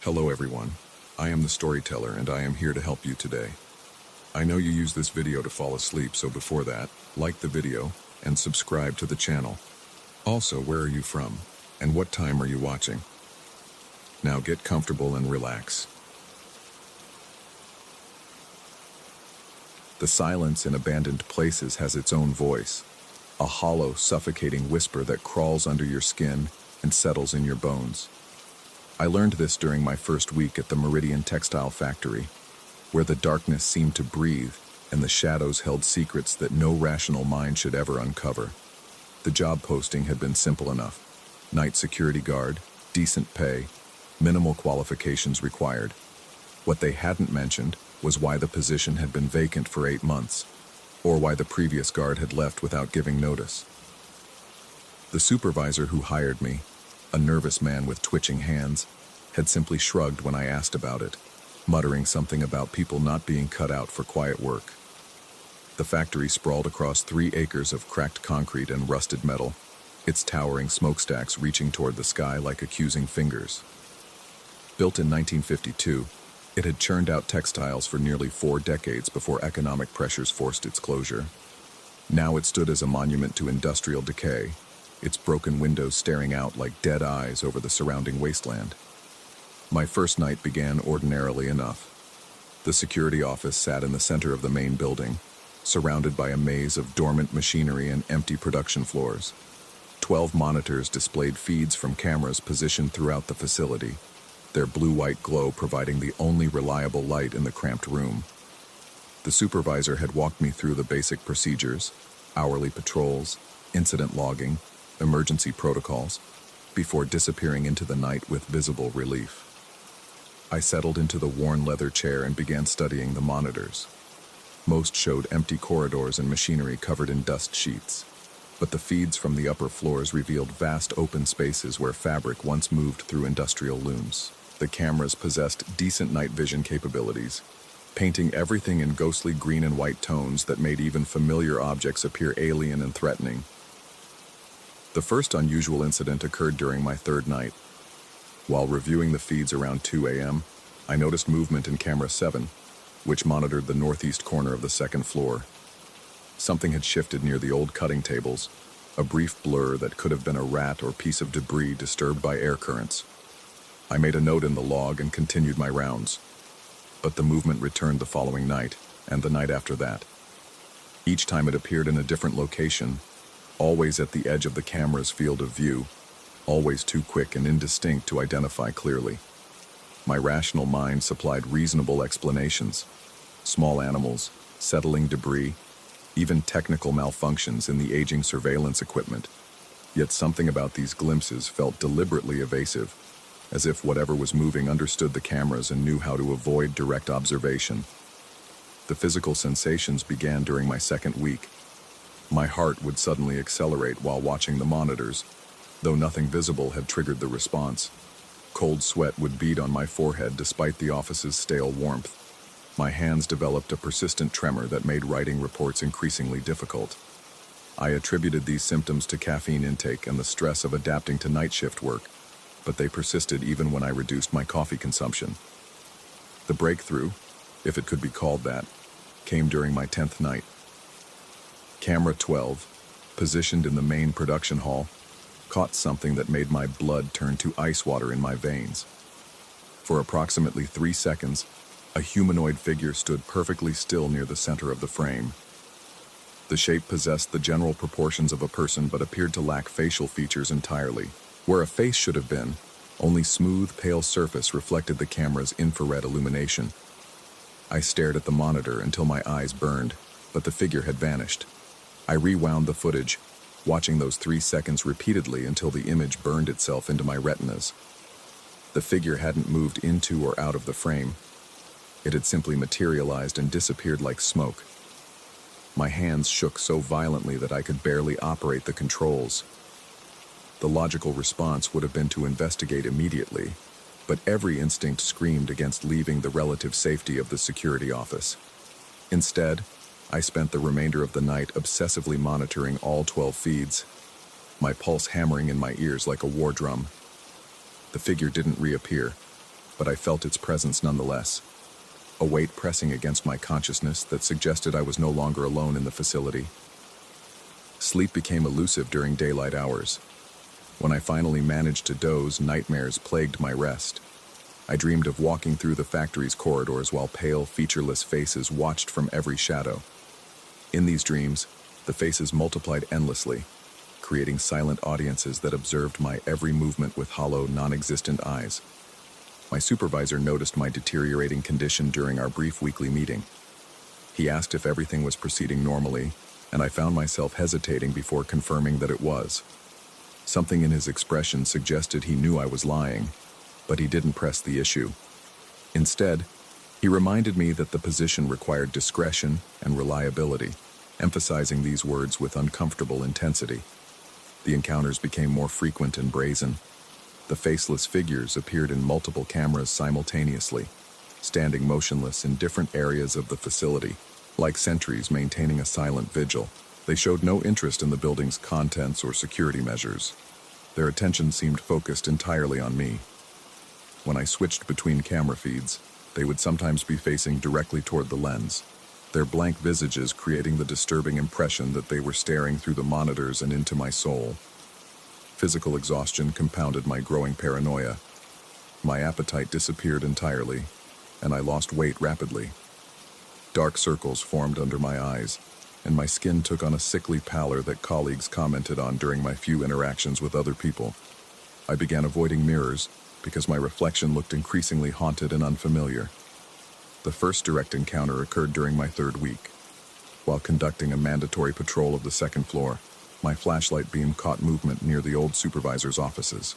Hello everyone, I am the storyteller and I am here to help you today. I know you use this video to fall asleep, so before that, like the video and subscribe to the channel. Also, where are you from and what time are you watching? Now get comfortable and relax. The silence in abandoned places has its own voice, a hollow, suffocating whisper that crawls under your skin and settles in your bones. I learned this during my first week at the Meridian Textile Factory, where the darkness seemed to breathe and the shadows held secrets that no rational mind should ever uncover. The job posting had been simple enough. Night security guard, decent pay, minimal qualifications required. What they hadn't mentioned was why the position had been vacant for 8 months, or why the previous guard had left without giving notice. The supervisor who hired me, a nervous man with twitching hands, had simply shrugged when I asked about it, muttering something about people not being cut out for quiet work. The factory sprawled across 3 acres of cracked concrete and rusted metal, its towering smokestacks reaching toward the sky like accusing fingers. Built in 1952, it had churned out textiles for nearly 4 decades before economic pressures forced its closure. Now it stood as a monument to industrial decay, its broken windows staring out like dead eyes over the surrounding wasteland. My first night began ordinarily enough. The security office sat in the center of the main building, surrounded by a maze of dormant machinery and empty production floors. 12 monitors displayed feeds from cameras positioned throughout the facility, their blue-white glow providing the only reliable light in the cramped room. The supervisor had walked me through the basic procedures, hourly patrols, incident logging, emergency protocols, before disappearing into the night with visible relief. I settled into the worn leather chair and began studying the monitors. Most showed empty corridors and machinery covered in dust sheets, but the feeds from the upper floors revealed vast open spaces where fabric once moved through industrial looms. The cameras possessed decent night vision capabilities, painting everything in ghostly green and white tones that made even familiar objects appear alien and threatening. The first unusual incident occurred during my third night. While reviewing the feeds around 2 a.m., I noticed movement in camera 7, which monitored the northeast corner of the second floor. Something had shifted near the old cutting tables, a brief blur that could have been a rat or piece of debris disturbed by air currents. I made a note in the log and continued my rounds. But the movement returned the following night, and the night after that. Each time it appeared in a different location, always at the edge of the camera's field of view, always too quick and indistinct to identify clearly. My rational mind supplied reasonable explanations. Small animals, settling debris, even technical malfunctions in the aging surveillance equipment. Yet something about these glimpses felt deliberately evasive, as if whatever was moving understood the cameras and knew how to avoid direct observation. The physical sensations began during my second week. My heart would suddenly accelerate while watching the monitors, though nothing visible had triggered the response. Cold sweat would bead on my forehead despite the office's stale warmth. My hands developed a persistent tremor that made writing reports increasingly difficult. I attributed these symptoms to caffeine intake and the stress of adapting to night shift work, but they persisted even when I reduced my coffee consumption. The breakthrough, if it could be called that, came during my 10th night. Camera 12, positioned in the main production hall, caught something that made my blood turn to ice water in my veins. For approximately 3 seconds, a humanoid figure stood perfectly still near the center of the frame. The shape possessed the general proportions of a person but appeared to lack facial features entirely. Where a face should have been, only smooth, pale surface reflected the camera's infrared illumination. I stared at the monitor until my eyes burned, but the figure had vanished. I rewound the footage, watching those 3 seconds repeatedly until the image burned itself into my retinas. The figure hadn't moved into or out of the frame. It had simply materialized and disappeared like smoke. My hands shook so violently that I could barely operate the controls. The logical response would have been to investigate immediately, but every instinct screamed against leaving the relative safety of the security office. Instead, I spent the remainder of the night obsessively monitoring all 12 feeds, my pulse hammering in my ears like a war drum. The figure didn't reappear, but I felt its presence nonetheless. A weight pressing against my consciousness that suggested I was no longer alone in the facility. Sleep became elusive during daylight hours. When I finally managed to doze, nightmares plagued my rest. I dreamed of walking through the factory's corridors while pale, featureless faces watched from every shadow. In these dreams, the faces multiplied endlessly, creating silent audiences that observed my every movement with hollow, non-existent eyes. My supervisor noticed my deteriorating condition during our brief weekly meeting. He asked if everything was proceeding normally, and I found myself hesitating before confirming that it was. Something in his expression suggested he knew I was lying, but he didn't press the issue. Instead, he reminded me that the position required discretion and reliability, emphasizing these words with uncomfortable intensity. The encounters became more frequent and brazen. The faceless figures appeared in multiple cameras simultaneously, standing motionless in different areas of the facility, like sentries maintaining a silent vigil. They showed no interest in the building's contents or security measures. Their attention seemed focused entirely on me. When I switched between camera feeds, they would sometimes be facing directly toward the lens, their blank visages creating the disturbing impression that they were staring through the monitors and into my soul. Physical exhaustion compounded my growing paranoia. My appetite disappeared entirely, and I lost weight rapidly. Dark circles formed under my eyes, and my skin took on a sickly pallor that colleagues commented on during my few interactions with other people. I began avoiding mirrors because my reflection looked increasingly haunted and unfamiliar. The first direct encounter occurred during my 3rd week. While conducting a mandatory patrol of the 2nd floor, my flashlight beam caught movement near the old supervisor's offices.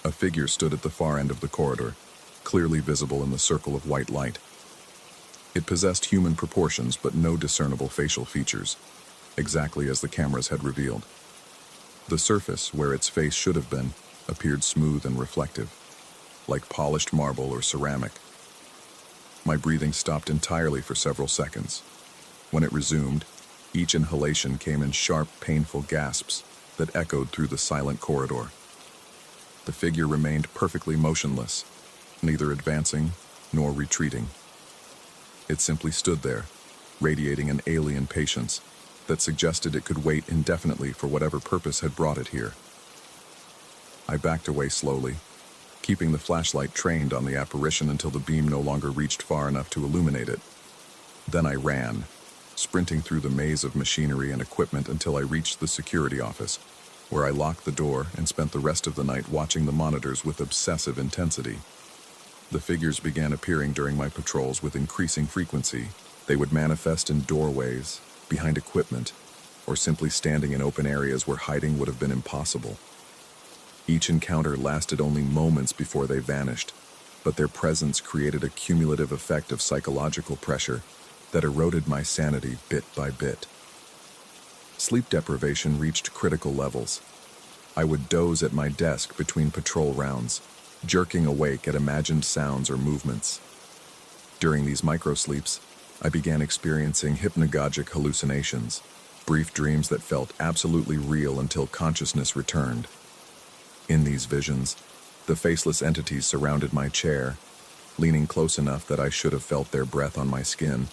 A figure stood at the far end of the corridor, clearly visible in the circle of white light. It possessed human proportions but no discernible facial features, exactly as the cameras had revealed. The surface, where its face should have been, appeared smooth and reflective, like polished marble or ceramic. My breathing stopped entirely for several seconds. When it resumed, each inhalation came in sharp, painful gasps that echoed through the silent corridor. The figure remained perfectly motionless, neither advancing nor retreating. It simply stood there, radiating an alien patience that suggested it could wait indefinitely for whatever purpose had brought it here. I backed away slowly, keeping the flashlight trained on the apparition until the beam no longer reached far enough to illuminate it. Then I ran, sprinting through the maze of machinery and equipment until I reached the security office, where I locked the door and spent the rest of the night watching the monitors with obsessive intensity. The figures began appearing during my patrols with increasing frequency. They would manifest in doorways, behind equipment, or simply standing in open areas where hiding would have been impossible. Each encounter lasted only moments before they vanished, but their presence created a cumulative effect of psychological pressure that eroded my sanity bit by bit. Sleep deprivation reached critical levels. I would doze at my desk between patrol rounds, jerking awake at imagined sounds or movements. During these microsleeps, I began experiencing hypnagogic hallucinations, brief dreams that felt absolutely real until consciousness returned. In these visions, the faceless entities surrounded my chair, leaning close enough that I should have felt their breath on my skin,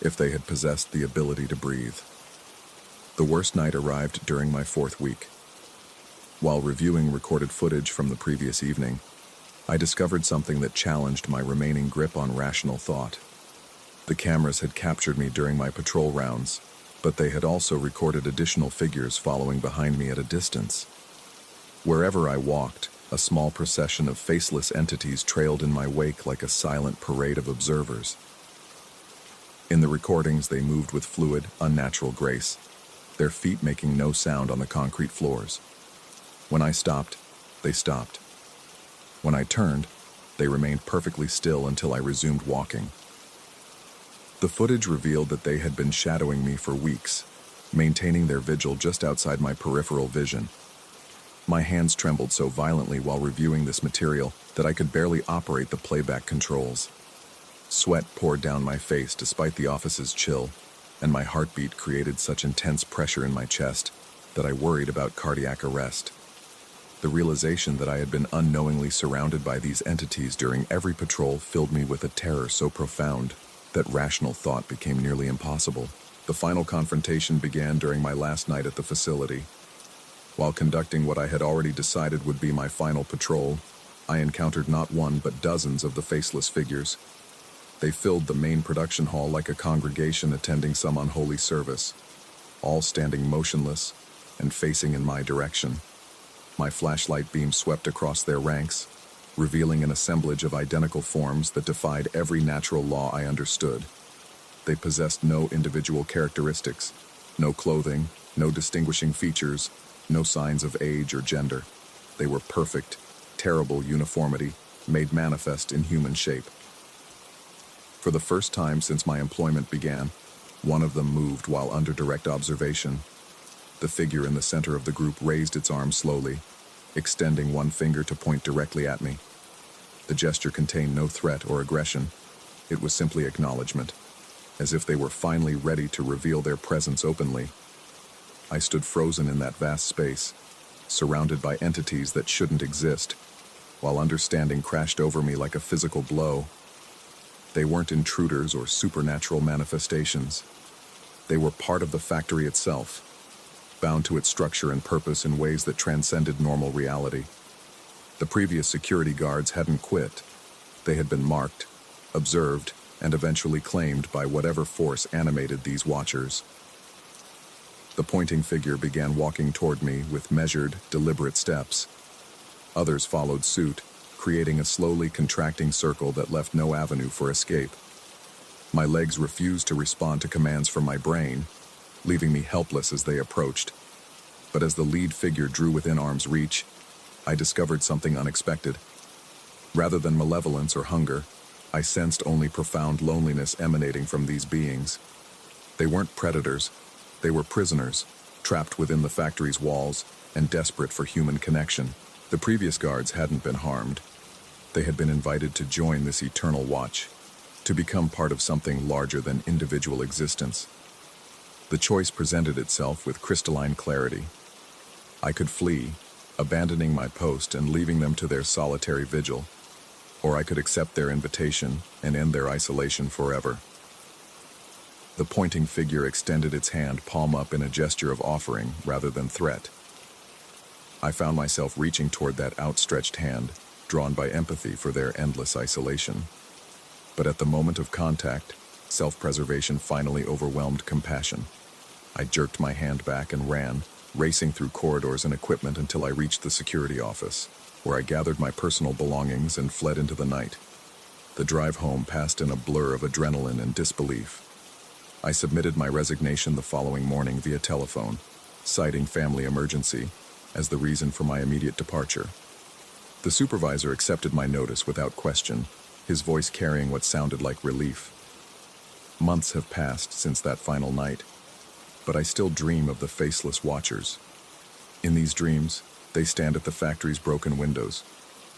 if they had possessed the ability to breathe. The worst night arrived during my 4th week. While reviewing recorded footage from the previous evening, I discovered something that challenged my remaining grip on rational thought. The cameras had captured me during my patrol rounds, but they had also recorded additional figures following behind me at a distance. Wherever I walked, a small procession of faceless entities trailed in my wake like a silent parade of observers. In the recordings, they moved with fluid, unnatural grace, their feet making no sound on the concrete floors. When I stopped, they stopped. When I turned, they remained perfectly still until I resumed walking. The footage revealed that they had been shadowing me for weeks, maintaining their vigil just outside my peripheral vision. My hands trembled so violently while reviewing this material that I could barely operate the playback controls. Sweat poured down my face despite the office's chill, and my heartbeat created such intense pressure in my chest that I worried about cardiac arrest. The realization that I had been unknowingly surrounded by these entities during every patrol filled me with a terror so profound that rational thought became nearly impossible. The final confrontation began during my last night at the facility. While conducting what I had already decided would be my final patrol, I encountered not one but dozens of the faceless figures. They filled the main production hall like a congregation attending some unholy service, all standing motionless and facing in my direction. My flashlight beam swept across their ranks, revealing an assemblage of identical forms that defied every natural law I understood. They possessed no individual characteristics, no clothing, no distinguishing features, no signs of age or gender. They were perfect, terrible uniformity, made manifest in human shape. For the first time since my employment began, one of them moved while under direct observation. The figure in the center of the group raised its arm slowly, extending one finger to point directly at me. The gesture contained no threat or aggression. It was simply acknowledgement, as if they were finally ready to reveal their presence openly. I stood frozen in that vast space, surrounded by entities that shouldn't exist, while understanding crashed over me like a physical blow. They weren't intruders or supernatural manifestations. They were part of the factory itself, bound to its structure and purpose in ways that transcended normal reality. The previous security guards hadn't quit. They had been marked, observed, and eventually claimed by whatever force animated these watchers. The pointing figure began walking toward me with measured, deliberate steps. Others followed suit, creating a slowly contracting circle that left no avenue for escape. My legs refused to respond to commands from my brain, leaving me helpless as they approached. But as the lead figure drew within arm's reach, I discovered something unexpected. Rather than malevolence or hunger, I sensed only profound loneliness emanating from these beings. They weren't predators. They were prisoners, trapped within the factory's walls and desperate for human connection. The previous guards hadn't been harmed. They had been invited to join this eternal watch, to become part of something larger than individual existence. The choice presented itself with crystalline clarity. I could flee, abandoning my post and leaving them to their solitary vigil, or I could accept their invitation and end their isolation forever. The pointing figure extended its hand palm up in a gesture of offering rather than threat. I found myself reaching toward that outstretched hand, drawn by empathy for their endless isolation. But at the moment of contact, self-preservation finally overwhelmed compassion. I jerked my hand back and ran, racing through corridors and equipment until I reached the security office, where I gathered my personal belongings and fled into the night. The drive home passed in a blur of adrenaline and disbelief. I submitted my resignation the following morning via telephone, citing family emergency as the reason for my immediate departure. The supervisor accepted my notice without question, his voice carrying what sounded like relief. Months have passed since that final night, but I still dream of the faceless watchers. In these dreams, they stand at the factory's broken windows,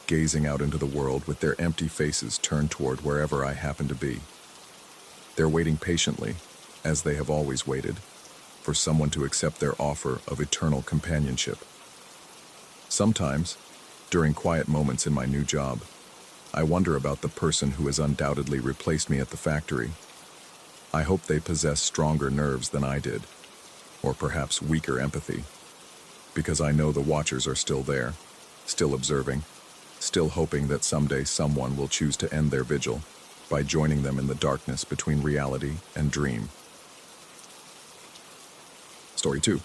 gazing out into the world with their empty faces turned toward wherever I happen to be. They're waiting patiently, as they have always waited, for someone to accept their offer of eternal companionship. Sometimes, during quiet moments in my new job, I wonder about the person who has undoubtedly replaced me at the factory. I hope they possess stronger nerves than I did, or perhaps weaker empathy, because I know the watchers are still there, still observing, still hoping that someday someone will choose to end their vigil by joining them in the darkness between reality and dream. Story 2.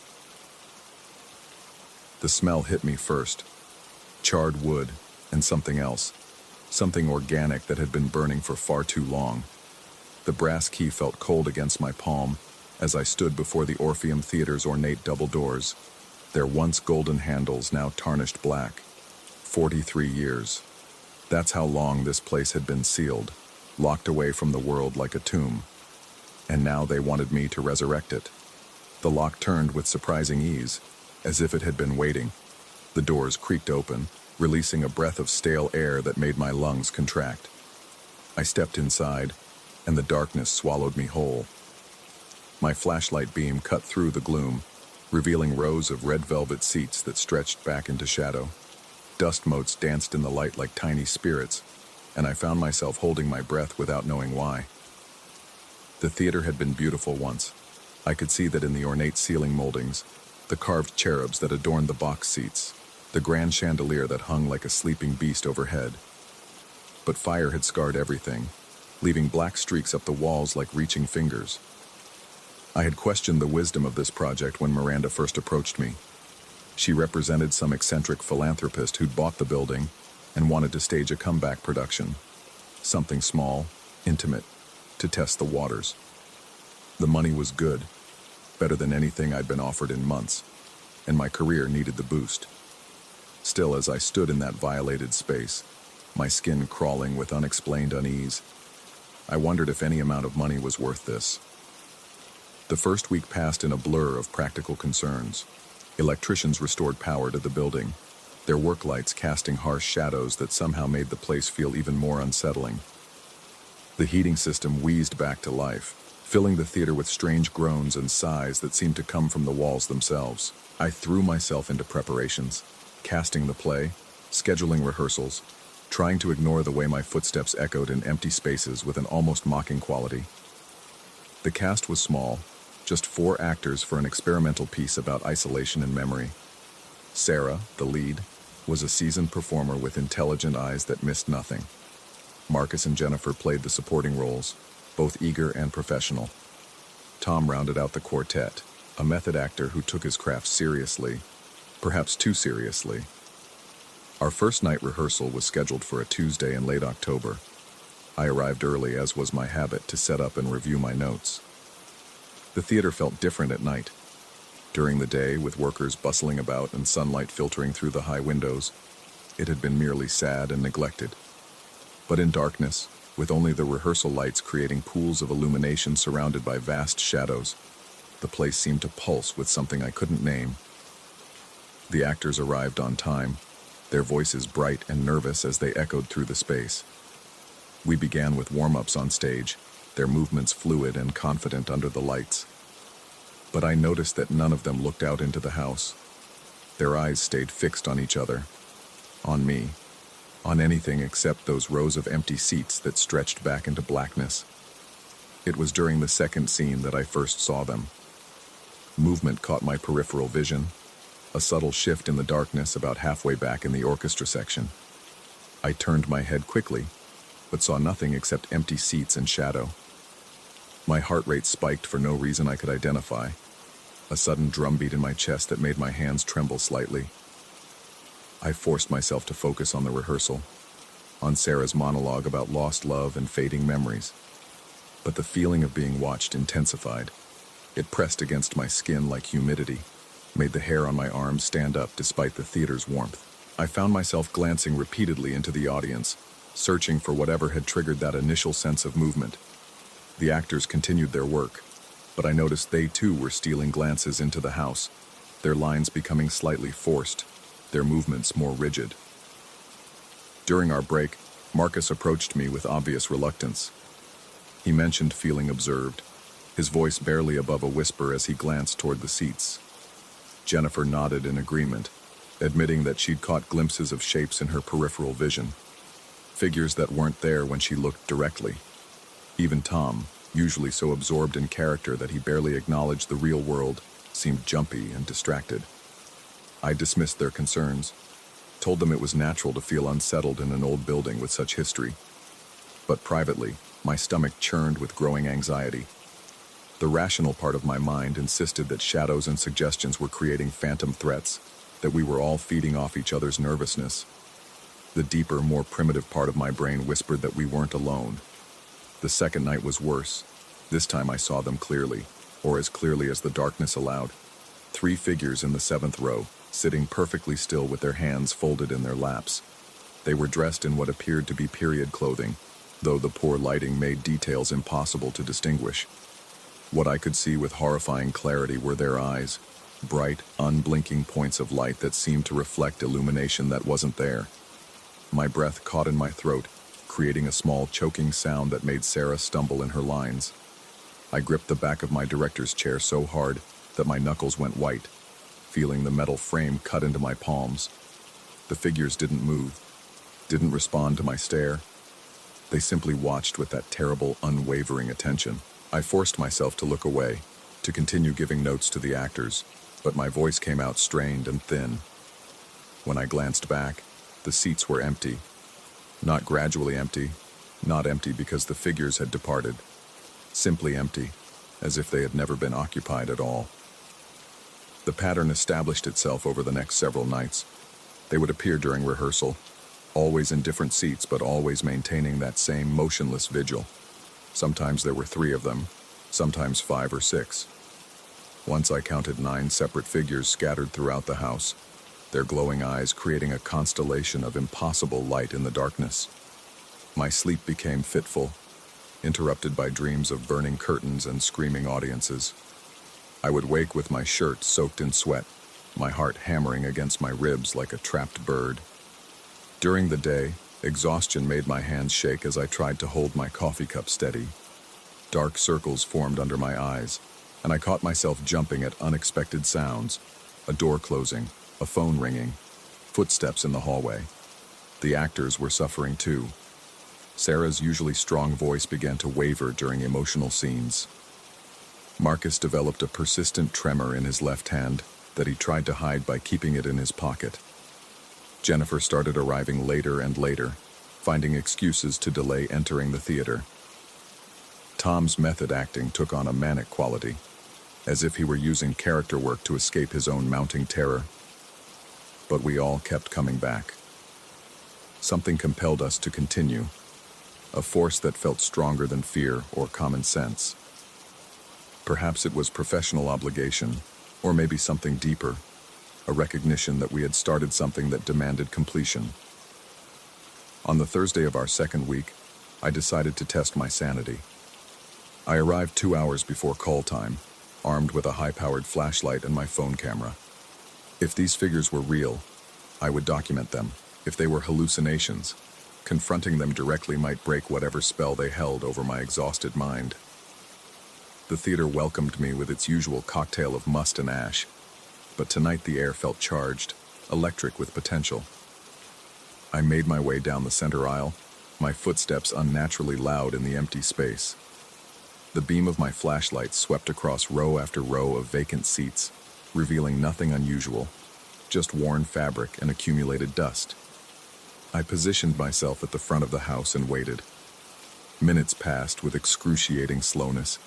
The smell hit me first. Charred wood and something else. Something organic that had been burning for far too long. The brass key felt cold against my palm as I stood before the Orpheum Theater's ornate double doors, their once golden handles now tarnished black. 43 years. That's how long this place had been sealed, locked away from the world like a tomb. And now they wanted me to resurrect it. The lock turned with surprising ease, as if it had been waiting. The doors creaked open, releasing a breath of stale air that made my lungs contract. I stepped inside, and the darkness swallowed me whole. My flashlight beam cut through the gloom, revealing rows of red velvet seats that stretched back into shadow. Dust motes danced in the light like tiny spirits, and I found myself holding my breath without knowing why. The theater had been beautiful once. I could see that in the ornate ceiling moldings, the carved cherubs that adorned the box seats, the grand chandelier that hung like a sleeping beast overhead. But fire had scarred everything, leaving black streaks up the walls like reaching fingers. I had questioned the wisdom of this project when Miranda first approached me. She represented some eccentric philanthropist who'd bought the building and wanted to stage a comeback production. Something small, intimate, to test the waters. The money was good, better than anything I'd been offered in months, and my career needed the boost. Still, as I stood in that violated space, my skin crawling with unexplained unease, I wondered if any amount of money was worth this. The first week passed in a blur of practical concerns. Electricians restored power to the building, their work lights casting harsh shadows that somehow made the place feel even more unsettling. The heating system wheezed back to life, filling the theater with strange groans and sighs that seemed to come from the walls themselves. I threw myself into preparations, casting the play, scheduling rehearsals, trying to ignore the way my footsteps echoed in empty spaces with an almost mocking quality. The cast was small, just 4 actors for an experimental piece about isolation and memory. Sarah, the lead, was a seasoned performer with intelligent eyes that missed nothing. Marcus and Jennifer played the supporting roles, both eager and professional. Tom rounded out the quartet, a method actor who took his craft seriously, perhaps too seriously. Our first night rehearsal was scheduled for a Tuesday in late October. I arrived early, as was my habit, to set up and review my notes. The theater felt different at night. During the day, with workers bustling about and sunlight filtering through the high windows, it had been merely sad and neglected. But in darkness, with only the rehearsal lights creating pools of illumination surrounded by vast shadows, the place seemed to pulse with something I couldn't name. The actors arrived on time, their voices bright and nervous as they echoed through the space. We began with warm-ups on stage, their movements fluid and confident under the lights. But I noticed that none of them looked out into the house. Their eyes stayed fixed on each other, on me, on anything except those rows of empty seats that stretched back into blackness. It was during the second scene that I first saw them. Movement caught my peripheral vision, a subtle shift in the darkness about halfway back in the orchestra section. I turned my head quickly, but saw nothing except empty seats and shadow. My heart rate spiked for no reason I could identify, a sudden drumbeat in my chest that made my hands tremble slightly. I forced myself to focus on the rehearsal, on Sarah's monologue about lost love and fading memories. But the feeling of being watched intensified. It pressed against my skin like humidity, made the hair on my arms stand up despite the theater's warmth. I found myself glancing repeatedly into the audience, searching for whatever had triggered that initial sense of movement. The actors continued their work, but I noticed they too were stealing glances into the house, their lines becoming slightly forced, their movements more rigid. During our break, Marcus approached me with obvious reluctance. He mentioned feeling observed, his voice barely above a whisper as he glanced toward the seats. Jennifer nodded in agreement, admitting that she'd caught glimpses of shapes in her peripheral vision, figures that weren't there when she looked directly. Even Tom, usually so absorbed in character that he barely acknowledged the real world, seemed jumpy and distracted. I dismissed their concerns, told them it was natural to feel unsettled in an old building with such history. But privately, my stomach churned with growing anxiety. The rational part of my mind insisted that shadows and suggestions were creating phantom threats, that we were all feeding off each other's nervousness. The deeper, more primitive part of my brain whispered that we weren't alone. The second night was worse. This time I saw them clearly, or as clearly as the darkness allowed. 3 figures in the 7th row, sitting perfectly still with their hands folded in their laps. They were dressed in what appeared to be period clothing, though the poor lighting made details impossible to distinguish. What I could see with horrifying clarity were their eyes, bright, unblinking points of light that seemed to reflect illumination that wasn't there. My breath caught in my throat, creating a small choking sound that made Sarah stumble in her lines. I gripped the back of my director's chair so hard that my knuckles went white, feeling the metal frame cut into my palms. The figures didn't move, didn't respond to my stare. They simply watched with that terrible, unwavering attention. I forced myself to look away, to continue giving notes to the actors, but my voice came out strained and thin. When I glanced back, the seats were empty. Not gradually empty, not empty because the figures had departed. Simply empty, as if they had never been occupied at all. The pattern established itself over the next several nights. They would appear during rehearsal, always in different seats but always maintaining that same motionless vigil. Sometimes there were 3 of them, sometimes 5 or 6. Once I counted 9 separate figures scattered throughout the house, their glowing eyes creating a constellation of impossible light in the darkness. My sleep became fitful, interrupted by dreams of burning curtains and screaming audiences. I would wake with my shirt soaked in sweat, my heart hammering against my ribs like a trapped bird. During the day, exhaustion made my hands shake as I tried to hold my coffee cup steady. Dark circles formed under my eyes, and I caught myself jumping at unexpected sounds, a door closing, a phone ringing, footsteps in the hallway. The actors were suffering too. Sarah's usually strong voice began to waver during emotional scenes. Marcus developed a persistent tremor in his left hand that he tried to hide by keeping it in his pocket. Jennifer started arriving later and later, finding excuses to delay entering the theater. Tom's method acting took on a manic quality, as if he were using character work to escape his own mounting terror. But we all kept coming back. Something compelled us to continue, a force that felt stronger than fear or common sense. Perhaps it was professional obligation, or maybe something deeper, a recognition that we had started something that demanded completion. On the Thursday of our second week, I decided to test my sanity. I arrived 2 hours before call time, armed with a high-powered flashlight and my phone camera. If these figures were real, I would document them. If they were hallucinations, confronting them directly might break whatever spell they held over my exhausted mind. The theater welcomed me with its usual cocktail of must and ash, but tonight the air felt charged, electric with potential. I made my way down the center aisle, my footsteps unnaturally loud in the empty space. The beam of my flashlight swept across row after row of vacant seats, revealing nothing unusual, just worn fabric and accumulated dust. I positioned myself at the front of the house and waited. Minutes passed with excruciating slowness,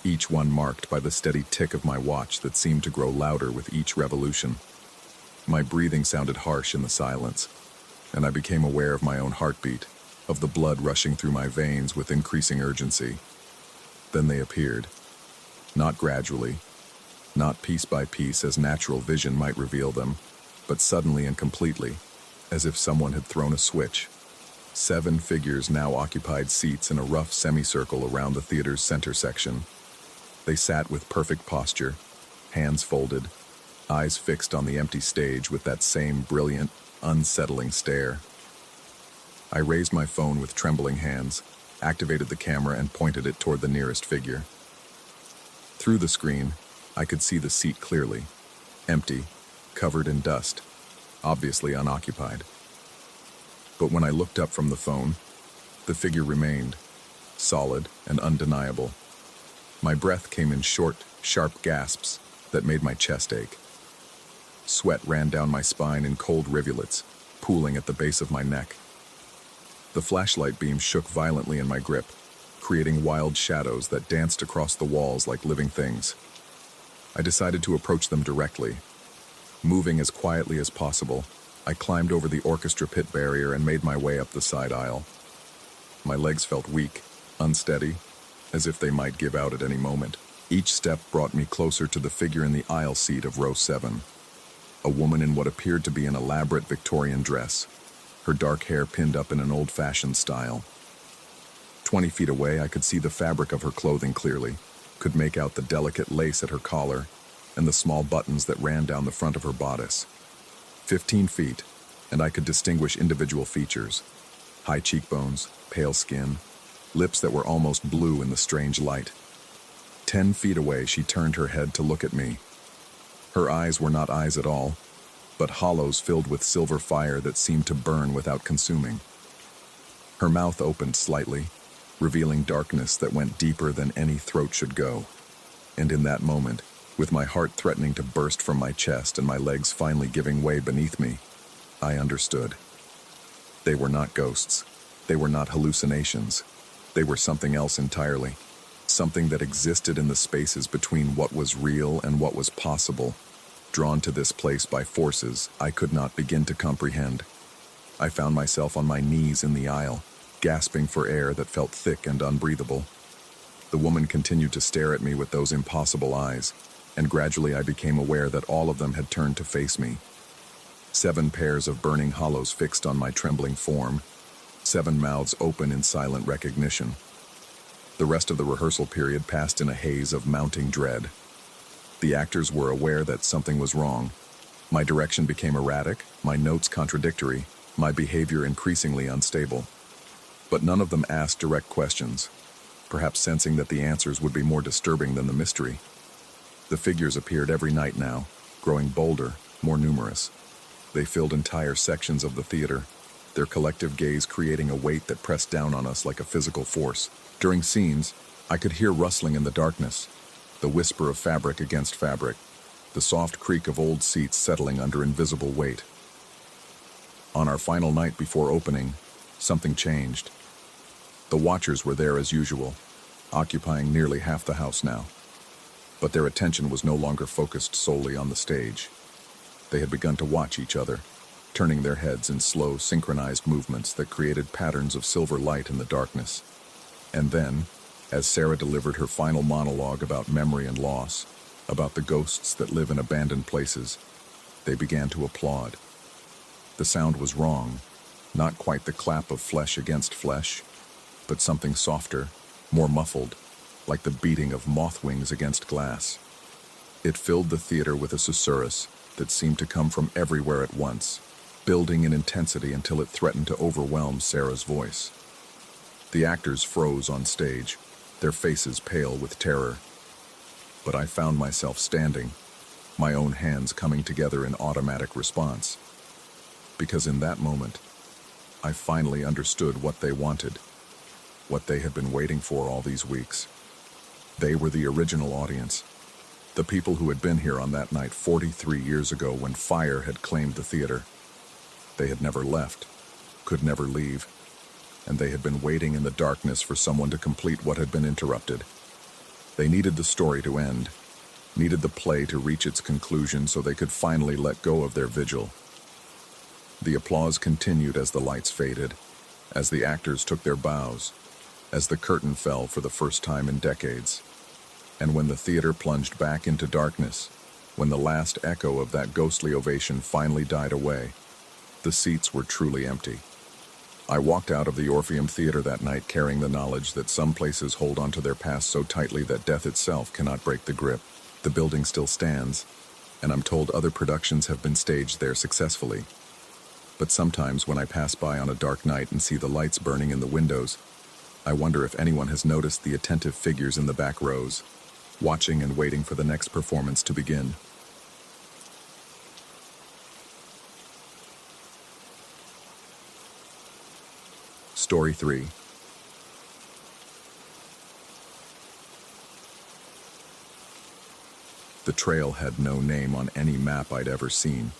each one marked by the steady tick of my watch that seemed to grow louder with each revolution. My breathing sounded harsh in the silence, and I became aware of my own heartbeat, of the blood rushing through my veins with increasing urgency. Then they appeared. Not gradually, not piece by piece as natural vision might reveal them, but suddenly and completely, as if someone had thrown a switch. 7 figures now occupied seats in a rough semicircle around the theater's center section. They sat with perfect posture, hands folded, eyes fixed on the empty stage with that same brilliant, unsettling stare. I raised my phone with trembling hands, activated the camera and pointed it toward the nearest figure. Through the screen, I could see the seat clearly, empty, covered in dust, obviously unoccupied. But when I looked up from the phone, the figure remained, solid and undeniable. My breath came in short, sharp gasps that made my chest ache. Sweat ran down my spine in cold rivulets, pooling at the base of my neck. The flashlight beam shook violently in my grip, creating wild shadows that danced across the walls like living things. I decided to approach them directly. Moving as quietly as possible, I climbed over the orchestra pit barrier and made my way up the side aisle. My legs felt weak, unsteady, as if they might give out at any moment. Each step brought me closer to the figure in the aisle seat of row 7, a woman in what appeared to be an elaborate Victorian dress, her dark hair pinned up in an old-fashioned style. 20 feet away, I could see the fabric of her clothing clearly, could make out the delicate lace at her collar and the small buttons that ran down the front of her bodice. 15 feet, and I could distinguish individual features: high cheekbones, pale skin, lips that were almost blue in the strange light. 10 feet away, she turned her head to look at me. Her eyes were not eyes at all, but hollows filled with silver fire that seemed to burn without consuming. Her mouth opened slightly, revealing darkness that went deeper than any throat should go. And in that moment, with my heart threatening to burst from my chest and my legs finally giving way beneath me, I understood. They were not ghosts. They were not hallucinations. They were something else entirely. Something that existed in the spaces between what was real and what was possible, drawn to this place by forces I could not begin to comprehend. I found myself on my knees in the aisle, gasping for air that felt thick and unbreathable. The woman continued to stare at me with those impossible eyes, and gradually I became aware that all of them had turned to face me. 7 pairs of burning hollows fixed on my trembling form, 7 mouths open in silent recognition. The rest of the rehearsal period passed in a haze of mounting dread. The actors were aware that something was wrong. My direction became erratic, my notes contradictory, my behavior increasingly unstable. But none of them asked direct questions, perhaps sensing that the answers would be more disturbing than the mystery. The figures appeared every night now, growing bolder, more numerous. They filled entire sections of the theater, their collective gaze creating a weight that pressed down on us like a physical force. During scenes, I could hear rustling in the darkness, the whisper of fabric against fabric, the soft creak of old seats settling under invisible weight. On our final night before opening, something changed. The watchers were there as usual, occupying nearly half the house now. But their attention was no longer focused solely on the stage. They had begun to watch each other, turning their heads in slow, synchronized movements that created patterns of silver light in the darkness. And then, as Sarah delivered her final monologue about memory and loss, about the ghosts that live in abandoned places, they began to applaud. The sound was wrong, not quite the clap of flesh against flesh, but something softer, more muffled, like the beating of moth wings against glass. It filled the theater with a susurrus that seemed to come from everywhere at once, building in intensity until it threatened to overwhelm Sarah's voice. The actors froze on stage, their faces pale with terror. But I found myself standing, my own hands coming together in automatic response. Because in that moment, I finally understood what they wanted, what they had been waiting for all these weeks. They were the original audience, the people who had been here on that night 43 years ago when fire had claimed the theater. They had never left, could never leave, and they had been waiting in the darkness for someone to complete what had been interrupted. They needed the story to end, needed the play to reach its conclusion so they could finally let go of their vigil. The applause continued as the lights faded, as the actors took their bows, as the curtain fell for the first time in decades. And when the theater plunged back into darkness, when the last echo of that ghostly ovation finally died away, the seats were truly empty. I walked out of the Orpheum Theater that night carrying the knowledge that some places hold onto their past so tightly that death itself cannot break the grip. The building still stands, and I'm told other productions have been staged there successfully. But sometimes when I pass by on a dark night and see the lights burning in the windows, I wonder if anyone has noticed the attentive figures in the back rows, watching and waiting for the next performance to begin. Story 3. The trail had no name on any map I'd ever seen,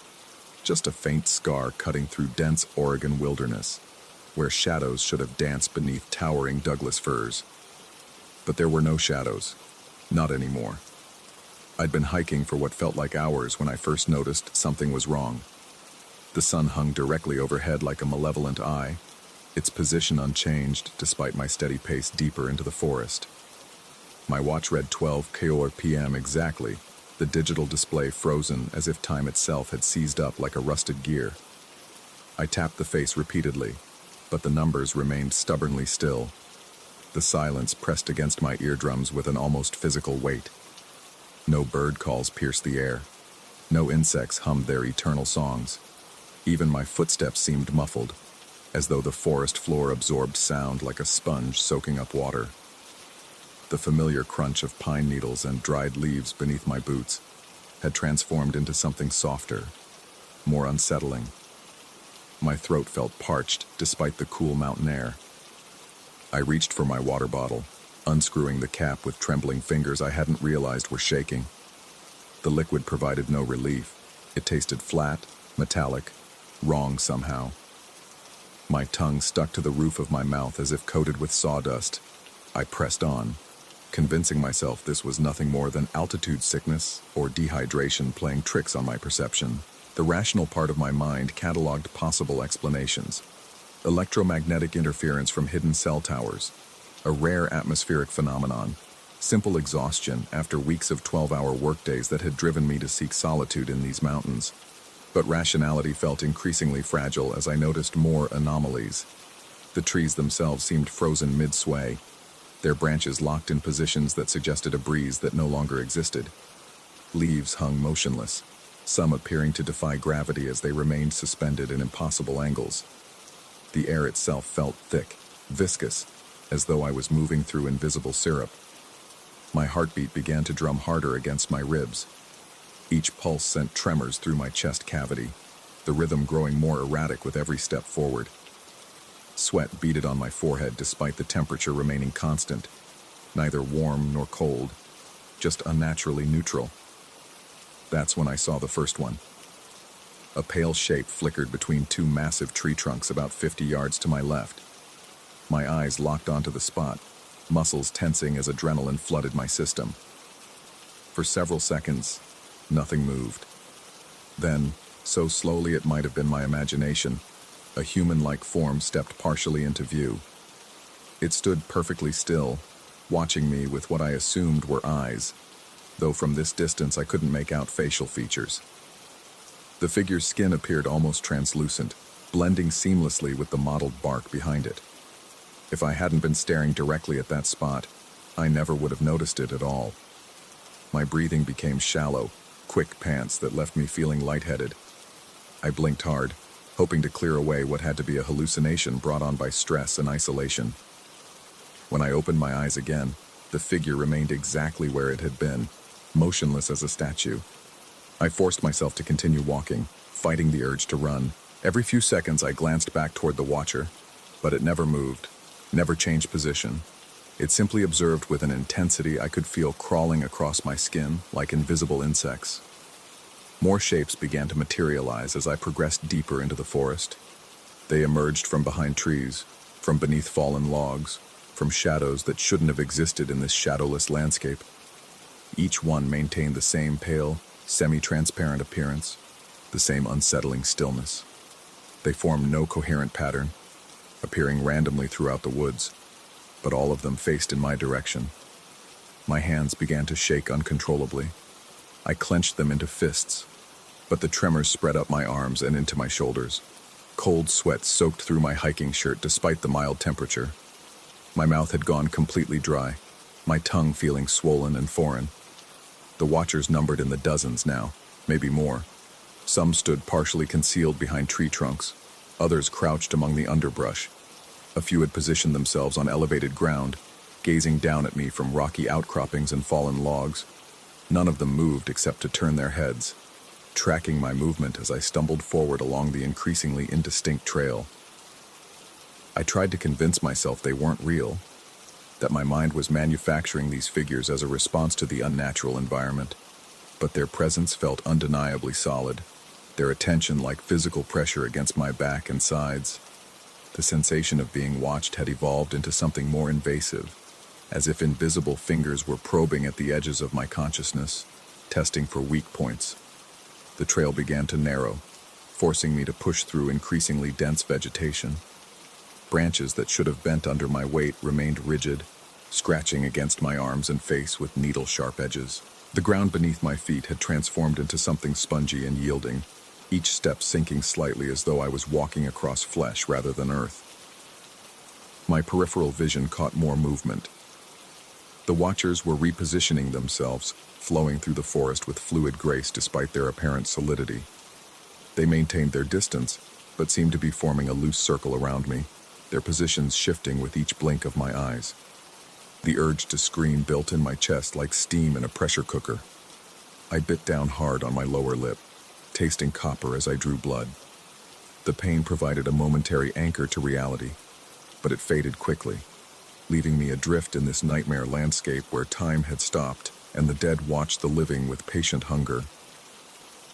just a faint scar cutting through dense Oregon wilderness, where shadows should have danced beneath towering Douglas firs. But there were no shadows, not anymore. I'd been hiking for what felt like hours when I first noticed something was wrong. The sun hung directly overhead like a malevolent eye, its position unchanged despite my steady pace deeper into the forest. My watch read 12 p.m. exactly, the digital display frozen as if time itself had seized up like a rusted gear. I tapped the face repeatedly, but the numbers remained stubbornly still. The silence pressed against my eardrums with an almost physical weight. No bird calls pierced the air. No insects hummed their eternal songs. Even my footsteps seemed muffled, as though the forest floor absorbed sound like a sponge soaking up water. The familiar crunch of pine needles and dried leaves beneath my boots had transformed into something softer, more unsettling. My throat felt parched despite the cool mountain air. I reached for my water bottle, unscrewing the cap with trembling fingers I hadn't realized were shaking. The liquid provided no relief. It tasted flat, metallic, wrong somehow. My tongue stuck to the roof of my mouth as if coated with sawdust. I pressed on, convincing myself this was nothing more than altitude sickness or dehydration playing tricks on my perception. The rational part of my mind cataloged possible explanations. Electromagnetic interference from hidden cell towers, a rare atmospheric phenomenon, simple exhaustion after weeks of 12-hour workdays that had driven me to seek solitude in these mountains. But rationality felt increasingly fragile as I noticed more anomalies. The trees themselves seemed frozen mid-sway, their branches locked in positions that suggested a breeze that no longer existed. Leaves hung motionless, some appearing to defy gravity as they remained suspended in impossible angles. The air itself felt thick, viscous, as though I was moving through invisible syrup. My heartbeat began to drum harder against my ribs. Each pulse sent tremors through my chest cavity, the rhythm growing more erratic with every step forward. Sweat beaded on my forehead despite the temperature remaining constant, neither warm nor cold, just unnaturally neutral. That's when I saw the first one. A pale shape flickered between two massive tree trunks about 50 yards to my left. My eyes locked onto the spot, muscles tensing as adrenaline flooded my system. For several seconds, nothing moved. Then, so slowly it might have been my imagination, a human-like form stepped partially into view. It stood perfectly still, watching me with what I assumed were eyes, though from this distance I couldn't make out facial features. The figure's skin appeared almost translucent, blending seamlessly with the mottled bark behind it. If I hadn't been staring directly at that spot, I never would have noticed it at all. My breathing became shallow, quick pants that left me feeling lightheaded. I blinked hard, hoping to clear away what had to be a hallucination brought on by stress and isolation. When I opened my eyes again, the figure remained exactly where it had been, motionless as a statue. I forced myself to continue walking, fighting the urge to run. Every few seconds I glanced back toward the watcher, but it never moved, never changed position. It simply observed with an intensity I could feel crawling across my skin like invisible insects. More shapes began to materialize as I progressed deeper into the forest. They emerged from behind trees, from beneath fallen logs, from shadows that shouldn't have existed in this shadowless landscape. Each one maintained the same pale, semi-transparent appearance, the same unsettling stillness. They formed no coherent pattern, appearing randomly throughout the woods, but all of them faced in my direction. My hands began to shake uncontrollably. I clenched them into fists, but the tremors spread up my arms and into my shoulders. Cold sweat soaked through my hiking shirt despite the mild temperature. My mouth had gone completely dry, my tongue feeling swollen and foreign. The watchers numbered in the dozens now, maybe more. Some stood partially concealed behind tree trunks, others crouched among the underbrush. A few had positioned themselves on elevated ground, gazing down at me from rocky outcroppings and fallen logs. None of them moved except to turn their heads, tracking my movement as I stumbled forward along the increasingly indistinct trail. I tried to convince myself they weren't real, that my mind was manufacturing these figures as a response to the unnatural environment. But their presence felt undeniably solid, their attention like physical pressure against my back and sides. The sensation of being watched had evolved into something more invasive, as if invisible fingers were probing at the edges of my consciousness, testing for weak points. The trail began to narrow, forcing me to push through increasingly dense vegetation. Branches that should have bent under my weight remained rigid, scratching against my arms and face with needle-sharp edges. The ground beneath my feet had transformed into something spongy and yielding, each step sinking slightly as though I was walking across flesh rather than earth. My peripheral vision caught more movement. The watchers were repositioning themselves, flowing through the forest with fluid grace despite their apparent solidity. They maintained their distance, but seemed to be forming a loose circle around me, their positions shifting with each blink of my eyes. The urge to scream built in my chest like steam in a pressure cooker. I bit down hard on my lower lip, tasting copper as I drew blood. The pain provided a momentary anchor to reality, but it faded quickly, leaving me adrift in this nightmare landscape where time had stopped and the dead watched the living with patient hunger.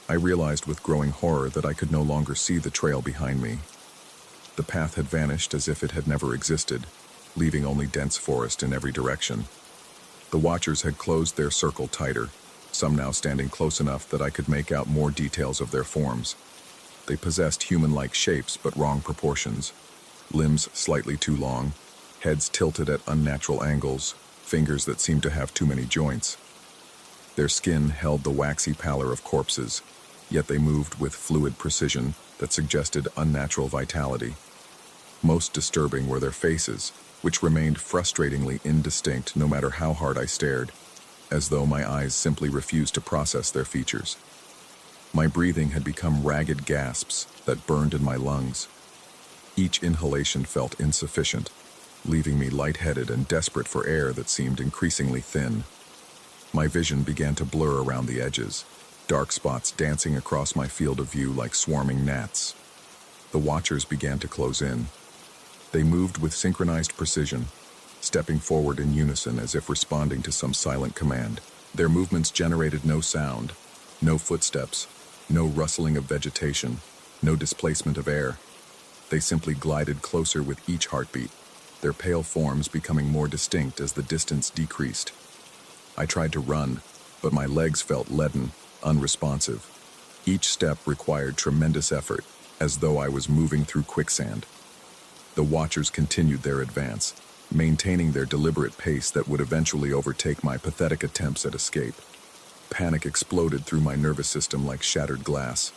I realized with growing horror that I could no longer see the trail behind me. The path had vanished as if it had never existed, leaving only dense forest in every direction. The watchers had closed their circle tighter, some now standing close enough that I could make out more details of their forms. They possessed human-like shapes but wrong proportions. Limbs slightly too long, heads tilted at unnatural angles, fingers that seemed to have too many joints. Their skin held the waxy pallor of corpses, yet they moved with fluid precision that suggested unnatural vitality. Most disturbing were their faces, which remained frustratingly indistinct no matter how hard I stared, as though my eyes simply refused to process their features. My breathing had become ragged gasps that burned in my lungs. Each inhalation felt insufficient, leaving me lightheaded and desperate for air that seemed increasingly thin. My vision began to blur around the edges, dark spots dancing across my field of view like swarming gnats. The watchers began to close in. They moved with synchronized precision, stepping forward in unison as if responding to some silent command. Their movements generated no sound, no footsteps, no rustling of vegetation, no displacement of air. They simply glided closer with each heartbeat, their pale forms becoming more distinct as the distance decreased. I tried to run, but my legs felt leaden, unresponsive. Each step required tremendous effort, as though I was moving through quicksand. The watchers continued their advance, maintaining their deliberate pace that would eventually overtake my pathetic attempts at escape. Panic exploded through my nervous system like shattered glass.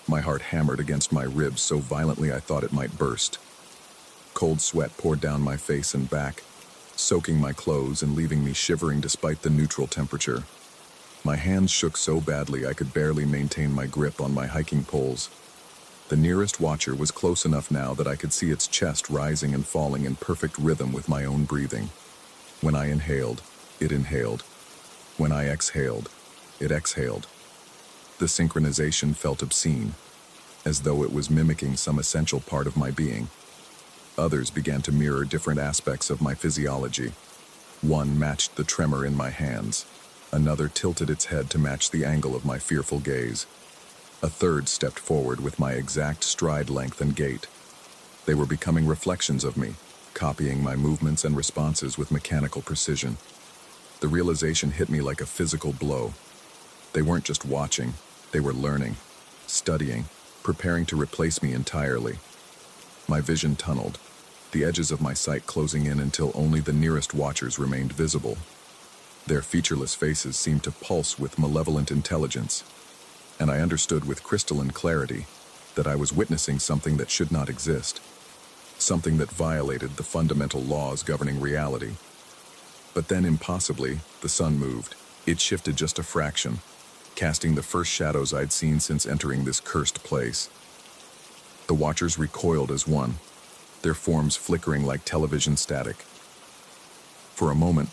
My heart hammered against my ribs so violently I thought it might burst. Cold sweat poured down my face and back, soaking my clothes and leaving me shivering despite the neutral temperature. My hands shook so badly I could barely maintain my grip on my hiking poles. The nearest watcher was close enough now that I could see its chest rising and falling in perfect rhythm with my own breathing. When I inhaled, it inhaled. When I exhaled, it exhaled. The synchronization felt obscene, as though it was mimicking some essential part of my being. Others began to mirror different aspects of my physiology. One matched the tremor in my hands. Another tilted its head to match the angle of my fearful gaze. A third stepped forward with my exact stride length and gait. They were becoming reflections of me, copying my movements and responses with mechanical precision. The realization hit me like a physical blow. They weren't just watching, they were learning, studying, preparing to replace me entirely. My vision tunneled, the edges of my sight closing in until only the nearest watchers remained visible. Their featureless faces seemed to pulse with malevolent intelligence, and I understood with crystalline clarity that I was witnessing something that should not exist, something that violated the fundamental laws governing reality. But then, impossibly, the sun moved. It shifted just a fraction, casting the first shadows I'd seen since entering this cursed place. The watchers recoiled as one, their forms flickering like television static. For a moment,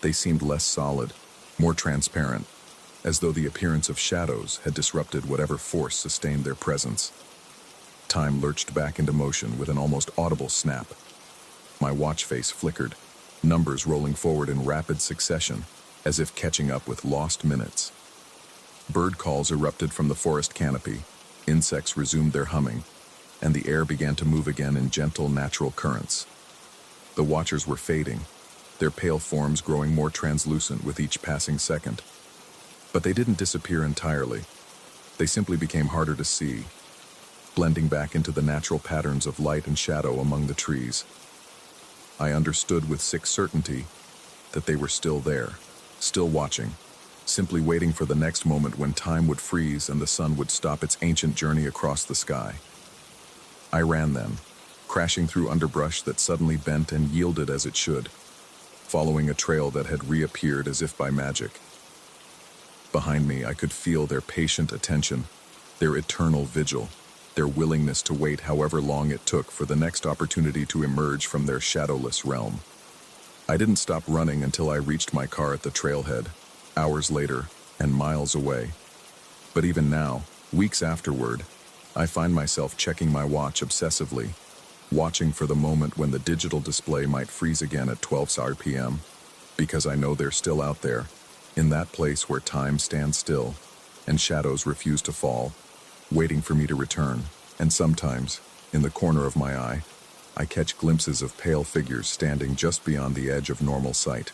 they seemed less solid, more transparent, as though the appearance of shadows had disrupted whatever force sustained their presence. Time lurched back into motion with an almost audible snap. My watch face flickered, numbers rolling forward in rapid succession, as if catching up with lost minutes. Bird calls erupted from the forest canopy, insects resumed their humming, and the air began to move again in gentle, natural currents. The watchers were fading, their pale forms growing more translucent with each passing second. But they didn't disappear entirely. They simply became harder to see, blending back into the natural patterns of light and shadow among the trees. I understood with sick certainty that they were still there, still watching, simply waiting for the next moment when time would freeze and the sun would stop its ancient journey across the sky. I ran then, crashing through underbrush that suddenly bent and yielded as it should, following a trail that had reappeared as if by magic. Behind me, I could feel their patient attention, their eternal vigil, their willingness to wait however long it took for the next opportunity to emerge from their shadowless realm. I didn't stop running until I reached my car at the trailhead, hours later and miles away. But even now, Weeks afterward, I find myself checking my watch obsessively, watching for the moment when the digital display might freeze again at 12 p.m., because I know they're still out there, in that place where time stands still and shadows refuse to fall, waiting for me to return. And sometimes, in the corner of my eye, I catch glimpses of pale figures standing just beyond the edge of normal sight,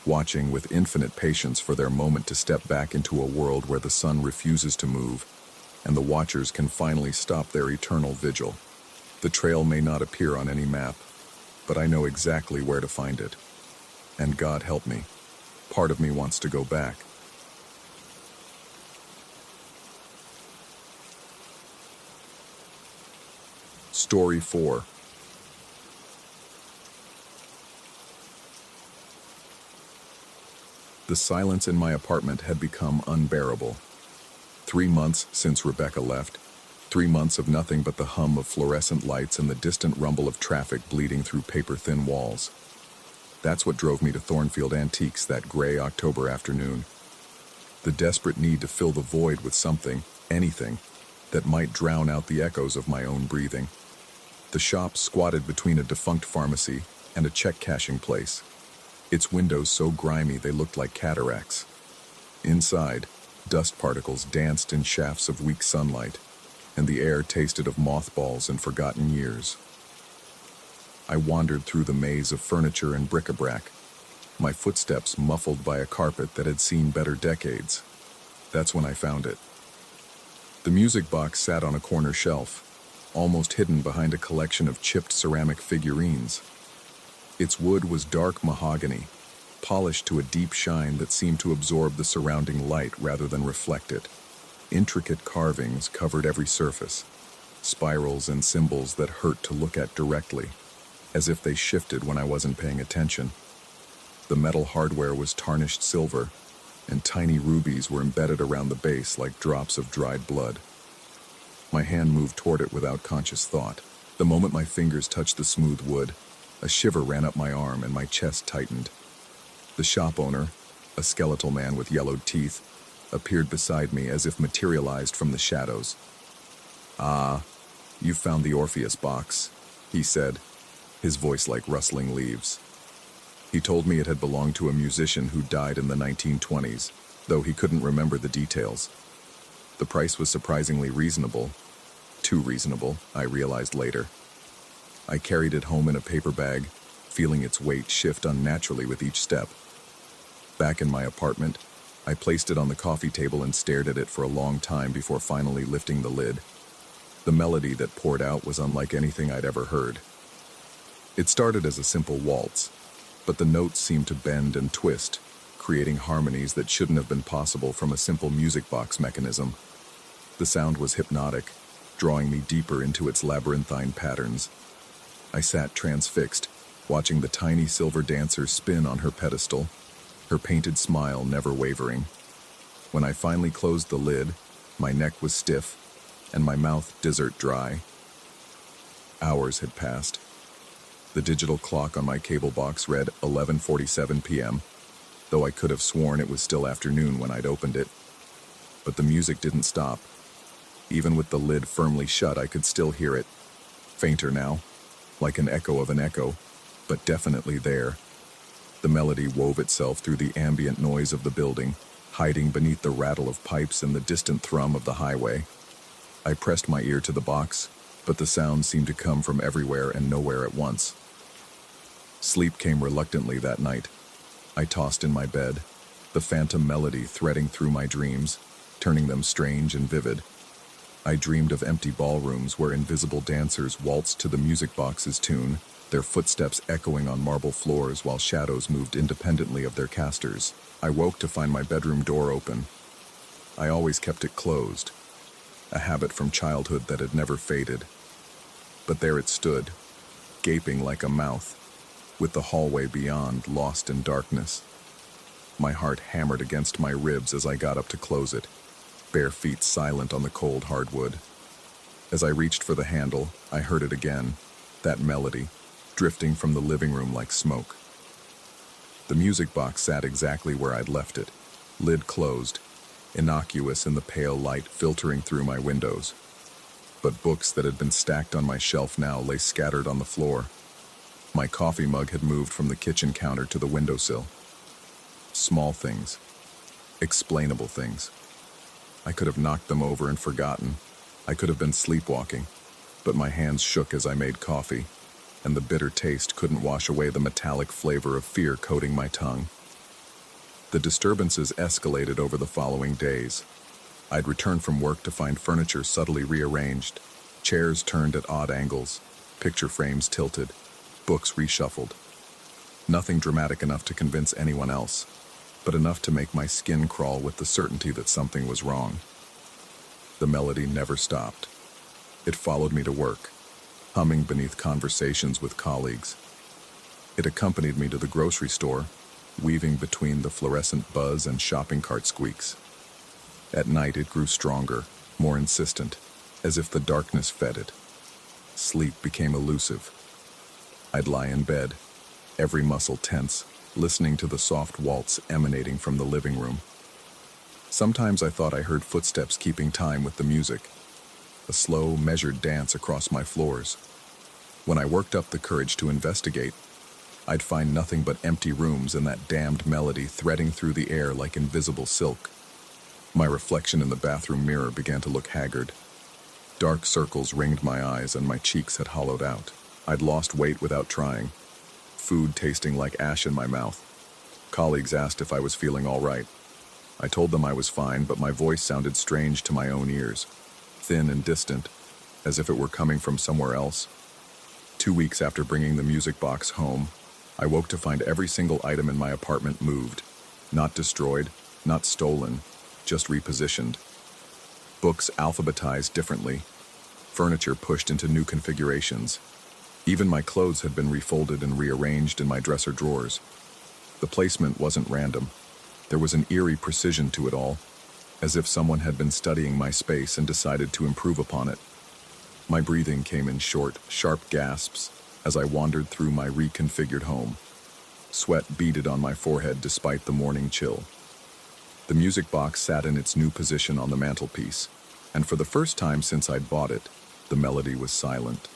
watching with infinite patience for their moment to step back into a world where the sun refuses to move, and the watchers can finally stop their eternal vigil. The trail may not appear on any map, but I know exactly where to find it. And God help me, part of me wants to go back. Story 4. The silence in my apartment had become unbearable. 3 months since Rebecca left, 3 months of nothing but the hum of fluorescent lights and the distant rumble of traffic bleeding through paper-thin walls. That's what drove me to Thornfield Antiques that gray October afternoon. The desperate need to fill the void with something, anything, that might drown out the echoes of my own breathing. The shop squatted between a defunct pharmacy and a check-cashing place, its windows so grimy they looked like cataracts. Inside, dust particles danced in shafts of weak sunlight, and the air tasted of mothballs and forgotten years. I wandered through the maze of furniture and bric-a-brac, my footsteps muffled by a carpet that had seen better decades. That's when I found it. The music box sat on a corner shelf, almost hidden behind a collection of chipped ceramic figurines. Its wood was dark mahogany, polished to a deep shine that seemed to absorb the surrounding light rather than reflect it. Intricate carvings covered every surface, spirals and symbols that hurt to look at directly, as if they shifted when I wasn't paying attention. The metal hardware was tarnished silver, and tiny rubies were embedded around the base like drops of dried blood. My hand moved toward it without conscious thought. The moment my fingers touched the smooth wood, a shiver ran up my arm and my chest tightened. The shop owner, a skeletal man with yellowed teeth, appeared beside me as if materialized from the shadows. "Ah, you've found the Orpheus box," he said, his voice like rustling leaves. He told me it had belonged to a musician who died in the 1920s, though he couldn't remember the details. The price was surprisingly reasonable. Too reasonable, I realized later. I carried it home in a paper bag, feeling its weight shift unnaturally with each step. Back in my apartment, I placed it on the coffee table and stared at it for a long time before finally lifting the lid. The melody that poured out was unlike anything I'd ever heard. It started as a simple waltz, but the notes seemed to bend and twist, creating harmonies that shouldn't have been possible from a simple music box mechanism. The sound was hypnotic, drawing me deeper into its labyrinthine patterns. I sat transfixed, watching the tiny silver dancer spin on her pedestal, her painted smile never wavering. When I finally closed the lid, my neck was stiff, and my mouth dessert dry. Hours had passed. The digital clock on my cable box read 11:47 p.m., though I could have sworn it was still afternoon when I'd opened it. But the music didn't stop. Even with the lid firmly shut, I could still hear it. Fainter now, like an echo of an echo, but definitely there. The melody wove itself through the ambient noise of the building, hiding beneath the rattle of pipes and the distant thrum of the highway. I pressed my ear to the box, but the sound seemed to come from everywhere and nowhere at once. Sleep came reluctantly that night. I tossed in my bed, the phantom melody threading through my dreams, turning them strange and vivid. I dreamed of empty ballrooms where invisible dancers waltzed to the music box's tune, their footsteps echoing on marble floors while shadows moved independently of their casters. I woke to find my bedroom door open. I always kept it closed, a habit from childhood that had never faded. But there it stood, gaping like a mouth, with the hallway beyond lost in darkness. My heart hammered against my ribs as I got up to close it, bare feet silent on the cold hardwood. As I reached for the handle, I heard it again, that melody, drifting from the living room like smoke. The music box sat exactly where I'd left it, lid closed, innocuous in the pale light filtering through my windows. But books that had been stacked on my shelf now lay scattered on the floor. My coffee mug had moved from the kitchen counter to the windowsill. Small things. Explainable things. I could have knocked them over and forgotten. I could have been sleepwalking, but my hands shook as I made coffee, and the bitter taste couldn't wash away the metallic flavor of fear coating my tongue. The disturbances escalated over the following days. I'd return from work to find furniture subtly rearranged, chairs turned at odd angles, picture frames tilted, books reshuffled. Nothing dramatic enough to convince anyone else, but enough to make my skin crawl with the certainty that something was wrong. The melody never stopped. It followed me to work, humming beneath conversations with colleagues. It accompanied me to the grocery store, weaving between the fluorescent buzz and shopping cart squeaks. At night it grew stronger, more insistent, as if the darkness fed it. Sleep became elusive. I'd lie in bed, every muscle tense, listening to the soft waltz emanating from the living room. Sometimes I thought I heard footsteps keeping time with the music, a slow, measured dance across my floors. When I worked up the courage to investigate, I'd find nothing but empty rooms and that damned melody threading through the air like invisible silk. My reflection in the bathroom mirror began to look haggard. Dark circles ringed my eyes and my cheeks had hollowed out. I'd lost weight without trying, food tasting like ash in my mouth. Colleagues asked if I was feeling all right. I told them I was fine, but my voice sounded strange to my own ears, thin and distant, as if it were coming from somewhere else. 2 weeks after bringing the music box home, I woke to find every single item in my apartment moved, not destroyed, not stolen, just repositioned. Books alphabetized differently, furniture pushed into new configurations. Even my clothes had been refolded and rearranged in my dresser drawers. The placement wasn't random. There was an eerie precision to it all, as if someone had been studying my space and decided to improve upon it. My breathing came in short, sharp gasps as I wandered through my reconfigured home. Sweat beaded on my forehead despite the morning chill. The music box sat in its new position on the mantelpiece, and for the first time since I'd bought it, the melody was silent.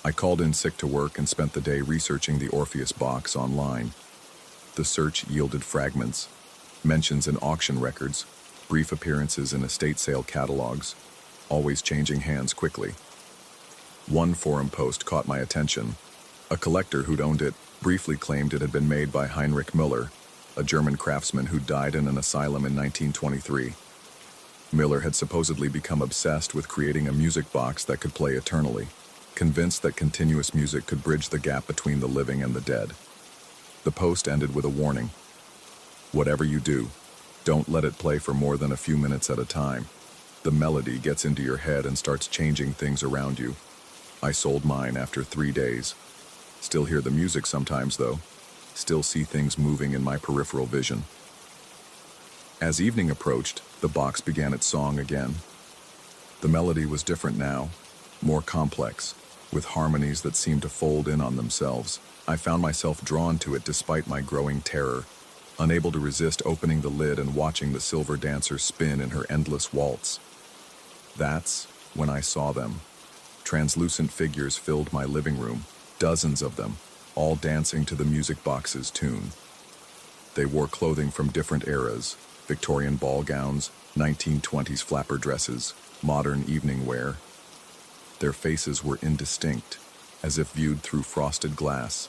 I called in sick to work and spent the day researching the Orpheus box online. The search yielded fragments, mentions in auction records, brief appearances in estate sale catalogs, always changing hands quickly. One forum post caught my attention. A collector who'd owned it briefly claimed it had been made by Heinrich Müller, a German craftsman who died in an asylum in 1923. Müller had supposedly become obsessed with creating a music box that could play eternally, convinced that continuous music could bridge the gap between the living and the dead. The post ended with a warning. Whatever you do, don't let it play for more than a few minutes at a time. The melody gets into your head and starts changing things around you. I sold mine after 3 days. Still hear the music sometimes, though. Still see things moving in my peripheral vision. As evening approached, the box began its song again. The melody was different now, more complex, with harmonies that seemed to fold in on themselves. I found myself drawn to it despite my growing terror, unable to resist opening the lid and watching the silver dancer spin in her endless waltz. That's when I saw them. Translucent figures filled my living room, dozens of them, all dancing to the music box's tune. They wore clothing from different eras, Victorian ball gowns, 1920s flapper dresses, modern evening wear. Their faces were indistinct, as if viewed through frosted glass,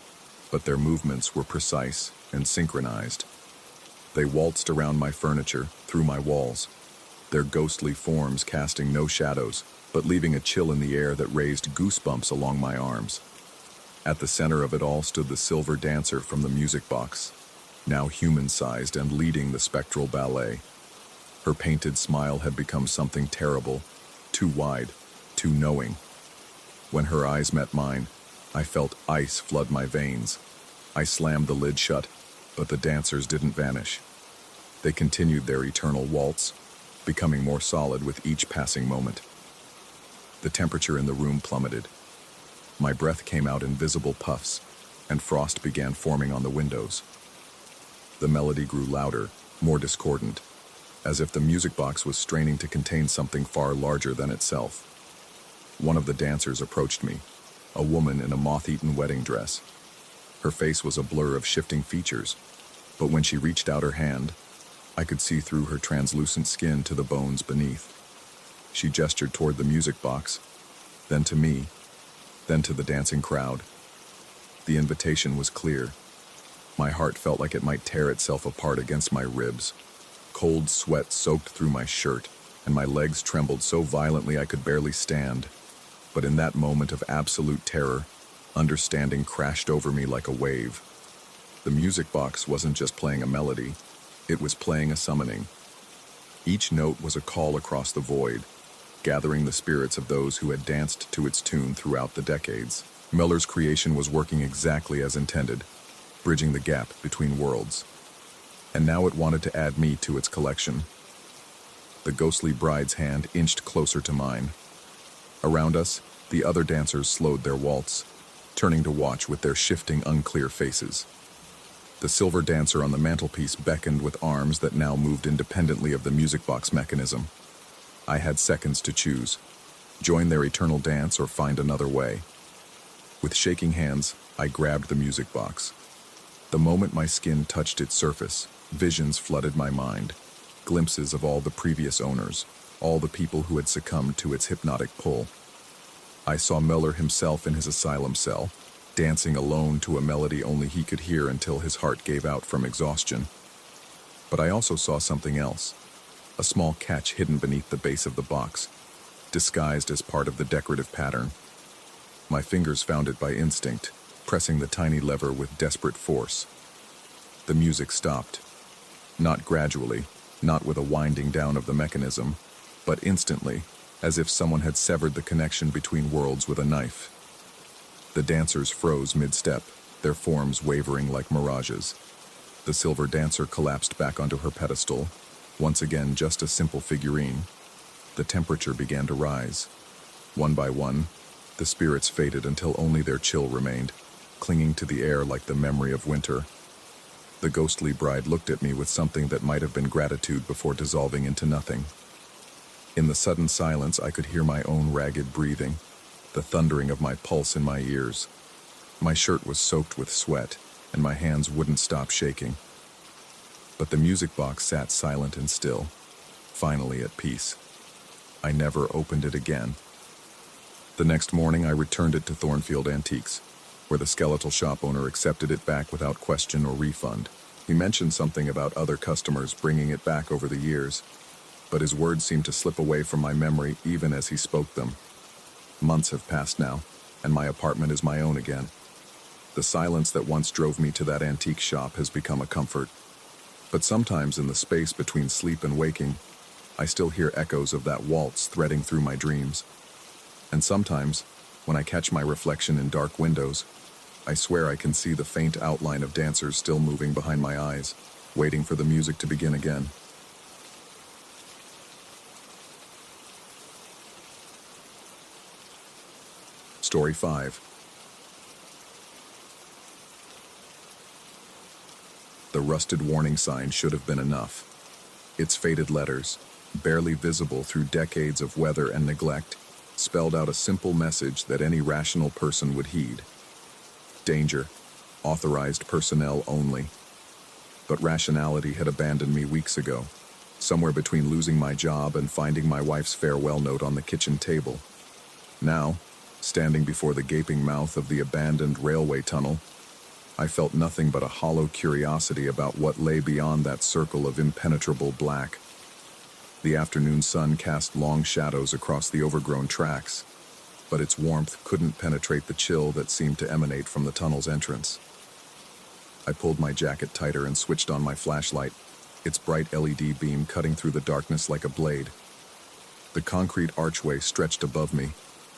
but their movements were precise and synchronized. They waltzed around my furniture, through my walls, their ghostly forms casting no shadows, but leaving a chill in the air that raised goosebumps along my arms. At the center of it all stood the silver dancer from the music box, now human-sized and leading the spectral ballet. Her painted smile had become something terrible, too wide, too knowing. When her eyes met mine, I felt ice flood my veins. I slammed the lid shut, but the dancers didn't vanish. They continued their eternal waltz, becoming more solid with each passing moment. The temperature in the room plummeted. My breath came out in visible puffs, and frost began forming on the windows. The melody grew louder, more discordant. as if the music box was straining to contain something far larger than itself. One of the dancers approached me, a woman in a moth-eaten wedding dress. Her face was a blur of shifting features, but when she reached out her hand, I could see through her translucent skin to the bones beneath. She gestured toward the music box, then to me, then to the dancing crowd. The invitation was clear. My heart felt like it might tear itself apart against my ribs. Cold sweat soaked through my shirt, and my legs trembled so violently I could barely stand. But in that moment of absolute terror, understanding crashed over me like a wave. The music box wasn't just playing a melody, it was playing a summoning. Each note was a call across the void, gathering the spirits of those who had danced to its tune throughout the decades. Miller's creation was working exactly as intended, bridging the gap between worlds. And now it wanted to add me to its collection. The ghostly bride's hand inched closer to mine. Around us, the other dancers slowed their waltz, turning to watch with their shifting, unclear faces. The silver dancer on the mantelpiece beckoned with arms that now moved independently of the music box mechanism. I had seconds to choose: join their eternal dance or find another way. With shaking hands, I grabbed the music box. The moment my skin touched its surface, visions flooded my mind. Glimpses of all the previous owners, all the people who had succumbed to its hypnotic pull. I saw Miller himself in his asylum cell, dancing alone to a melody only he could hear until his heart gave out from exhaustion. But I also saw something else, a small catch hidden beneath the base of the box, disguised as part of the decorative pattern. My fingers found it by instinct, pressing the tiny lever with desperate force. The music stopped. Not gradually, not with a winding down of the mechanism, but instantly, as if someone had severed the connection between worlds with a knife. The dancers froze mid-step, their forms wavering like mirages. The silver dancer collapsed back onto her pedestal, once again just a simple figurine. The temperature began to rise. One by one, the spirits faded until only their chill remained, clinging to the air like the memory of winter. The ghostly bride looked at me with something that might have been gratitude before dissolving into nothing. In the sudden silence, I could hear my own ragged breathing, the thundering of my pulse in my ears. My shirt was soaked with sweat, and my hands wouldn't stop shaking. But the music box sat silent and still, finally at peace. I never opened it again. The next morning, I returned it to Thornfield Antiques, where the skeletal shop owner accepted it back without question or refund. He mentioned something about other customers bringing it back over the years, but his words seemed to slip away from my memory even as he spoke them. Months have passed now, and my apartment is my own again. The silence that once drove me to that antique shop has become a comfort. But sometimes in the space between sleep and waking, I still hear echoes of that waltz threading through my dreams. And sometimes, when I catch my reflection in dark windows, I swear I can see the faint outline of dancers still moving behind my eyes, waiting for the music to begin again. Story 5. The rusted warning sign should have been enough. Its faded letters, barely visible through decades of weather and neglect, spelled out a simple message that any rational person would heed. Danger. Authorized personnel only. But rationality had abandoned me weeks ago, somewhere between losing my job and finding my wife's farewell note on the kitchen table. Now, standing before the gaping mouth of the abandoned railway tunnel, I felt nothing but a hollow curiosity about what lay beyond that circle of impenetrable black. The afternoon sun cast long shadows across the overgrown tracks, but its warmth couldn't penetrate the chill that seemed to emanate from the tunnel's entrance. I pulled my jacket tighter and switched on my flashlight, its bright LED beam cutting through the darkness like a blade. The concrete archway stretched above me,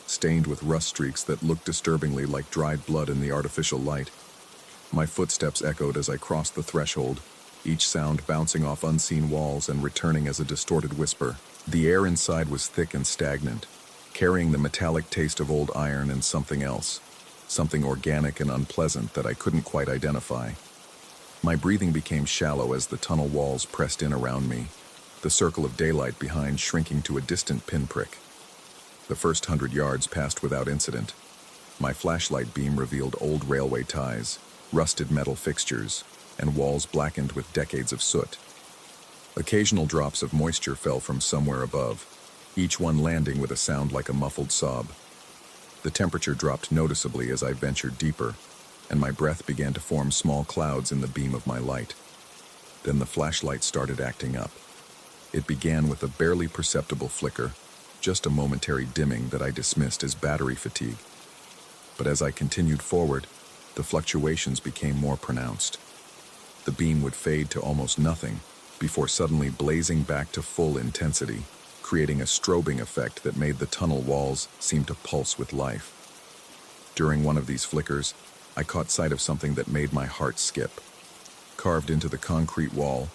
stained with rust streaks that looked disturbingly like dried blood in the artificial light. My footsteps echoed as I crossed the threshold, each sound bouncing off unseen walls and returning as a distorted whisper. The air inside was thick and stagnant, carrying the metallic taste of old iron and something else, something organic and unpleasant that I couldn't quite identify. My breathing became shallow as the tunnel walls pressed in around me, the circle of daylight behind shrinking to a distant pinprick. The first 100 yards passed without incident. My flashlight beam revealed old railway ties, rusted metal fixtures, and walls blackened with decades of soot. Occasional drops of moisture fell from somewhere above, each one landing with a sound like a muffled sob. The temperature dropped noticeably as I ventured deeper, and my breath began to form small clouds in the beam of my light. Then the flashlight started acting up. It began with a barely perceptible flicker, just a momentary dimming that I dismissed as battery fatigue. But as I continued forward, the fluctuations became more pronounced. The beam would fade to almost nothing, before suddenly blazing back to full intensity, creating a strobing effect that made the tunnel walls seem to pulse with life. During one of these flickers, I caught sight of something that made my heart skip. Carved into the concrete wall,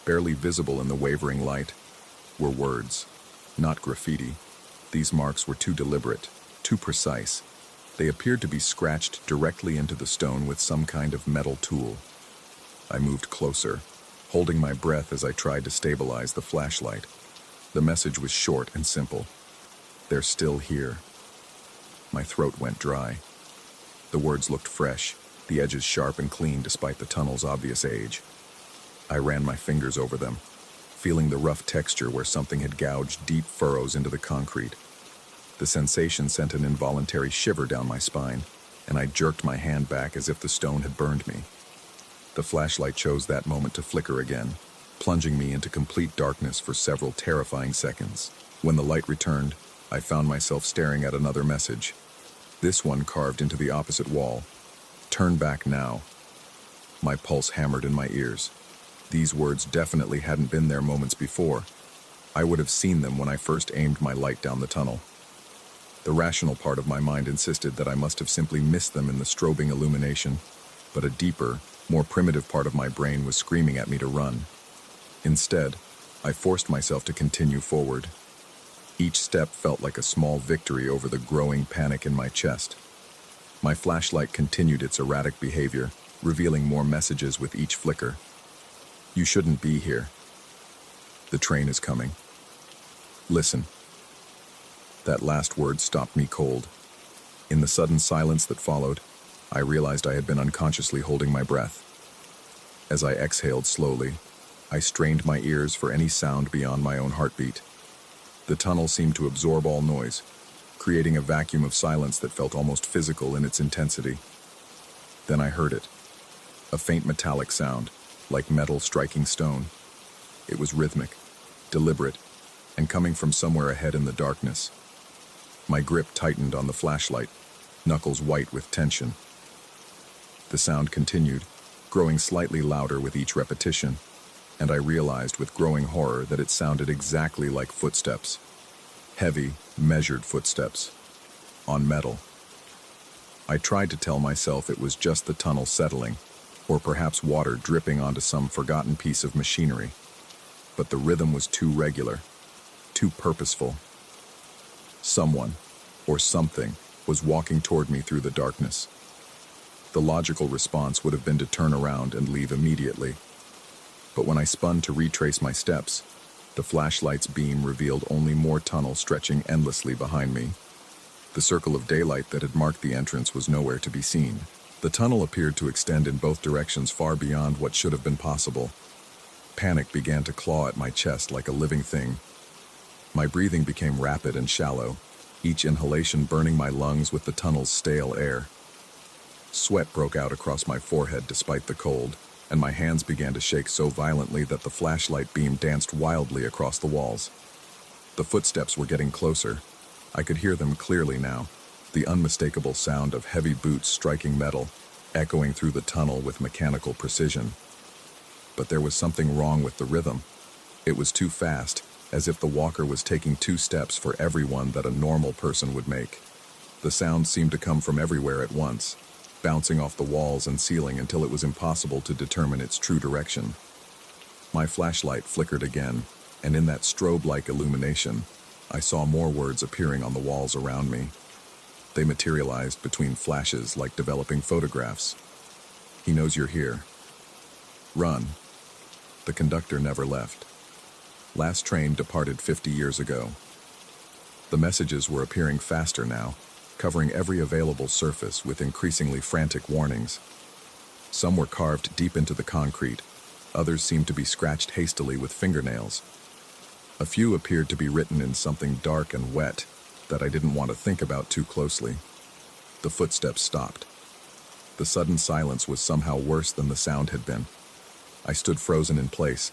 barely visible in the wavering light, were words, not graffiti. These marks were too deliberate, too precise. They appeared to be scratched directly into the stone with some kind of metal tool. I moved closer, holding my breath as I tried to stabilize the flashlight. The message was short and simple. They're still here. My throat went dry. The words looked fresh, the edges sharp and clean despite the tunnel's obvious age. I ran my fingers over them, feeling the rough texture where something had gouged deep furrows into the concrete. The sensation sent an involuntary shiver down my spine, and I jerked my hand back as if the stone had burned me. The flashlight chose that moment to flicker again, plunging me into complete darkness for several terrifying seconds. When the light returned, I found myself staring at another message. This one carved into the opposite wall. Turn back now. My pulse hammered in my ears. These words definitely hadn't been there moments before. I would have seen them when I first aimed my light down the tunnel. The rational part of my mind insisted that I must have simply missed them in the strobing illumination, but a deeper, more primitive part of my brain was screaming at me to run. Instead, I forced myself to continue forward. Each step felt like a small victory over the growing panic in my chest. My flashlight continued its erratic behavior, revealing more messages with each flicker. You shouldn't be here. The train is coming. Listen. That last word stopped me cold. In the sudden silence that followed, I realized I had been unconsciously holding my breath. As I exhaled slowly, I strained my ears for any sound beyond my own heartbeat. The tunnel seemed to absorb all noise, creating a vacuum of silence that felt almost physical in its intensity. Then I heard it. A faint metallic sound, like metal striking stone. It was rhythmic, deliberate, and coming from somewhere ahead in the darkness. My grip tightened on the flashlight, knuckles white with tension. The sound continued, growing slightly louder with each repetition, and I realized with growing horror that it sounded exactly like footsteps. Heavy, measured footsteps. On metal. I tried to tell myself it was just the tunnel settling, or perhaps water dripping onto some forgotten piece of machinery. But the rhythm was too regular, too purposeful. Someone, or something, was walking toward me through the darkness. The logical response would have been to turn around and leave immediately. But when I spun to retrace my steps, the flashlight's beam revealed only more tunnel stretching endlessly behind me. The circle of daylight that had marked the entrance was nowhere to be seen. The tunnel appeared to extend in both directions far beyond what should have been possible. Panic began to claw at my chest like a living thing. My breathing became rapid and shallow, each inhalation burning my lungs with the tunnel's stale air. Sweat broke out across my forehead despite the cold, and my hands began to shake so violently that the flashlight beam danced wildly across the walls. The footsteps were getting closer. I could hear them clearly now, the unmistakable sound of heavy boots striking metal, echoing through the tunnel with mechanical precision. But there was something wrong with the rhythm. It was too fast, as if the walker was taking 2 steps for every one that a normal person would make. The sound seemed to come from everywhere at once, bouncing off the walls and ceiling until it was impossible to determine its true direction. My flashlight flickered again, and in that strobe-like illumination, I saw more words appearing on the walls around me. They materialized between flashes like developing photographs. He knows you're here. Run. The conductor never left. Last train departed 50 years ago. The messages were appearing faster now, covering every available surface with increasingly frantic warnings. Some were carved deep into the concrete, others seemed to be scratched hastily with fingernails. A few appeared to be written in something dark and wet that I didn't want to think about too closely. The footsteps stopped. The sudden silence was somehow worse than the sound had been. I stood frozen in place,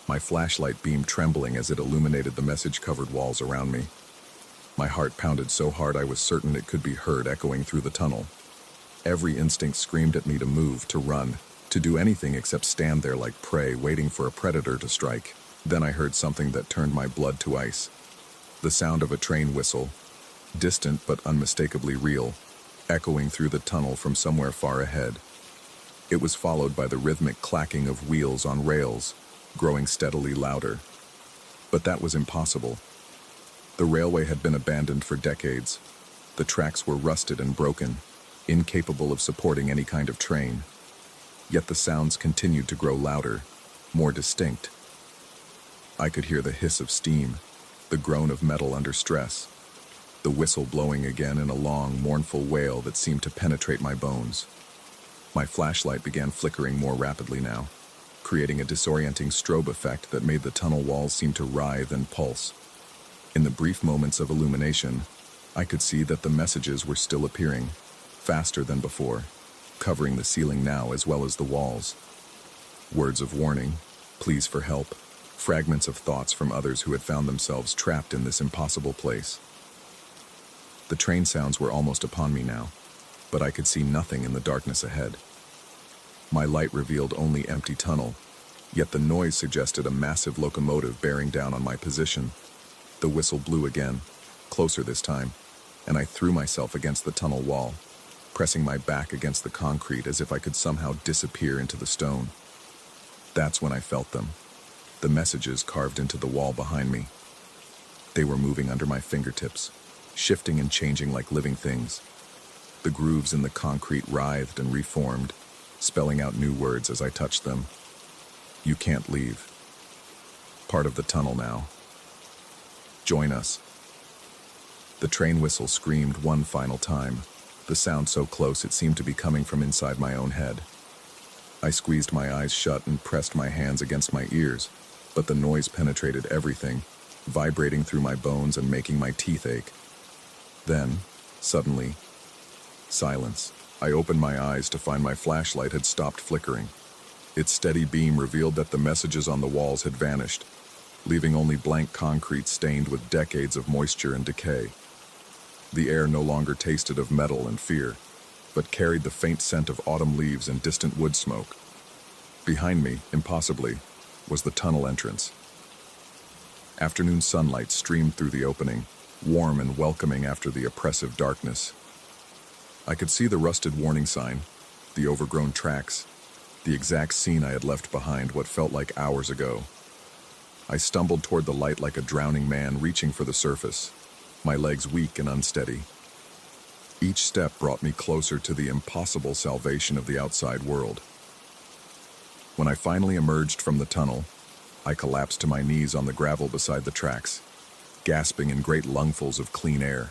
my flashlight beam trembling as it illuminated the message-covered walls around me. My heart pounded so hard I was certain it could be heard echoing through the tunnel. Every instinct screamed at me to move, to run, to do anything except stand there like prey, waiting for a predator to strike. Then I heard something that turned my blood to ice. The sound of a train whistle, distant but unmistakably real, echoing through the tunnel from somewhere far ahead. It was followed by the rhythmic clacking of wheels on rails, growing steadily louder. But that was impossible. The railway had been abandoned for decades. The tracks were rusted and broken, incapable of supporting any kind of train. Yet the sounds continued to grow louder, more distinct. I could hear the hiss of steam, the groan of metal under stress, the whistle blowing again in a long, mournful wail that seemed to penetrate my bones. My flashlight began flickering more rapidly now, creating a disorienting strobe effect that made the tunnel walls seem to writhe and pulse. In the brief moments of illumination, I could see that the messages were still appearing, faster than before, covering the ceiling now as well as the walls. Words of warning, pleas for help, fragments of thoughts from others who had found themselves trapped in this impossible place. The train sounds were almost upon me now, but I could see nothing in the darkness ahead. My light revealed only empty tunnel, yet the noise suggested a massive locomotive bearing down on my position. The whistle blew again, closer this time, and I threw myself against the tunnel wall, pressing my back against the concrete as if I could somehow disappear into the stone. That's when I felt them, the messages carved into the wall behind me. They were moving under my fingertips, shifting and changing like living things. The grooves in the concrete writhed and reformed, spelling out new words as I touched them. You can't leave. Part of the tunnel now. Join us. The train whistle screamed one final time, the sound so close it seemed to be coming from inside my own head. I squeezed my eyes shut and pressed my hands against my ears, but the noise penetrated everything, vibrating through my bones and making my teeth ache. Then, suddenly, silence. I opened my eyes to find my flashlight had stopped flickering. Its steady beam revealed that the messages on the walls had vanished, leaving only blank concrete stained with decades of moisture and decay. The air no longer tasted of metal and fear, but carried the faint scent of autumn leaves and distant wood smoke. Behind me, impossibly, was the tunnel entrance. Afternoon sunlight streamed through the opening, warm and welcoming after the oppressive darkness. I could see the rusted warning sign, the overgrown tracks, the exact scene I had left behind what felt like hours ago. I stumbled toward the light like a drowning man reaching for the surface, my legs weak and unsteady. Each step brought me closer to the impossible salvation of the outside world. When I finally emerged from the tunnel, I collapsed to my knees on the gravel beside the tracks, gasping in great lungfuls of clean air.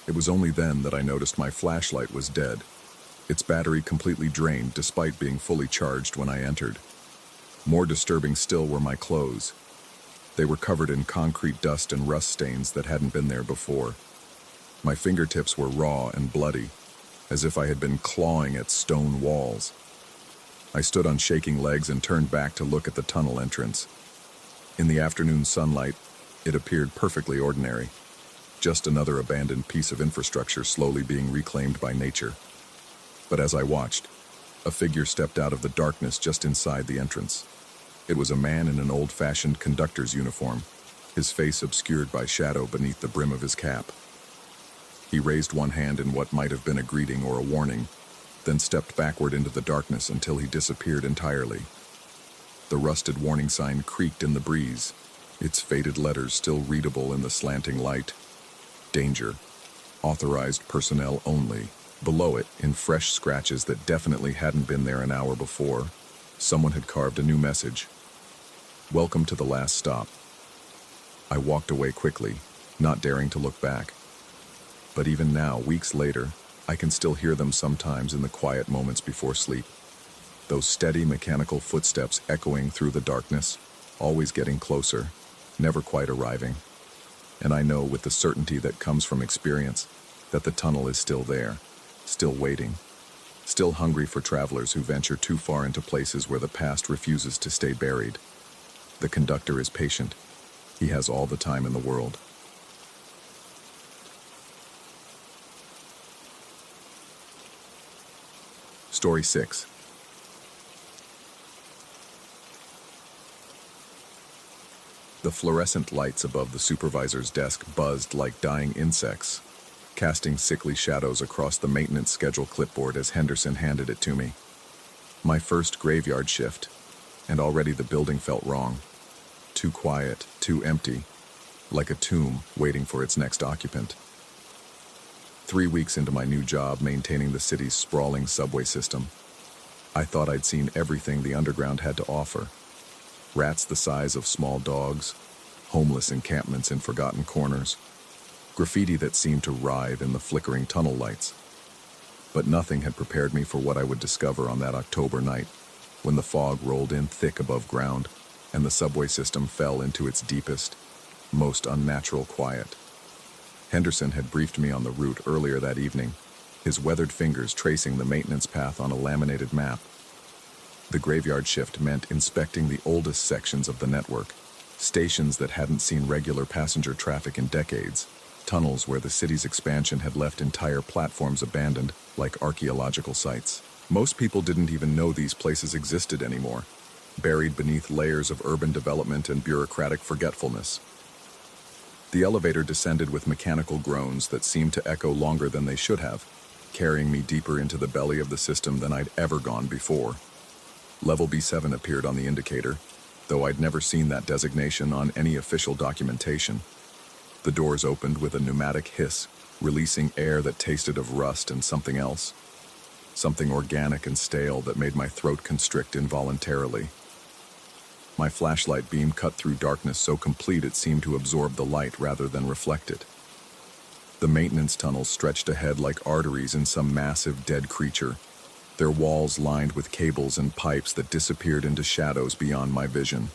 It was only then that I noticed my flashlight was dead, its battery completely drained despite being fully charged when I entered. More disturbing still were my clothes. They were covered in concrete dust and rust stains that hadn't been there before. My fingertips were raw and bloody, as if I had been clawing at stone walls. I stood on shaking legs and turned back to look at the tunnel entrance. In the afternoon sunlight, it appeared perfectly ordinary, just another abandoned piece of infrastructure slowly being reclaimed by nature. But as I watched, a figure stepped out of the darkness just inside the entrance. It was a man in an old-fashioned conductor's uniform, his face obscured by shadow beneath the brim of his cap. He raised one hand in what might have been a greeting or a warning, then stepped backward into the darkness until he disappeared entirely. The rusted warning sign creaked in the breeze, its faded letters still readable in the slanting light. Danger. Authorized personnel only. Below it, in fresh scratches that definitely hadn't been there an hour before, someone had carved a new message. Welcome to the last stop. I walked away quickly, not daring to look back. But even now, weeks later, I can still hear them sometimes in the quiet moments before sleep. Those steady mechanical footsteps echoing through the darkness, always getting closer, never quite arriving. And I know with the certainty that comes from experience that the tunnel is still there, still waiting, still hungry for travelers who venture too far into places where the past refuses to stay buried. The conductor is patient. He has all the time in the world. Story 6. The fluorescent lights above the supervisor's desk buzzed like dying insects, casting sickly shadows across the maintenance schedule clipboard as Henderson handed it to me. My first graveyard shift, and already the building felt wrong. Too quiet, too empty, like a tomb waiting for its next occupant. 3 weeks into my new job maintaining the city's sprawling subway system, I thought I'd seen everything the underground had to offer. Rats the size of small dogs, homeless encampments in forgotten corners, graffiti that seemed to writhe in the flickering tunnel lights. But nothing had prepared me for what I would discover on that October night, when the fog rolled in thick above ground and the subway system fell into its deepest, most unnatural quiet. Henderson had briefed me on the route earlier that evening, his weathered fingers tracing the maintenance path on a laminated map. The graveyard shift meant inspecting the oldest sections of the network, stations that hadn't seen regular passenger traffic in decades, tunnels where the city's expansion had left entire platforms abandoned like archaeological sites. Most people didn't even know these places existed anymore, buried beneath layers of urban development and bureaucratic forgetfulness. The elevator descended with mechanical groans that seemed to echo longer than they should have, carrying me deeper into the belly of the system than I'd ever gone before. Level B7 appeared on the indicator, though I'd never seen that designation on any official documentation. The doors opened with a pneumatic hiss, releasing air that tasted of rust and something else. Something organic and stale that made my throat constrict involuntarily. My flashlight beam cut through darkness so complete it seemed to absorb the light rather than reflect it. The maintenance tunnels stretched ahead like arteries in some massive dead creature, their walls lined with cables and pipes that disappeared into shadows beyond my vision.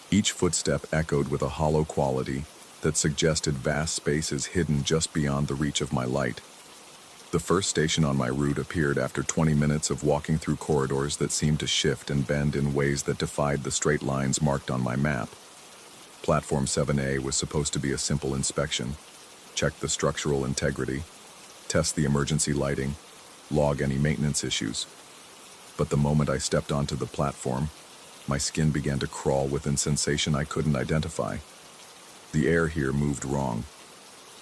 Each footstep echoed with a hollow quality that suggested vast spaces hidden just beyond the reach of my light. The first station on my route appeared after 20 minutes of walking through corridors that seemed to shift and bend in ways that defied the straight lines marked on my map. Platform 7A was supposed to be a simple inspection, check the structural integrity, test the emergency lighting, log any maintenance issues. But the moment I stepped onto the platform, my skin began to crawl with a sensation I couldn't identify. The air here moved wrong.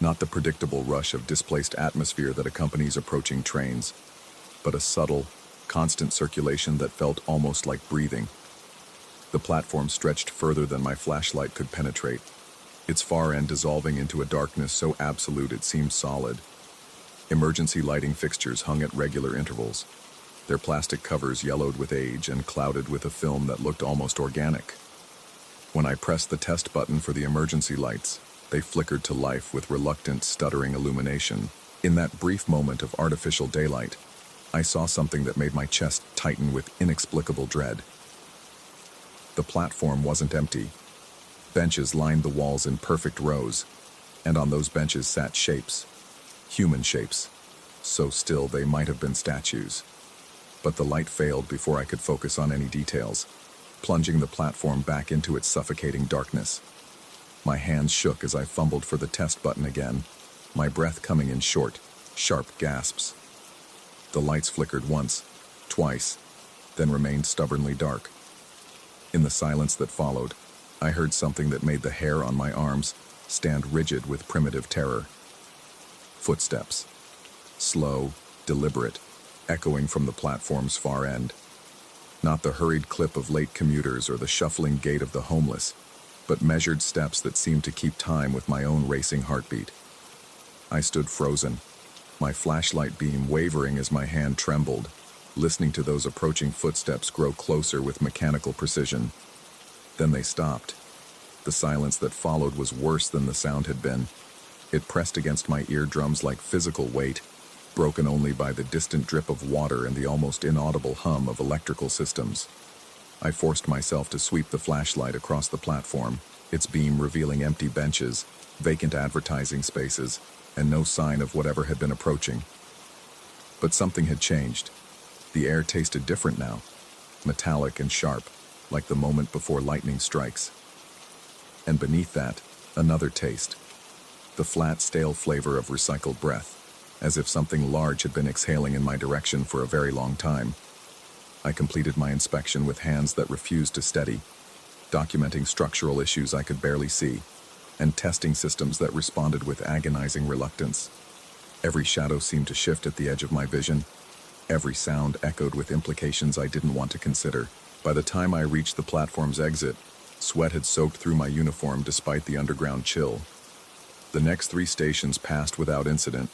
Not the predictable rush of displaced atmosphere that accompanies approaching trains, but a subtle, constant circulation that felt almost like breathing. The platform stretched further than my flashlight could penetrate, its far end dissolving into a darkness so absolute it seemed solid. Emergency lighting fixtures hung at regular intervals, their plastic covers yellowed with age and clouded with a film that looked almost organic. When I pressed the test button for the emergency lights, they flickered to life with reluctant, stuttering illumination. In that brief moment of artificial daylight, I saw something that made my chest tighten with inexplicable dread. The platform wasn't empty. Benches lined the walls in perfect rows, and on those benches sat shapes. Human shapes, so still they might have been statues. But the light failed before I could focus on any details, plunging the platform back into its suffocating darkness. My hands shook as I fumbled for the test button again, my breath coming in short, sharp gasps. The lights flickered once, twice, then remained stubbornly dark. In the silence that followed, I heard something that made the hair on my arms stand rigid with primitive terror. Footsteps. Slow, deliberate, echoing from the platform's far end. Not the hurried clip of late commuters or the shuffling gait of the homeless, but measured steps that seemed to keep time with my own racing heartbeat. I stood frozen, my flashlight beam wavering as my hand trembled, listening to those approaching footsteps grow closer with mechanical precision. Then they stopped. The silence that followed was worse than the sound had been. It pressed against my eardrums like physical weight, broken only by the distant drip of water and the almost inaudible hum of electrical systems. I forced myself to sweep the flashlight across the platform, its beam revealing empty benches, vacant advertising spaces, and no sign of whatever had been approaching. But something had changed. The air tasted different now, metallic and sharp, like the moment before lightning strikes. And beneath that, another taste. The flat, stale flavor of recycled breath, as if something large had been exhaling in my direction for a very long time. I completed my inspection with hands that refused to steady, documenting structural issues I could barely see, and testing systems that responded with agonizing reluctance. Every shadow seemed to shift at the edge of my vision. Every sound echoed with implications I didn't want to consider. By the time I reached the platform's exit, sweat had soaked through my uniform despite the underground chill. The next 3 stations passed without incident,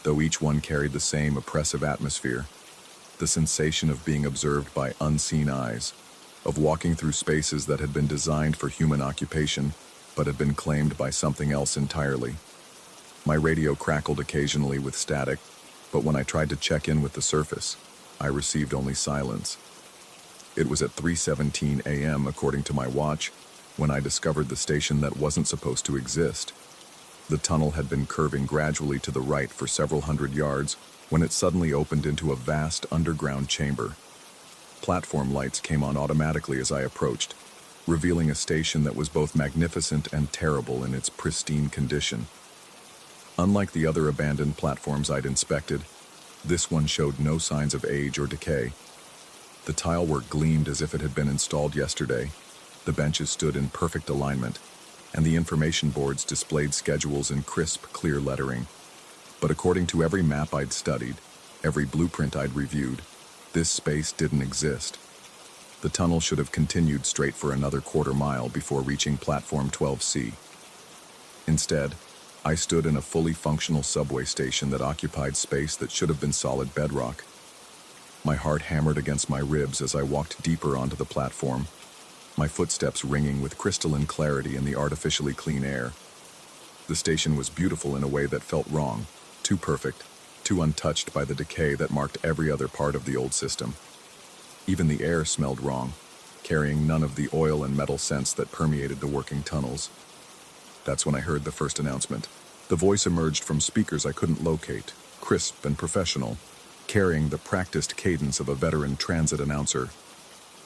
though each one carried the same oppressive atmosphere. The sensation of being observed by unseen eyes, of walking through spaces that had been designed for human occupation, but had been claimed by something else entirely. My radio crackled occasionally with static, but when I tried to check in with the surface, I received only silence. It was at 3:17 a.m., according to my watch, when I discovered the station that wasn't supposed to exist. The tunnel had been curving gradually to the right for several hundred yards when it suddenly opened into a vast underground chamber. Platform lights came on automatically as I approached, revealing a station that was both magnificent and terrible in its pristine condition. Unlike the other abandoned platforms I'd inspected, this one showed no signs of age or decay. The tilework gleamed as if it had been installed yesterday, the benches stood in perfect alignment, and the information boards displayed schedules in crisp, clear lettering. But according to every map I'd studied, every blueprint I'd reviewed, this space didn't exist. The tunnel should have continued straight for another quarter-mile before reaching platform 12C. Instead, I stood in a fully functional subway station that occupied space that should have been solid bedrock. My heart hammered against my ribs as I walked deeper onto the platform, my footsteps ringing with crystalline clarity in the artificially clean air. The station was beautiful in a way that felt wrong, too perfect, too untouched by the decay that marked every other part of the old system. Even the air smelled wrong, carrying none of the oil and metal scents that permeated the working tunnels. That's when I heard the first announcement. The voice emerged from speakers I couldn't locate, crisp and professional, carrying the practiced cadence of a veteran transit announcer.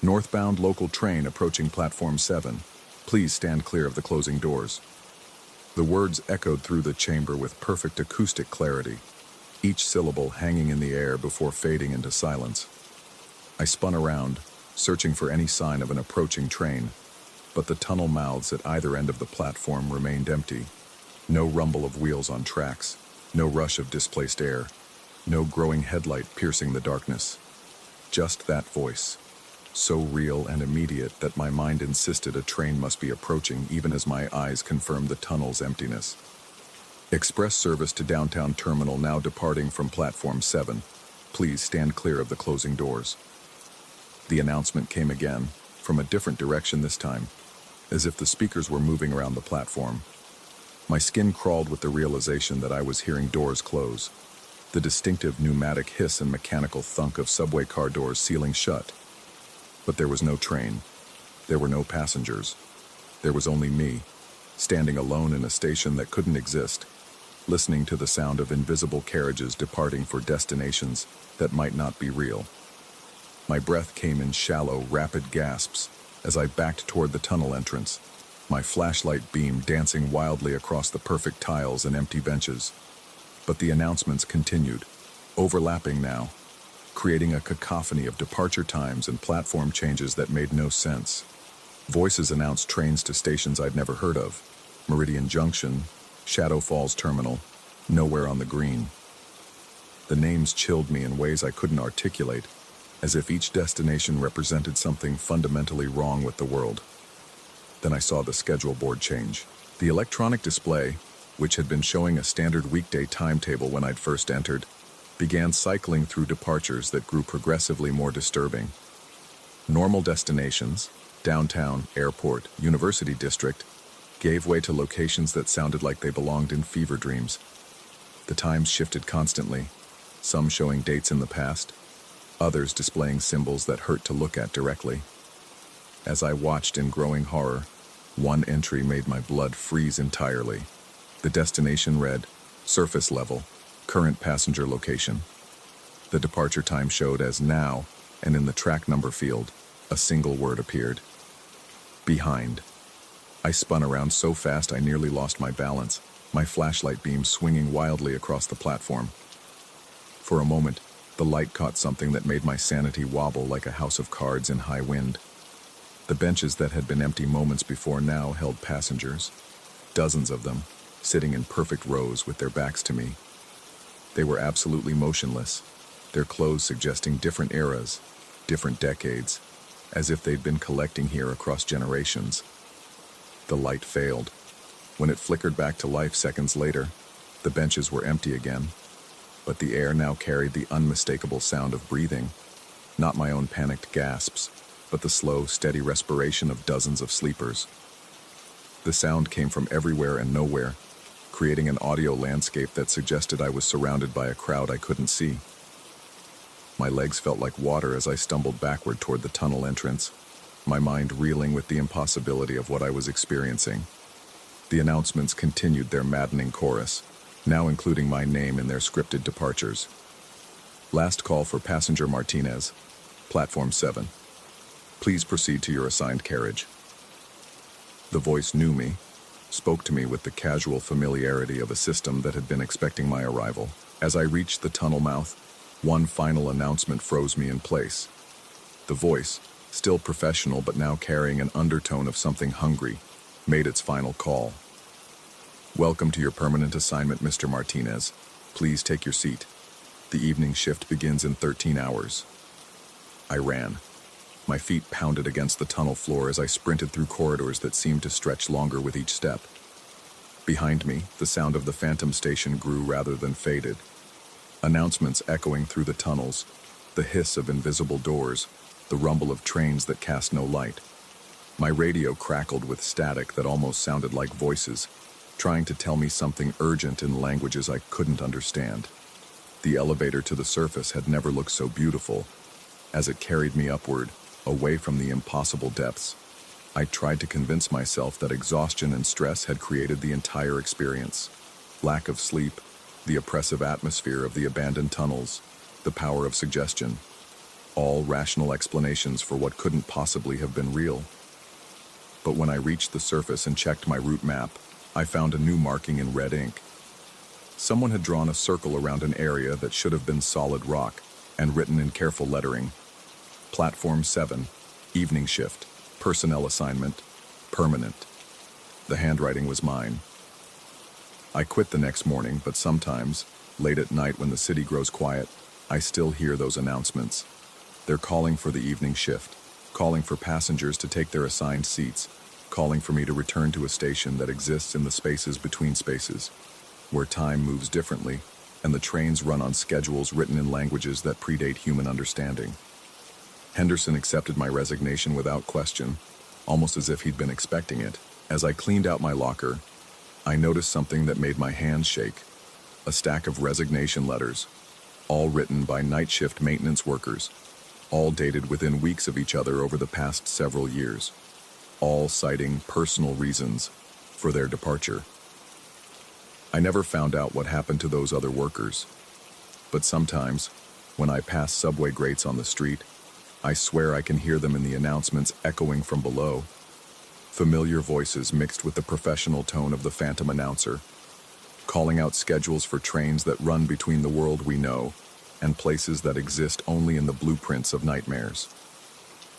Northbound local train approaching platform 7. Please stand clear of the closing doors. The words echoed through the chamber with perfect acoustic clarity, each syllable hanging in the air before fading into silence. I spun around, searching for any sign of an approaching train, but the tunnel mouths at either end of the platform remained empty. No rumble of wheels on tracks, no rush of displaced air, no growing headlight piercing the darkness. Just that voice, so real and immediate that my mind insisted a train must be approaching even as my eyes confirmed the tunnel's emptiness. Express service to downtown terminal now departing from platform 7. Please stand clear of the closing doors. The announcement came again, from a different direction this time, as if the speakers were moving around the platform. My skin crawled with the realization that I was hearing doors close, the distinctive pneumatic hiss and mechanical thunk of subway car doors sealing shut. But there was no train. There were no passengers. There was only me, standing alone in a station that couldn't exist, listening to the sound of invisible carriages departing for destinations that might not be real. My breath came in shallow, rapid gasps as I backed toward the tunnel entrance, my flashlight beam dancing wildly across the perfect tiles and empty benches. But the announcements continued, overlapping now, creating a cacophony of departure times and platform changes that made no sense. Voices announced trains to stations I'd never heard of: Meridian Junction, Shadow Falls Terminal, nowhere on the green. The names chilled me in ways I couldn't articulate, as if each destination represented something fundamentally wrong with the world. Then I saw the schedule board change. The electronic display, which had been showing a standard weekday timetable when I'd first entered, began cycling through departures that grew progressively more disturbing. Normal destinations, downtown, airport, university district, gave way to locations that sounded like they belonged in fever dreams. The times shifted constantly, some showing dates in the past, others displaying symbols that hurt to look at directly. As I watched in growing horror, one entry made my blood freeze entirely. The destination read, surface level, current passenger location. The departure time showed as now, and in the track number field, a single word appeared. Behind. I spun around so fast I nearly lost my balance, my flashlight beam swinging wildly across the platform. For a moment, the light caught something that made my sanity wobble like a house of cards in high wind. The benches that had been empty moments before now held passengers, dozens of them, sitting in perfect rows with their backs to me. They were absolutely motionless, their clothes suggesting different eras, different decades, as if they'd been collecting here across generations. The light failed. When it flickered back to life seconds later, the benches were empty again, but the air now carried the unmistakable sound of breathing, not my own panicked gasps, but the slow, steady respiration of dozens of sleepers. The sound came from everywhere and nowhere, creating an audio landscape that suggested I was surrounded by a crowd I couldn't see. My legs felt like water as I stumbled backward toward the tunnel entrance, my mind reeling with the impossibility of what I was experiencing. The announcements continued their maddening chorus, now including my name in their scripted departures. Last call for passenger Martinez, platform 7. Please proceed to your assigned carriage. The voice knew me, spoke to me with the casual familiarity of a system that had been expecting my arrival. As I reached the tunnel mouth, one final announcement froze me in place. The voice, still professional but now carrying an undertone of something hungry, made its final call. Welcome to your permanent assignment, Mr. Martinez. Please take your seat. The evening shift begins in 13 hours. I ran. My feet pounded against the tunnel floor as I sprinted through corridors that seemed to stretch longer with each step. Behind me, the sound of the Phantom Station grew rather than faded. Announcements echoing through the tunnels, the hiss of invisible doors, the rumble of trains that cast no light. My radio crackled with static that almost sounded like voices, trying to tell me something urgent in languages I couldn't understand. The elevator to the surface had never looked so beautiful. As it carried me upward, away from the impossible depths, I tried to convince myself that exhaustion and stress had created the entire experience. Lack of sleep, the oppressive atmosphere of the abandoned tunnels, the power of suggestion, all rational explanations for what couldn't possibly have been real. But when I reached the surface and checked my route map, I found a new marking in red ink. Someone had drawn a circle around an area that should have been solid rock and written in careful lettering, Platform 7, evening shift, personnel assignment, permanent. The handwriting was mine. I quit the next morning, but sometimes, late at night when the city grows quiet, I still hear those announcements. They're calling for the evening shift, calling for passengers to take their assigned seats, calling for me to return to a station that exists in the spaces between spaces, where time moves differently, and the trains run on schedules written in languages that predate human understanding. Henderson accepted my resignation without question, almost as if he'd been expecting it. As I cleaned out my locker, I noticed something that made my hands shake. A stack of resignation letters, all written by night shift maintenance workers, all dated within weeks of each other over the past several years, all citing personal reasons for their departure. I never found out what happened to those other workers, but sometimes, when I pass subway grates on the street, I swear I can hear them in the announcements echoing from below. Familiar voices mixed with the professional tone of the phantom announcer, calling out schedules for trains that run between the world we know and places that exist only in the blueprints of nightmares.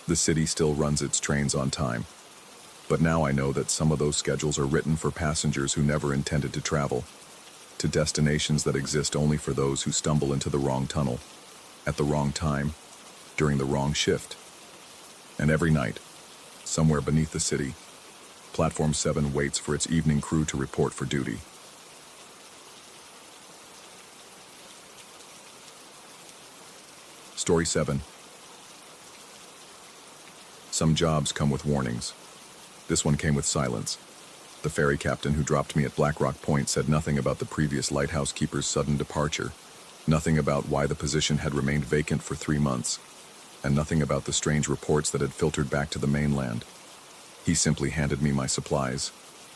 The city still runs its trains on time, but now I know that some of those schedules are written for passengers who never intended to travel, to destinations that exist only for those who stumble into the wrong tunnel, at the wrong time, during the wrong shift. And every night, somewhere beneath the city, Platform 7 waits for its evening crew to report for duty. Story 7. Some jobs come with warnings. This one came with silence. The ferry captain who dropped me at Black Rock Point said nothing about the previous lighthouse keeper's sudden departure, nothing about why the position had remained vacant for 3 months, and nothing about the strange reports that had filtered back to the mainland. He simply handed me my supplies,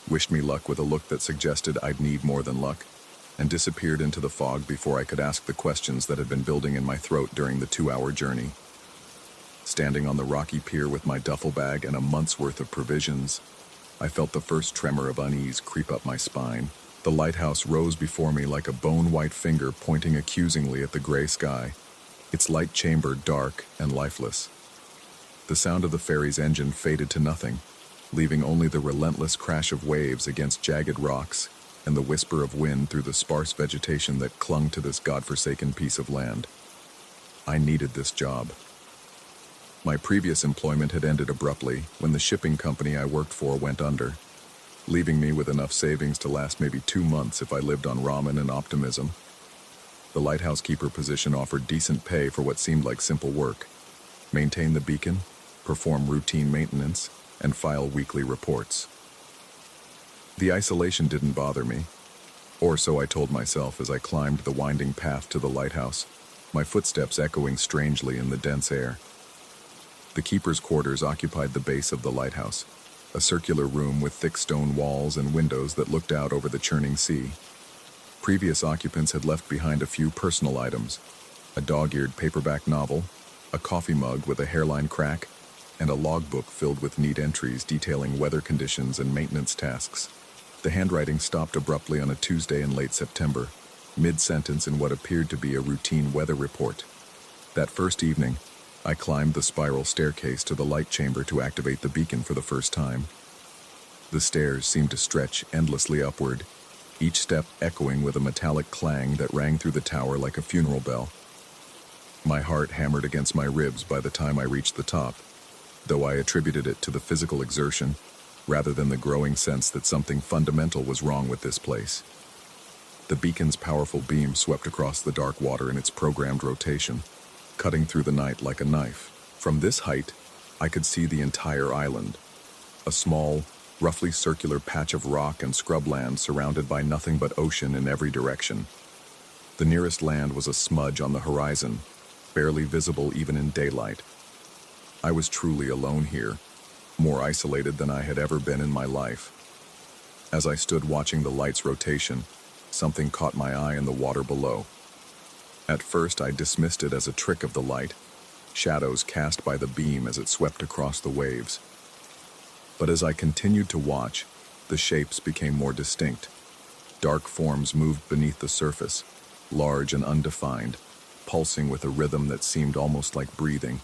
wished me luck with a look that suggested I'd need more than luck, and disappeared into the fog before I could ask the questions that had been building in my throat during the 2-hour journey. Standing on the rocky pier with my duffel bag and a month's worth of provisions, I felt the first tremor of unease creep up my spine. The lighthouse rose before me like a bone-white finger pointing accusingly at the gray sky, its light chamber dark and lifeless. The sound of the ferry's engine faded to nothing, leaving only the relentless crash of waves against jagged rocks and the whisper of wind through the sparse vegetation that clung to this godforsaken piece of land. I needed this job. My previous employment had ended abruptly when the shipping company I worked for went under, leaving me with enough savings to last maybe 2 months if I lived on ramen and optimism. The lighthouse keeper position offered decent pay for what seemed like simple work: maintain the beacon, perform routine maintenance, and file weekly reports. The isolation didn't bother me, or so I told myself as I climbed the winding path to the lighthouse, my footsteps echoing strangely in the dense air. The keeper's quarters occupied the base of the lighthouse, a circular room with thick stone walls and windows that looked out over the churning sea. Previous occupants had left behind a few personal items: a dog-eared paperback novel, a coffee mug with a hairline crack, and a logbook filled with neat entries detailing weather conditions and maintenance tasks. The handwriting stopped abruptly on a Tuesday in late September, mid-sentence in what appeared to be a routine weather report. That first evening, I climbed the spiral staircase to the light chamber to activate the beacon for the first time. The stairs seemed to stretch endlessly upward, each step echoing with a metallic clang that rang through the tower like a funeral bell. My heart hammered against my ribs by the time I reached the top, though I attributed it to the physical exertion rather than the growing sense that something fundamental was wrong with this place. The beacon's powerful beam swept across the dark water in its programmed rotation, cutting through the night like a knife. From this height, I could see the entire island, a small, roughly circular patch of rock and scrubland surrounded by nothing but ocean in every direction. The nearest land was a smudge on the horizon, barely visible even in daylight. I was truly alone here, more isolated than I had ever been in my life. As I stood watching the light's rotation, something caught my eye in the water below. At first, I dismissed it as a trick of the light, shadows cast by the beam as it swept across the waves. But as I continued to watch, the shapes became more distinct. Dark forms moved beneath the surface, large and undefined, pulsing with a rhythm that seemed almost like breathing.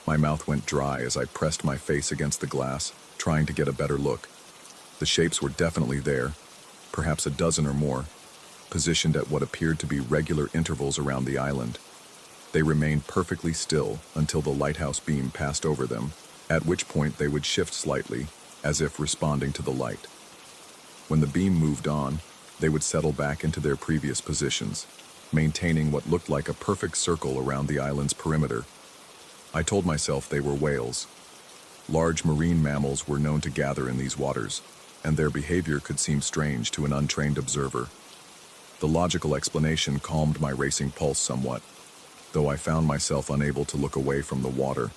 My mouth went dry as I pressed my face against the glass, trying to get a better look. The shapes were definitely there, perhaps a dozen or more, positioned at what appeared to be regular intervals around the island. They remained perfectly still until the lighthouse beam passed over them, at which point they would shift slightly, as if responding to the light. When the beam moved on, they would settle back into their previous positions, maintaining what looked like a perfect circle around the island's perimeter. I told myself they were whales. Large marine mammals were known to gather in these waters, and their behavior could seem strange to an untrained observer. The logical explanation calmed my racing pulse somewhat, though I found myself unable to look away from the water.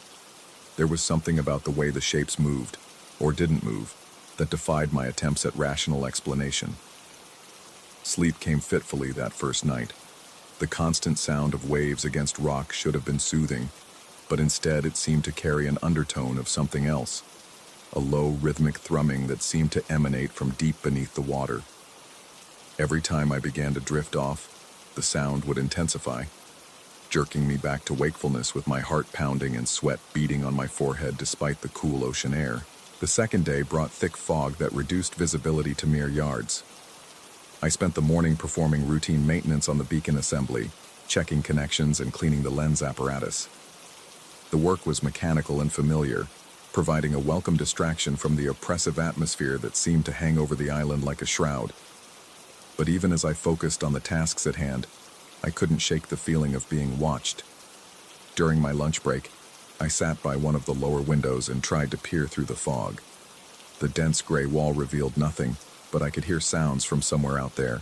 There was something about the way the shapes moved, or didn't move, that defied my attempts at rational explanation. Sleep came fitfully that first night. The constant sound of waves against rock should have been soothing, but instead it seemed to carry an undertone of something else, a low rhythmic thrumming that seemed to emanate from deep beneath the water. Every time I began to drift off, the sound would intensify, jerking me back to wakefulness with my heart pounding and sweat beading on my forehead despite the cool ocean air. The second day brought thick fog that reduced visibility to mere yards. I spent the morning performing routine maintenance on the beacon assembly, checking connections and cleaning the lens apparatus. The work was mechanical and familiar, providing a welcome distraction from the oppressive atmosphere that seemed to hang over the island like a shroud. But even as I focused on the tasks at hand, I couldn't shake the feeling of being watched. During my lunch break, I sat by one of the lower windows and tried to peer through the fog. The dense gray wall revealed nothing, but I could hear sounds from somewhere out there,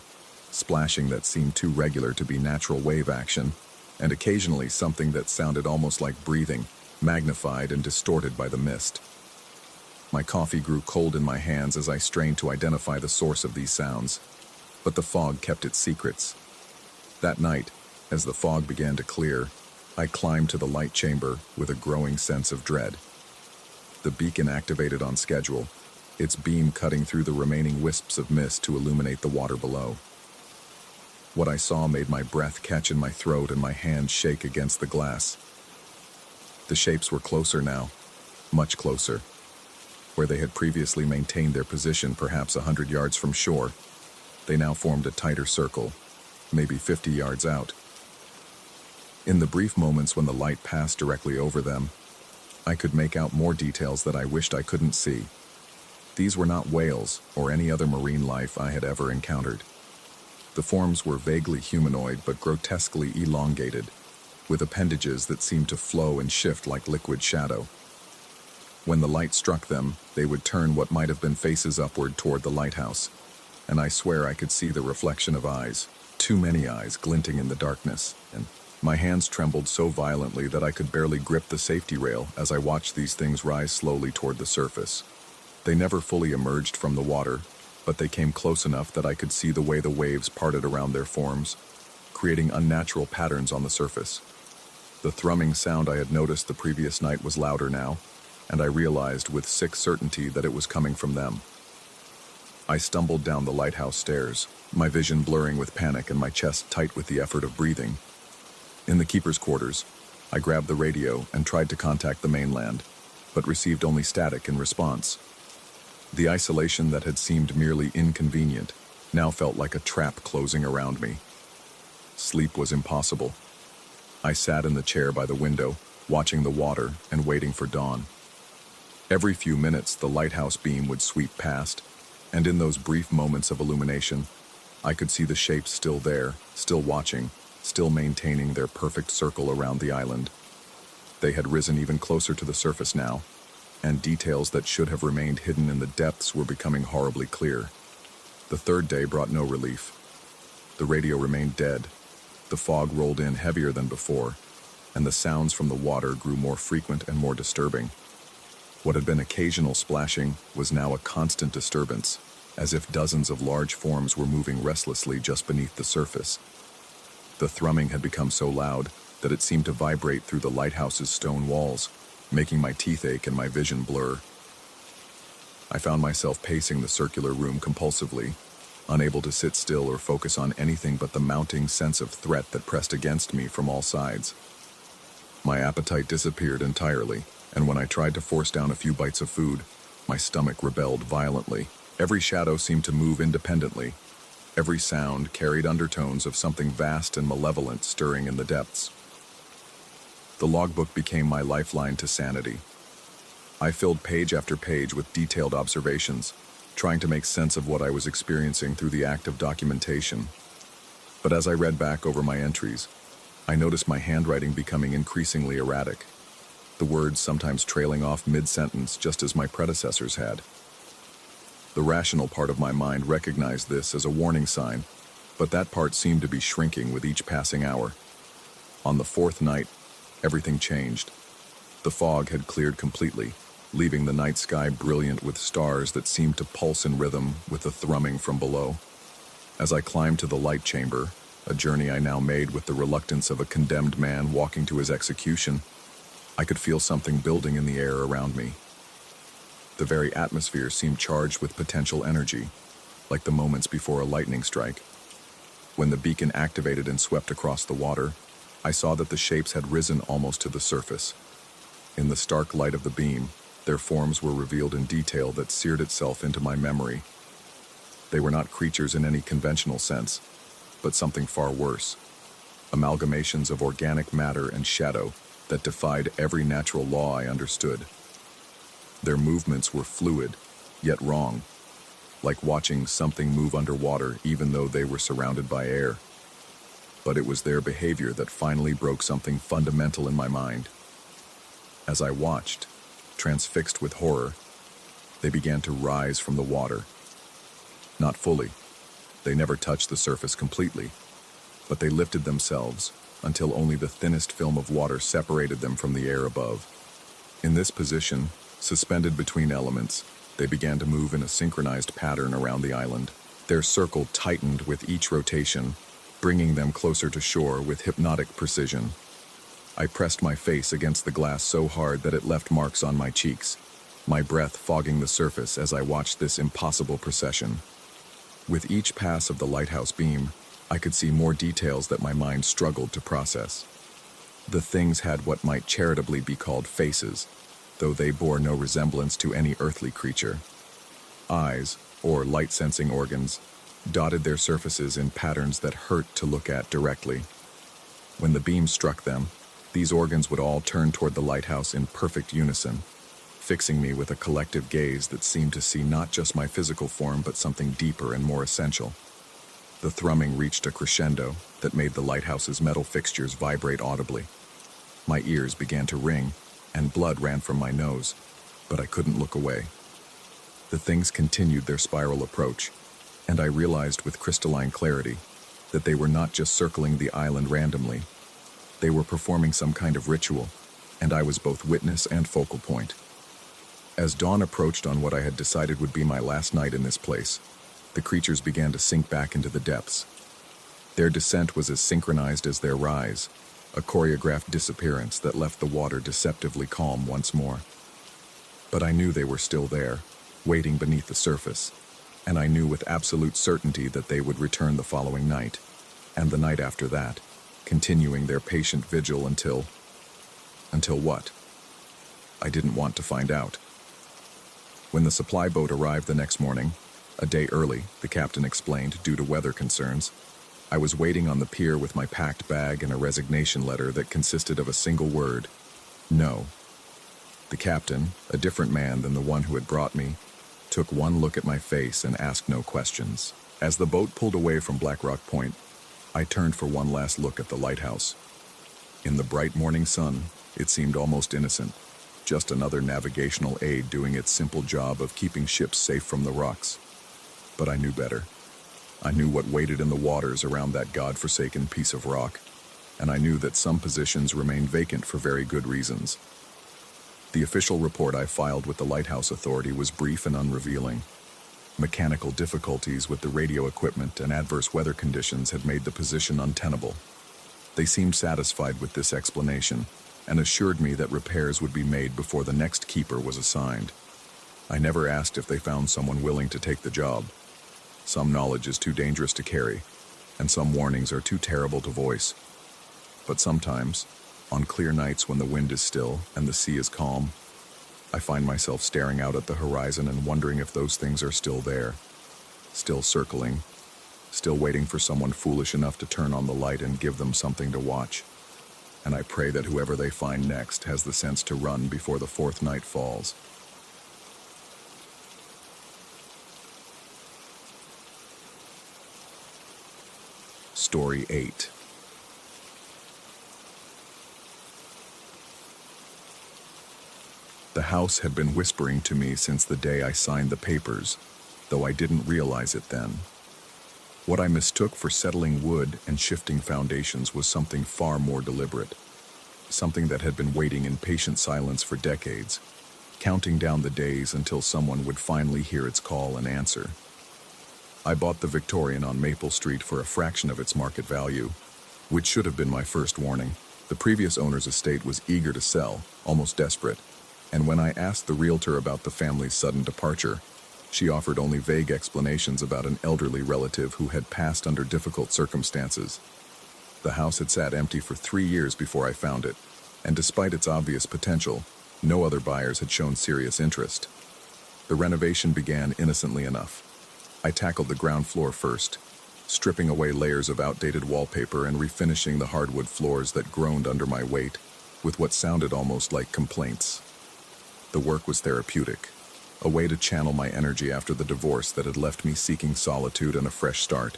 splashing that seemed too regular to be natural wave action, and occasionally something that sounded almost like breathing, magnified and distorted by the mist. My coffee grew cold in my hands as I strained to identify the source of these sounds, but the fog kept its secrets. That night, as the fog began to clear, I climbed to the light chamber with a growing sense of dread. The beacon activated on schedule, its beam cutting through the remaining wisps of mist to illuminate the water below. What I saw made my breath catch in my throat and my hands shake against the glass. The shapes were closer now, much closer. Where they had previously maintained their position perhaps 100 yards from shore, they now formed a tighter circle, maybe 50 yards out. In the brief moments when the light passed directly over them, I could make out more details that I wished I couldn't see. These were not whales or any other marine life I had ever encountered. The forms were vaguely humanoid but grotesquely elongated, with appendages that seemed to flow and shift like liquid shadow. When the light struck them, they would turn what might have been faces upward toward the lighthouse, and I swear I could see the reflection of eyes, too many eyes glinting in the darkness, and my hands trembled so violently that I could barely grip the safety rail as I watched these things rise slowly toward the surface. They never fully emerged from the water, but they came close enough that I could see the way the waves parted around their forms, creating unnatural patterns on the surface. The thrumming sound I had noticed the previous night was louder now, and I realized with sick certainty that it was coming from them. I stumbled down the lighthouse stairs, my vision blurring with panic and my chest tight with the effort of breathing. In the keeper's quarters, I grabbed the radio and tried to contact the mainland, but received only static in response. The isolation that had seemed merely inconvenient now felt like a trap closing around me. Sleep was impossible. I sat in the chair by the window, watching the water and waiting for dawn. Every few minutes, the lighthouse beam would sweep past, and in those brief moments of illumination, I could see the shapes still there, still watching, still maintaining their perfect circle around the island. They had risen even closer to the surface now, and details that should have remained hidden in the depths were becoming horribly clear. The third day brought no relief. The radio remained dead, the fog rolled in heavier than before, and the sounds from the water grew more frequent and more disturbing. What had been occasional splashing was now a constant disturbance, as if dozens of large forms were moving restlessly just beneath the surface. The thrumming had become so loud that it seemed to vibrate through the lighthouse's stone walls, making my teeth ache and my vision blur. I found myself pacing the circular room compulsively, unable to sit still or focus on anything but the mounting sense of threat that pressed against me from all sides. My appetite disappeared entirely, and when I tried to force down a few bites of food, my stomach rebelled violently. Every shadow seemed to move independently. Every sound carried undertones of something vast and malevolent stirring in the depths. The logbook became my lifeline to sanity. I filled page after page with detailed observations, trying to make sense of what I was experiencing through the act of documentation. But as I read back over my entries, I noticed my handwriting becoming increasingly erratic, the words sometimes trailing off mid-sentence just as my predecessors had. The rational part of my mind recognized this as a warning sign, but that part seemed to be shrinking with each passing hour. On the fourth night, everything changed. The fog had cleared completely, leaving the night sky brilliant with stars that seemed to pulse in rhythm with the thrumming from below. As I climbed to the light chamber, a journey I now made with the reluctance of a condemned man walking to his execution, I could feel something building in the air around me. The very atmosphere seemed charged with potential energy, like the moments before a lightning strike. When the beacon activated and swept across the water, I saw that the shapes had risen almost to the surface. In the stark light of the beam, their forms were revealed in detail that seared itself into my memory. They were not creatures in any conventional sense, but something far worse. Amalgamations of organic matter and shadow that defied every natural law I understood. Their movements were fluid, yet wrong, like watching something move underwater even though they were surrounded by air. But it was their behavior that finally broke something fundamental in my mind. As I watched, transfixed with horror, they began to rise from the water. Not fully. They never touched the surface completely, but they lifted themselves until only the thinnest film of water separated them from the air above. In this position, suspended between elements, they began to move in a synchronized pattern around the island. Their circle tightened with each rotation, bringing them closer to shore with hypnotic precision. I pressed my face against the glass so hard that it left marks on my cheeks, my breath fogging the surface as I watched this impossible procession. With each pass of the lighthouse beam, I could see more details that my mind struggled to process. The things had what might charitably be called faces, though they bore no resemblance to any earthly creature. Eyes, or light-sensing organs, dotted their surfaces in patterns that hurt to look at directly. When the beam struck them, these organs would all turn toward the lighthouse in perfect unison, fixing me with a collective gaze that seemed to see not just my physical form but something deeper and more essential. The thrumming reached a crescendo that made the lighthouse's metal fixtures vibrate audibly. My ears began to ring, and blood ran from my nose, but I couldn't look away. The things continued their spiral approach, and I realized with crystalline clarity that they were not just circling the island randomly. They were performing some kind of ritual, and I was both witness and focal point. As dawn approached on what I had decided would be my last night in this place, the creatures began to sink back into the depths. Their descent was as synchronized as their rise, a choreographed disappearance that left the water deceptively calm once more. But I knew they were still there, waiting beneath the surface, and I knew with absolute certainty that they would return the following night, and the night after that, continuing their patient vigil until what? I didn't want to find out. When the supply boat arrived the next morning, a day early, the captain explained, due to weather concerns, I was waiting on the pier with my packed bag and a resignation letter that consisted of a single word: no. The captain, a different man than the one who had brought me, took one look at my face and asked no questions. As the boat pulled away from Black Rock Point, I turned for one last look at the lighthouse. In the bright morning sun, it seemed almost innocent, just another navigational aid doing its simple job of keeping ships safe from the rocks. But I knew better. I knew what waited in the waters around that god-forsaken piece of rock, and I knew that some positions remained vacant for very good reasons. The official report I filed with the Lighthouse Authority was brief and unrevealing. Mechanical difficulties with the radio equipment and adverse weather conditions had made the position untenable. They seemed satisfied with this explanation and assured me that repairs would be made before the next keeper was assigned. I never asked if they found someone willing to take the job. Some knowledge is too dangerous to carry, and some warnings are too terrible to voice. But sometimes, on clear nights when the wind is still and the sea is calm, I find myself staring out at the horizon and wondering if those things are still there, still circling, still waiting for someone foolish enough to turn on the light and give them something to watch. And I pray that whoever they find next has the sense to run before the fourth night falls. Story 8. The house had been whispering to me since the day I signed the papers, though I didn't realize it then. What I mistook for settling wood and shifting foundations was something far more deliberate, something that had been waiting in patient silence for decades, counting down the days until someone would finally hear its call and answer. I bought the Victorian on Maple Street for a fraction of its market value, which should have been my first warning. The previous owner's estate was eager to sell, almost desperate, and when I asked the realtor about the family's sudden departure, she offered only vague explanations about an elderly relative who had passed under difficult circumstances. The house had sat empty for 3 years before I found it, and despite its obvious potential, no other buyers had shown serious interest. The renovation began innocently enough. I tackled the ground floor first, stripping away layers of outdated wallpaper and refinishing the hardwood floors that groaned under my weight with what sounded almost like complaints. The work was therapeutic, a way to channel my energy after the divorce that had left me seeking solitude and a fresh start.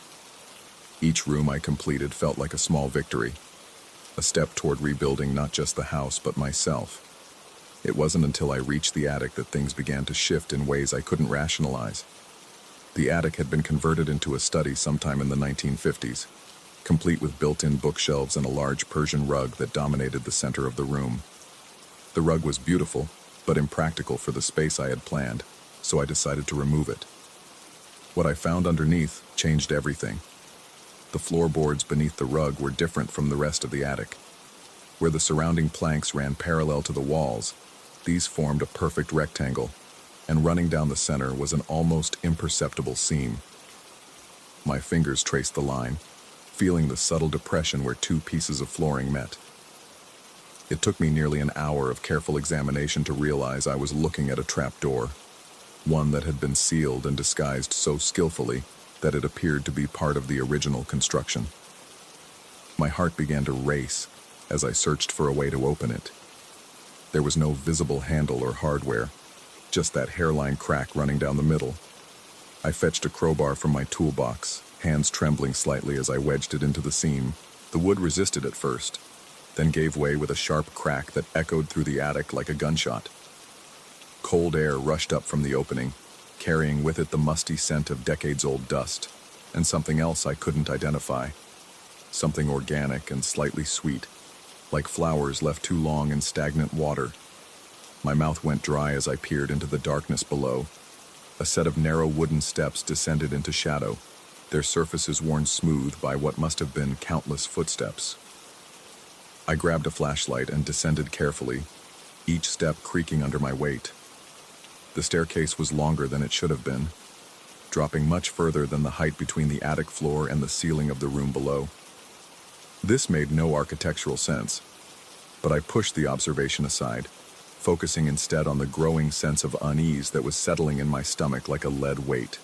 Each room I completed felt like a small victory, a step toward rebuilding not just the house but myself. It wasn't until I reached the attic that things began to shift in ways I couldn't rationalize. The attic had been converted into a study sometime in the 1950s, complete with built-in bookshelves and a large Persian rug that dominated the center of the room. The rug was beautiful, but impractical for the space I had planned, so I decided to remove it. What I found underneath changed everything. The floorboards beneath the rug were different from the rest of the attic. Where the surrounding planks ran parallel to the walls, these formed a perfect rectangle, and running down the center was an almost imperceptible seam. My fingers traced the line, feeling the subtle depression where two pieces of flooring met. It took me nearly an hour of careful examination to realize I was looking at a trapdoor, one that had been sealed and disguised so skillfully that it appeared to be part of the original construction. My heart began to race as I searched for a way to open it. There was no visible handle or hardware, just that hairline crack running down the middle. I fetched a crowbar from my toolbox, hands trembling slightly as I wedged it into the seam. The wood resisted at first, then gave way with a sharp crack that echoed through the attic like a gunshot. Cold air rushed up from the opening, carrying with it the musty scent of decades-old dust, and something else I couldn't identify. Something organic and slightly sweet, like flowers left too long in stagnant water. My mouth went dry as I peered into the darkness below. A set of narrow wooden steps descended into shadow, their surfaces worn smooth by what must have been countless footsteps. I grabbed a flashlight and descended carefully, each step creaking under my weight. The staircase was longer than it should have been, dropping much further than the height between the attic floor and the ceiling of the room below. This made no architectural sense, but I pushed the observation aside, focusing instead on the growing sense of unease that was settling in my stomach like a lead weight.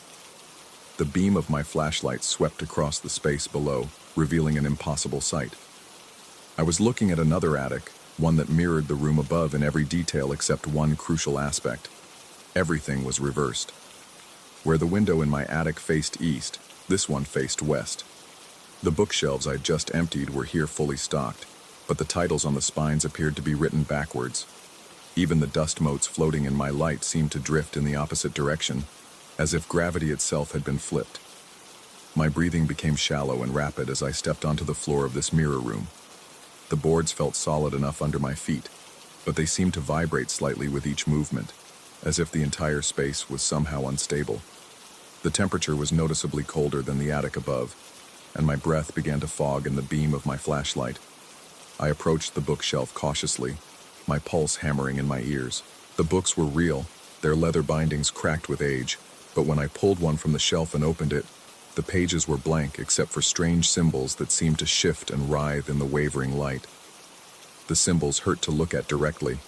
The beam of my flashlight swept across the space below, revealing an impossible sight. I was looking at another attic, one that mirrored the room above in every detail except one crucial aspect. Everything was reversed. Where the window in my attic faced east, this one faced west. The bookshelves I'd just emptied were here fully stocked, but the titles on the spines appeared to be written backwards. Even the dust motes floating in my light seemed to drift in the opposite direction, as if gravity itself had been flipped. My breathing became shallow and rapid as I stepped onto the floor of this mirror room. The boards felt solid enough under my feet, but they seemed to vibrate slightly with each movement, as if the entire space was somehow unstable. The temperature was noticeably colder than the attic above, and my breath began to fog in the beam of my flashlight. I approached the bookshelf cautiously, my pulse hammering in my ears. The books were real, their leather bindings cracked with age, but when I pulled one from the shelf and opened it, the pages were blank except for strange symbols that seemed to shift and writhe in the wavering light. The symbols hurt to look at directly,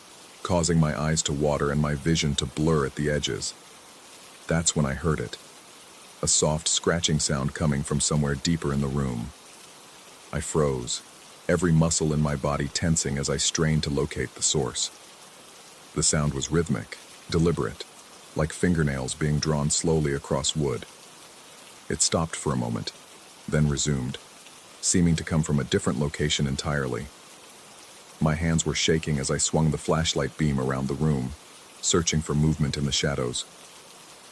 causing my eyes to water and my vision to blur at the edges. That's when I heard it. A soft scratching sound coming from somewhere deeper in the room. I froze, every muscle in my body tensing as I strained to locate the source. The sound was rhythmic, deliberate, like fingernails being drawn slowly across wood. It stopped for a moment, then resumed, seeming to come from a different location entirely. My hands were shaking as I swung the flashlight beam around the room, searching for movement in the shadows.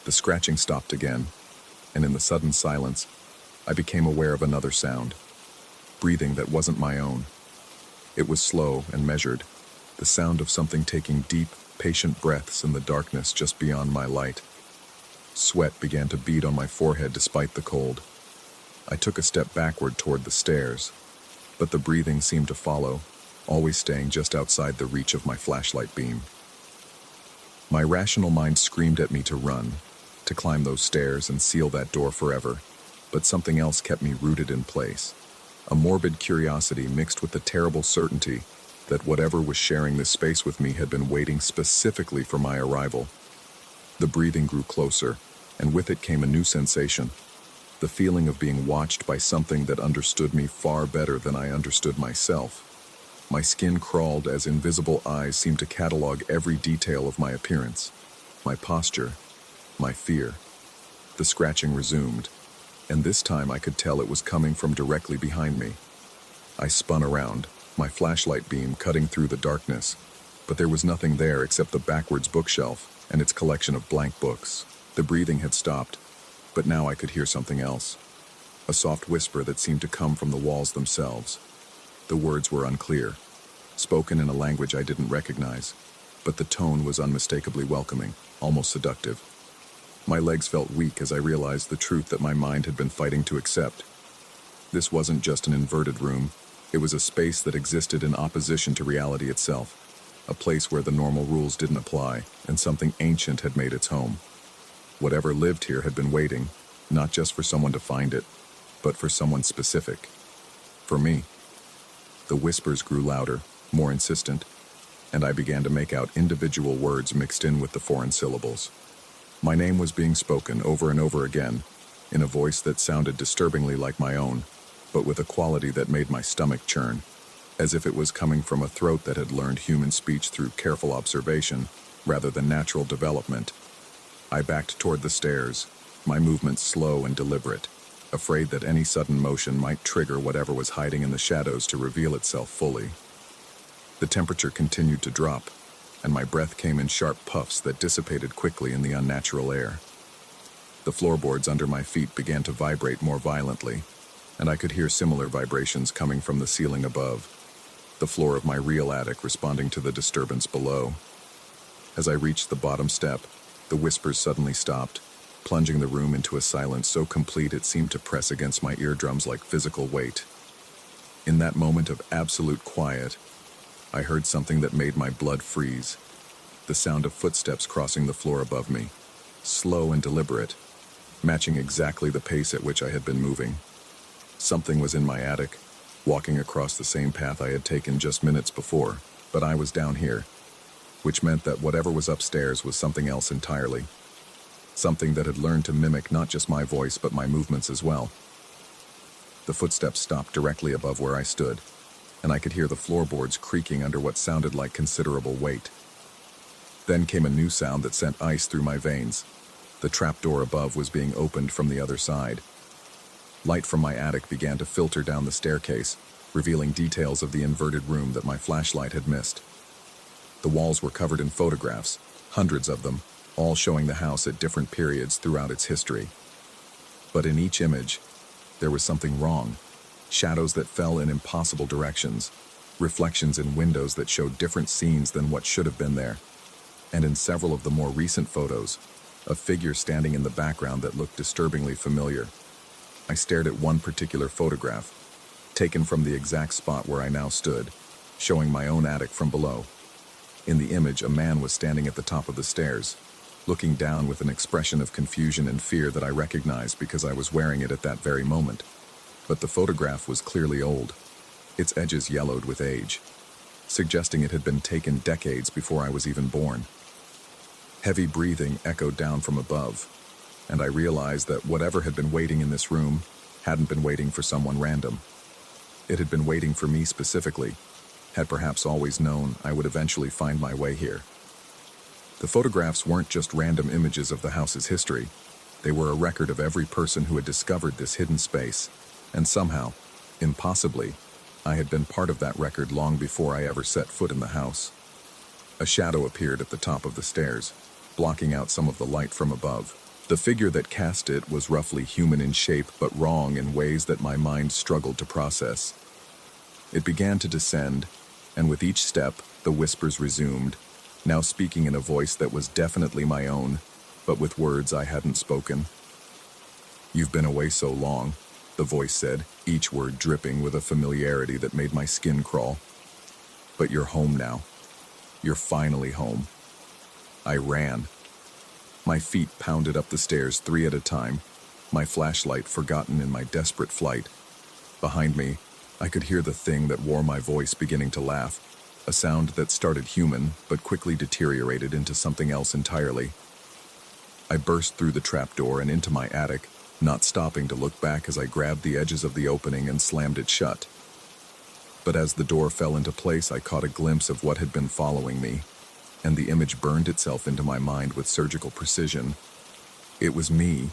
The scratching stopped again, and in the sudden silence, I became aware of another sound, breathing that wasn't my own. It was slow and measured, the sound of something taking deep, patient breaths in the darkness just beyond my light. Sweat began to bead on my forehead despite the cold. I took a step backward toward the stairs, but the breathing seemed to follow, always staying just outside the reach of my flashlight beam. My rational mind screamed at me to run, to climb those stairs and seal that door forever, but something else kept me rooted in place. A morbid curiosity mixed with the terrible certainty that whatever was sharing this space with me had been waiting specifically for my arrival. The breathing grew closer, and with it came a new sensation, the feeling of being watched by something that understood me far better than I understood myself. My skin crawled as invisible eyes seemed to catalog every detail of my appearance, my posture, my fear. The scratching resumed, and this time I could tell it was coming from directly behind me. I spun around, my flashlight beam cutting through the darkness, But there was nothing there except the backwards bookshelf and its collection of blank books. The breathing had stopped, but now I could hear something else. A soft whisper that seemed to come from the walls themselves. The words were unclear, spoken in a language I didn't recognize, but the tone was unmistakably welcoming, almost seductive. My legs felt weak as I realized the truth that my mind had been fighting to accept. This wasn't just an inverted room, it was a space that existed in opposition to reality itself, a place where the normal rules didn't apply, and something ancient had made its home. Whatever lived here had been waiting, not just for someone to find it, but for someone specific. For me. The whispers grew louder, more insistent, and I began to make out individual words mixed in with the foreign syllables. My name was being spoken over and over again, in a voice that sounded disturbingly like my own, but with a quality that made my stomach churn, as if it was coming from a throat that had learned human speech through careful observation rather than natural development. I backed toward the stairs, my movements slow and deliberate, afraid that any sudden motion might trigger whatever was hiding in the shadows to reveal itself fully. The temperature continued to drop, and my breath came in sharp puffs that dissipated quickly in the unnatural air. The floorboards under my feet began to vibrate more violently, and I could hear similar vibrations coming from the ceiling above, the floor of my real attic responding to the disturbance below. As I reached the bottom step, the whispers suddenly stopped, plunging the room into a silence so complete it seemed to press against my eardrums like physical weight. In that moment of absolute quiet, I heard something that made my blood freeze. The sound of footsteps crossing the floor above me, slow and deliberate, matching exactly the pace at which I had been moving. Something was in my attic, walking across the same path I had taken just minutes before, but I was down here, which meant that whatever was upstairs was something else entirely. Something that had learned to mimic not just my voice but my movements as well. The footsteps stopped directly above where I stood, and I could hear the floorboards creaking under what sounded like considerable weight. Then came a new sound that sent ice through my veins. The trapdoor above was being opened from the other side. Light from my attic began to filter down the staircase, revealing details of the inverted room that my flashlight had missed. The walls were covered in photographs, hundreds of them, all showing the house at different periods throughout its history. But in each image, there was something wrong. Shadows that fell in impossible directions, reflections in windows that showed different scenes than what should have been there. And in several of the more recent photos, a figure standing in the background that looked disturbingly familiar. I stared at one particular photograph, taken from the exact spot where I now stood, showing my own attic from below. In the image, a man was standing at the top of the stairs, looking down with an expression of confusion and fear that I recognized because I was wearing it at that very moment. But the photograph was clearly old, its edges yellowed with age, suggesting it had been taken decades before I was even born. Heavy breathing echoed down from above, and I realized that whatever had been waiting in this room hadn't been waiting for someone random. It had been waiting for me specifically, had perhaps always known I would eventually find my way here. The photographs weren't just random images of the house's history. They were a record of every person who had discovered this hidden space, and somehow, impossibly, I had been part of that record long before I ever set foot in the house. A shadow appeared at the top of the stairs, blocking out some of the light from above. The figure that cast it was roughly human in shape, but wrong in ways that my mind struggled to process. It began to descend, and with each step, the whispers resumed, now speaking in a voice that was definitely my own, but with words I hadn't spoken. "You've been away so long," the voice said, each word dripping with a familiarity that made my skin crawl. "But you're home now. You're finally home." I ran. My feet pounded up the stairs 3 at a time, my flashlight forgotten in my desperate flight. Behind me, I could hear the thing that wore my voice beginning to laugh, a sound that started human but quickly deteriorated into something else entirely. I burst through the trapdoor and into my attic, not stopping to look back as I grabbed the edges of the opening and slammed it shut. But as the door fell into place, I caught a glimpse of what had been following me, and the image burned itself into my mind with surgical precision. It was me,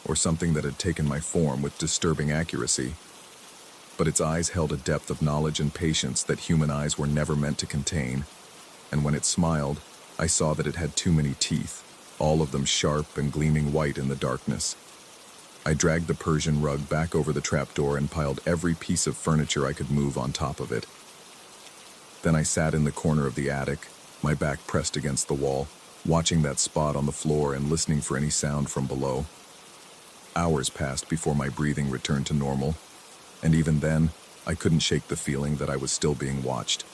or something that had taken my form with disturbing accuracy. But its eyes held a depth of knowledge and patience that human eyes were never meant to contain. and when it smiled, I saw that it had too many teeth, all of them sharp and gleaming white in the darkness. I dragged the Persian rug back over the trapdoor and piled every piece of furniture I could move on top of it. Then I sat in the corner of the attic, my back pressed against the wall, watching that spot on the floor and listening for any sound from below. Hours passed before my breathing returned to normal, and even then, I couldn't shake the feeling that I was still being watched.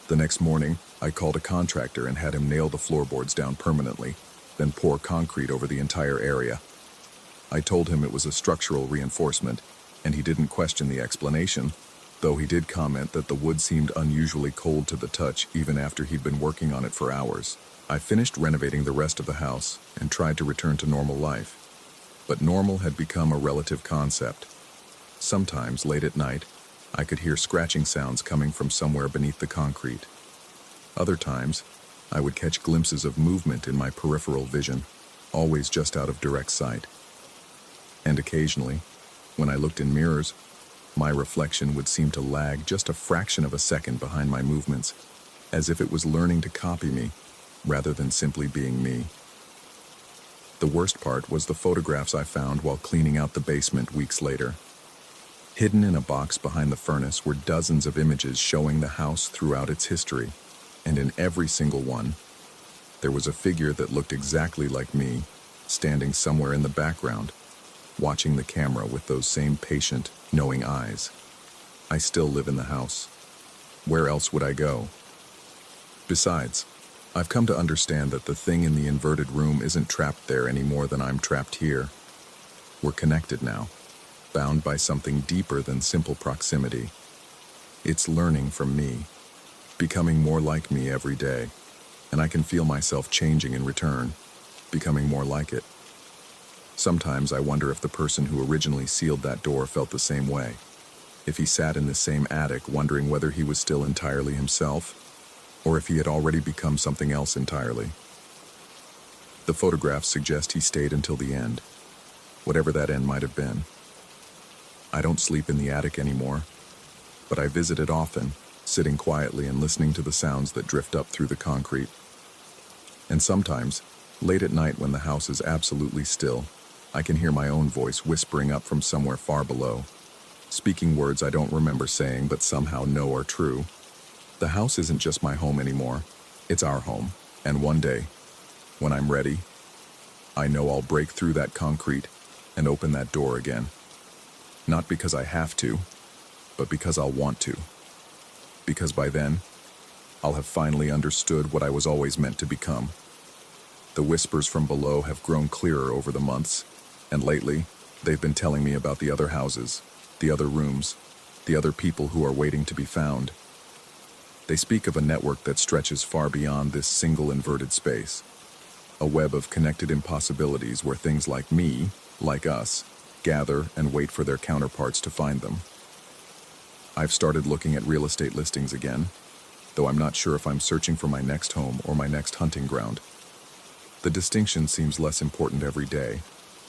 The next morning, I called a contractor and had him nail the floorboards down permanently, then pour concrete over the entire area. I told him it was a structural reinforcement, and he didn't question the explanation, though he did comment that the wood seemed unusually cold to the touch even after he'd been working on it for hours. I finished renovating the rest of the house and tried to return to normal life. But normal had become a relative concept. Sometimes, late at night, I could hear scratching sounds coming from somewhere beneath the concrete. Other times, I would catch glimpses of movement in my peripheral vision, always just out of direct sight. And occasionally, when I looked in mirrors, my reflection would seem to lag just a fraction of a second behind my movements, as if it was learning to copy me, rather than simply being me. The worst part was the photographs I found while cleaning out the basement weeks later. Hidden in a box behind the furnace were dozens of images showing the house throughout its history, and in every single one, there was a figure that looked exactly like me, standing somewhere in the background, watching the camera with those same patient, knowing eyes. I still live in the house. Where else would I go? Besides, I've come to understand that the thing in the inverted room isn't trapped there any more than I'm trapped here. We're connected now, bound by something deeper than simple proximity. It's learning from me, becoming more like me every day, and I can feel myself changing in return, becoming more like it. Sometimes I wonder if the person who originally sealed that door felt the same way, if he sat in the same attic wondering whether he was still entirely himself, or if he had already become something else entirely. The photographs suggest he stayed until the end, whatever that end might have been. I don't sleep in the attic anymore, but I visit it often, sitting quietly and listening to the sounds that drift up through the concrete. And sometimes, late at night when the house is absolutely still, I can hear my own voice whispering up from somewhere far below, speaking words I don't remember saying but somehow know are true. The house isn't just my home anymore, it's our home, and one day, when I'm ready, I know I'll break through that concrete and open that door again. Not because I have to, but because I'll want to. Because by then, I'll have finally understood what I was always meant to become. The whispers from below have grown clearer over the months, and lately, they've been telling me about the other houses, the other rooms, the other people who are waiting to be found. They speak of a network that stretches far beyond this single inverted space, a web of connected impossibilities where things like me, like us, gather and wait for their counterparts to find them. I've started looking at real estate listings again, though I'm not sure if I'm searching for my next home or my next hunting ground. The distinction seems less important every day,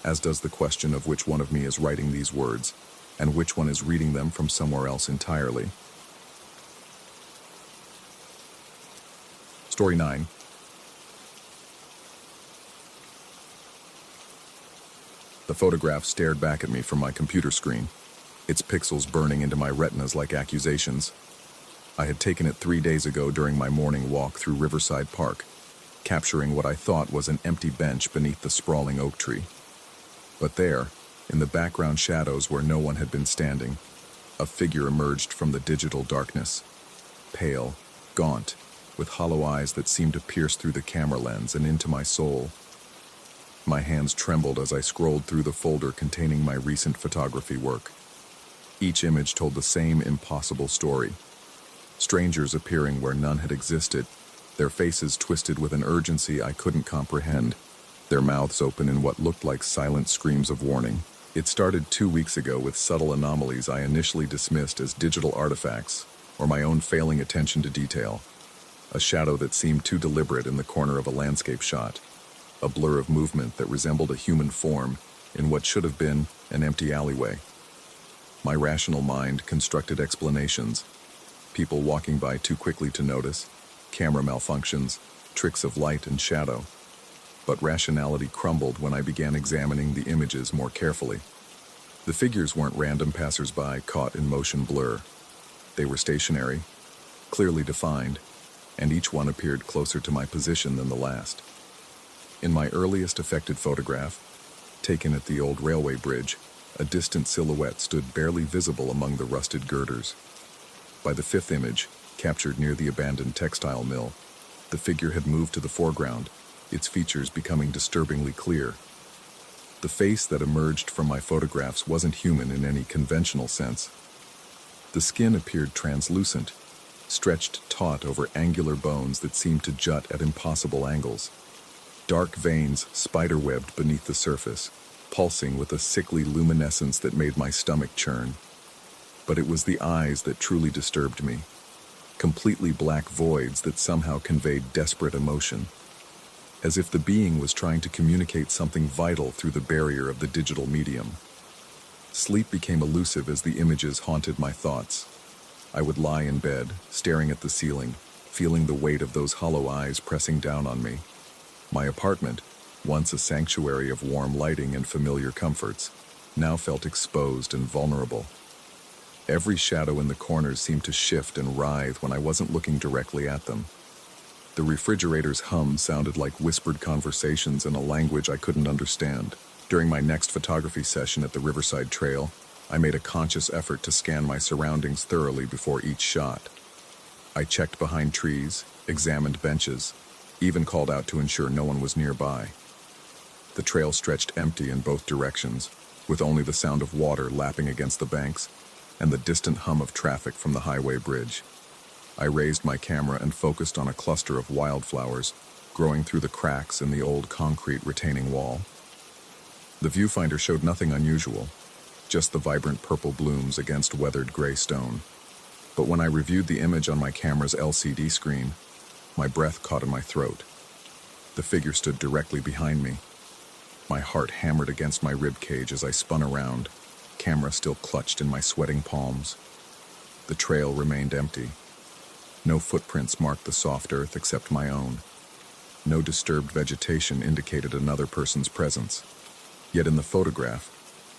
as does the question of which one of me is writing these words, and which one is reading them from somewhere else entirely. Story 9. The photograph stared back at me from my computer screen, its pixels burning into my retinas like accusations. I had taken it 3 days ago during my morning walk through Riverside Park, capturing what I thought was an empty bench beneath the sprawling oak tree. But there, in the background shadows where no one had been standing, a figure emerged from the digital darkness, pale, gaunt, with hollow eyes that seemed to pierce through the camera lens and into my soul. My hands trembled as I scrolled through the folder containing my recent photography work. Each image told the same impossible story. Strangers appearing where none had existed, their faces twisted with an urgency I couldn't comprehend, their mouths open in what looked like silent screams of warning. It started 2 weeks ago with subtle anomalies I initially dismissed as digital artifacts, or my own failing attention to detail. A shadow that seemed too deliberate in the corner of a landscape shot, a blur of movement that resembled a human form in what should have been an empty alleyway. My rational mind constructed explanations, people walking by too quickly to notice, camera malfunctions, tricks of light and shadow. But rationality crumbled when I began examining the images more carefully. The figures weren't random passers-by caught in motion blur. They were stationary, clearly defined, and each one appeared closer to my position than the last. In my earliest affected photograph, taken at the old railway bridge, a distant silhouette stood barely visible among the rusted girders. By the fifth image, captured near the abandoned textile mill, the figure had moved to the foreground, its features becoming disturbingly clear. The face that emerged from my photographs wasn't human in any conventional sense. The skin appeared translucent, stretched taut over angular bones that seemed to jut at impossible angles. Dark veins spiderwebbed beneath the surface, pulsing with a sickly luminescence that made my stomach churn. But it was the eyes that truly disturbed me. Completely black voids that somehow conveyed desperate emotion, as if the being was trying to communicate something vital through the barrier of the digital medium. Sleep became elusive as the images haunted my thoughts. I would lie in bed, staring at the ceiling, feeling the weight of those hollow eyes pressing down on me. My apartment, once a sanctuary of warm lighting and familiar comforts, now felt exposed and vulnerable. Every shadow in the corners seemed to shift and writhe when I wasn't looking directly at them. The refrigerator's hum sounded like whispered conversations in a language I couldn't understand. During my next photography session at the Riverside Trail, I made a conscious effort to scan my surroundings thoroughly before each shot. I checked behind trees, examined benches, even called out to ensure no one was nearby. The trail stretched empty in both directions, with only the sound of water lapping against the banks and the distant hum of traffic from the highway bridge. I raised my camera and focused on a cluster of wildflowers growing through the cracks in the old concrete retaining wall. The viewfinder showed nothing unusual, just the vibrant purple blooms against weathered gray stone. But when I reviewed the image on my camera's LCD screen, my breath caught in my throat. The figure stood directly behind me. My heart hammered against my rib cage as I spun around, camera still clutched in my sweating palms. The trail remained empty. No footprints marked the soft earth except my own. No disturbed vegetation indicated another person's presence. Yet in the photograph,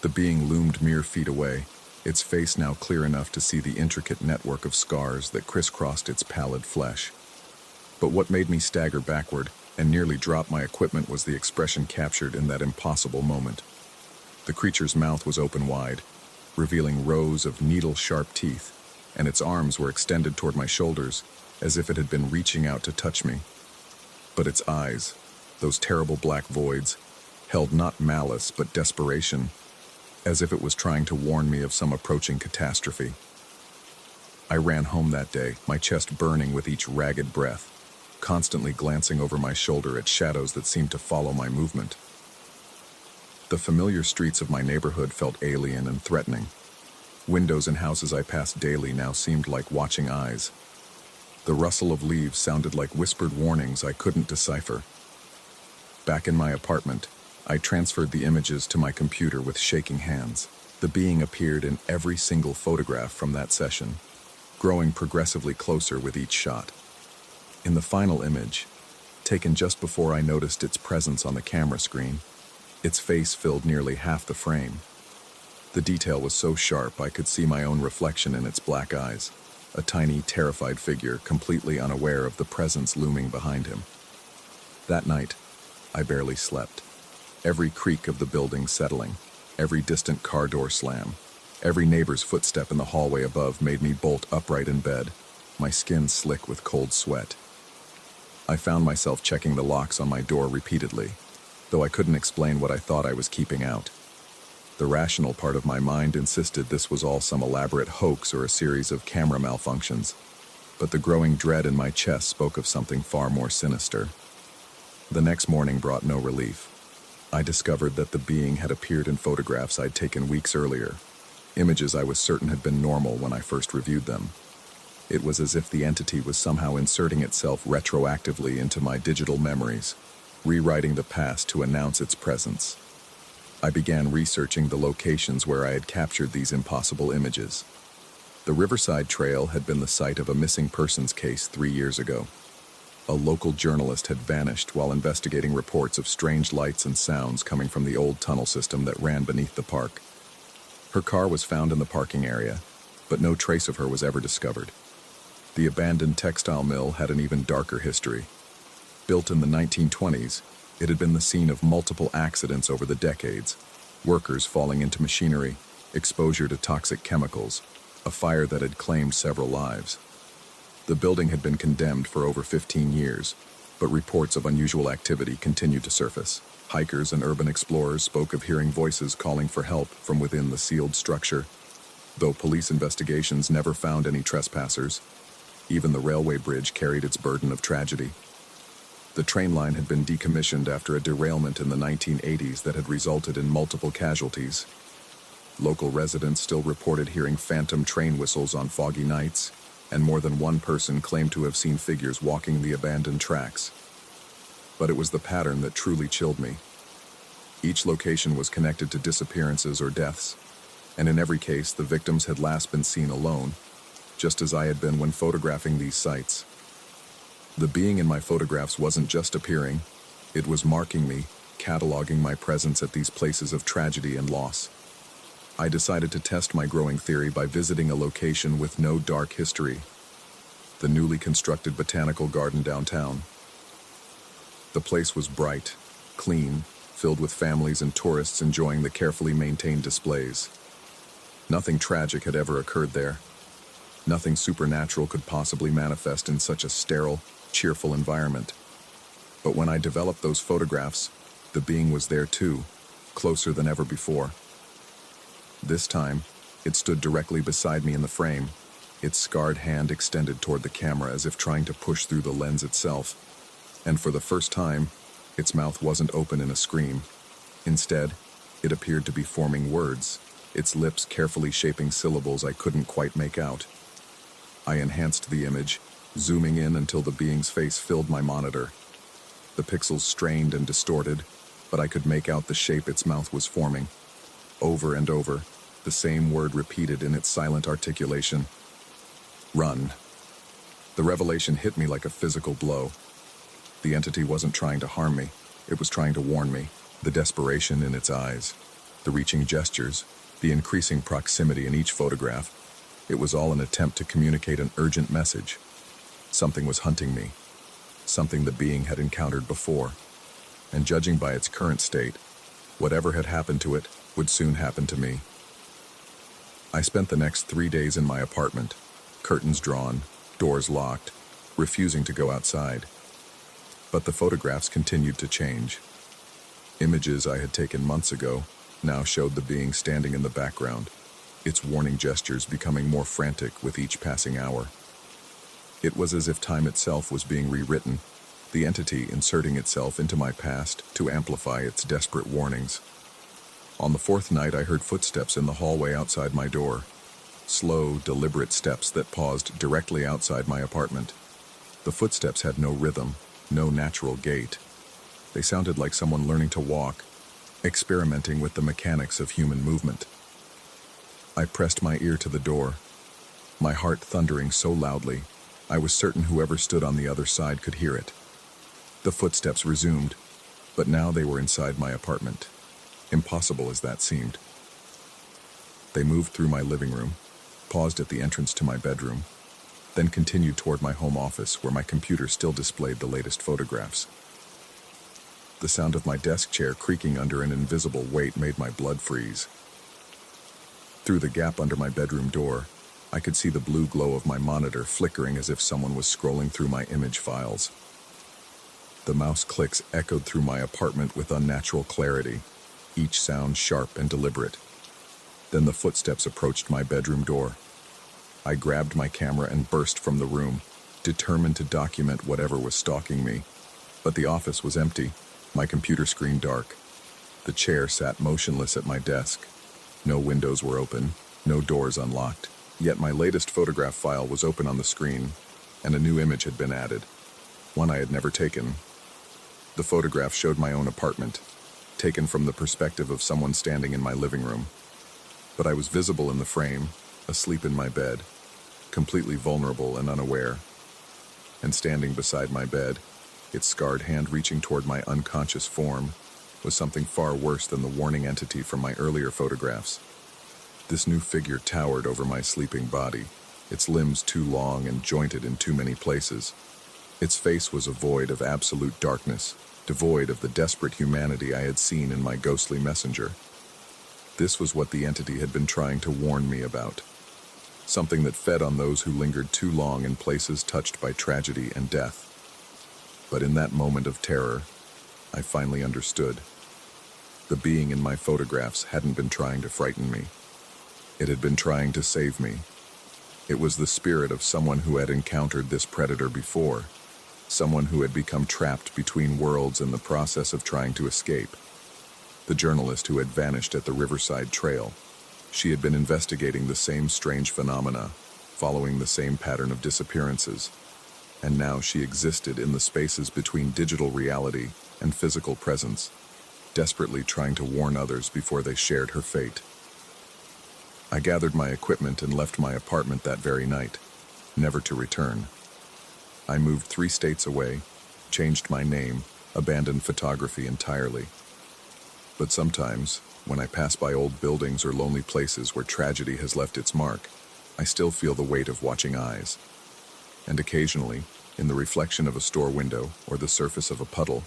the being loomed mere feet away, its face now clear enough to see the intricate network of scars that crisscrossed its pallid flesh. But what made me stagger backward and nearly drop my equipment was the expression captured in that impossible moment. The creature's mouth was open wide, revealing rows of needle-sharp teeth, and its arms were extended toward my shoulders, as if it had been reaching out to touch me. But its eyes, those terrible black voids, held not malice but desperation, as if it was trying to warn me of some approaching catastrophe. I ran home that day, my chest burning with each ragged breath, constantly glancing over my shoulder at shadows that seemed to follow my movement. The familiar streets of my neighborhood felt alien and threatening. Windows in houses I passed daily now seemed like watching eyes. The rustle of leaves sounded like whispered warnings I couldn't decipher. Back in my apartment, I transferred the images to my computer with shaking hands. The being appeared in every single photograph from that session, growing progressively closer with each shot. In the final image, taken just before I noticed its presence on the camera screen, its face filled nearly half the frame. The detail was so sharp I could see my own reflection in its black eyes, a tiny, terrified figure completely unaware of the presence looming behind him. That night, I barely slept. Every creak of the building settling, every distant car door slam, every neighbor's footstep in the hallway above made me bolt upright in bed, my skin slick with cold sweat. I found myself checking the locks on my door repeatedly, though I couldn't explain what I thought I was keeping out. The rational part of my mind insisted this was all some elaborate hoax or a series of camera malfunctions, but the growing dread in my chest spoke of something far more sinister. The next morning brought no relief. I discovered that the being had appeared in photographs I'd taken weeks earlier, images I was certain had been normal when I first reviewed them. It was as if the entity was somehow inserting itself retroactively into my digital memories, rewriting the past to announce its presence. I began researching the locations where I had captured these impossible images. The Riverside Trail had been the site of a missing persons case 3 years ago. A local journalist had vanished while investigating reports of strange lights and sounds coming from the old tunnel system that ran beneath the park. Her car was found in the parking area, but no trace of her was ever discovered. The abandoned textile mill had an even darker history. Built in the 1920s, it had been the scene of multiple accidents over the decades: workers falling into machinery, exposure to toxic chemicals, a fire that had claimed several lives. The building had been condemned for over 15 years, but reports of unusual activity continued to surface. Hikers and urban explorers spoke of hearing voices calling for help from within the sealed structure, though police investigations never found any trespassers. Even the railway bridge carried its burden of tragedy. The train line had been decommissioned after a derailment in the 1980s that had resulted in multiple casualties. Local residents still reported hearing phantom train whistles on foggy nights, and more than one person claimed to have seen figures walking the abandoned tracks. But it was the pattern that truly chilled me. Each location was connected to disappearances or deaths, and in every case the victims had last been seen alone, just as I had been when photographing these sites. The being in my photographs wasn't just appearing, it was marking me, cataloging my presence at these places of tragedy and loss. I decided to test my growing theory by visiting a location with no dark history: the newly constructed botanical garden downtown. The place was bright, clean, filled with families and tourists enjoying the carefully maintained displays. Nothing tragic had ever occurred there. Nothing supernatural could possibly manifest in such a sterile, cheerful environment. But when I developed those photographs, the being was there too, closer than ever before. This time, it stood directly beside me in the frame, its scarred hand extended toward the camera as if trying to push through the lens itself. And for the first time, its mouth wasn't open in a scream. Instead, it appeared to be forming words, its lips carefully shaping syllables I couldn't quite make out. I enhanced the image, zooming in until the being's face filled my monitor. The pixels strained and distorted, but I could make out the shape its mouth was forming. Over and over, the same word repeated in its silent articulation: run. The revelation hit me like a physical blow. The entity wasn't trying to harm me, it was trying to warn me. The desperation in its eyes, the reaching gestures, the increasing proximity in each photograph, it was all an attempt to communicate an urgent message. Something was hunting me, something the being had encountered before, and judging by its current state, whatever had happened to it would soon happen to me. I spent the next 3 days in my apartment, curtains drawn, doors locked, refusing to go outside. But the photographs continued to change. Images I had taken months ago now showed the being standing in the background, its warning gestures becoming more frantic with each passing hour. It was as if time itself was being rewritten, the entity inserting itself into my past to amplify its desperate warnings. On the 4th night, I heard footsteps in the hallway outside my door. Slow, deliberate steps that paused directly outside my apartment. The footsteps had no rhythm, no natural gait. They sounded like someone learning to walk, experimenting with the mechanics of human movement. I pressed my ear to the door, my heart thundering so loudly, I was certain whoever stood on the other side could hear it. The footsteps resumed, but now they were inside my apartment. Impossible as that seemed. They moved through my living room, paused at the entrance to my bedroom, then continued toward my home office where my computer still displayed the latest photographs. The sound of my desk chair creaking under an invisible weight made my blood freeze. Through the gap under my bedroom door, I could see the blue glow of my monitor flickering as if someone was scrolling through my image files. The mouse clicks echoed through my apartment with unnatural clarity, each sound sharp and deliberate. Then the footsteps approached my bedroom door. I grabbed my camera and burst from the room, determined to document whatever was stalking me. But the office was empty, my computer screen dark. The chair sat motionless at my desk. No windows were open, no doors unlocked. Yet my latest photograph file was open on the screen, and a new image had been added, one I had never taken. The photograph showed my own apartment, taken from the perspective of someone standing in my living room. But I was visible in the frame, asleep in my bed, completely vulnerable and unaware. And standing beside my bed, its scarred hand reaching toward my unconscious form, was something far worse than the warning entity from my earlier photographs. This new figure towered over my sleeping body, its limbs too long and jointed in too many places. Its face was a void of absolute darkness, devoid of the desperate humanity I had seen in my ghostly messenger. This was what the entity had been trying to warn me about. Something that fed on those who lingered too long in places touched by tragedy and death. But in that moment of terror, I finally understood. The being in my photographs hadn't been trying to frighten me. It had been trying to save me. It was the spirit of someone who had encountered this predator before, someone who had become trapped between worlds in the process of trying to escape. The journalist who had vanished at the Riverside Trail. She had been investigating the same strange phenomena, following the same pattern of disappearances, and now she existed in the spaces between digital reality and physical presence, desperately trying to warn others before they shared her fate. I gathered my equipment and left my apartment that very night, never to return. I moved 3 states away, changed my name, abandoned photography entirely. But sometimes, when I pass by old buildings or lonely places where tragedy has left its mark, I still feel the weight of watching eyes. And occasionally, in the reflection of a store window or the surface of a puddle,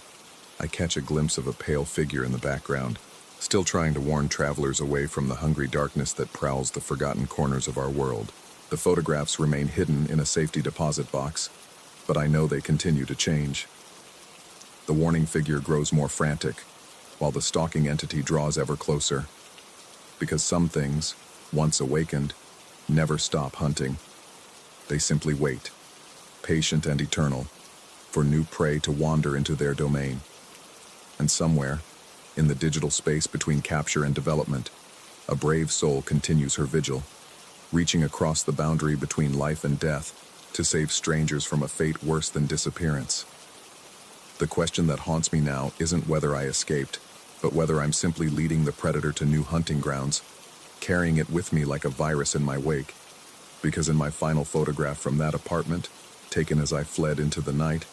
I catch a glimpse of a pale figure in the background, still trying to warn travelers away from the hungry darkness that prowls the forgotten corners of our world. The photographs remain hidden in a safety deposit box, but I know they continue to change. The warning figure grows more frantic, while the stalking entity draws ever closer. Because some things, once awakened, never stop hunting. They simply wait, patient and eternal, for new prey to wander into their domain. And somewhere, in the digital space between capture and development, a brave soul continues her vigil, reaching across the boundary between life and death to save strangers from a fate worse than disappearance. The question that haunts me now isn't whether I escaped, but whether I'm simply leading the predator to new hunting grounds, carrying it with me like a virus in my wake. Because in my final photograph from that apartment, taken as I fled into the night,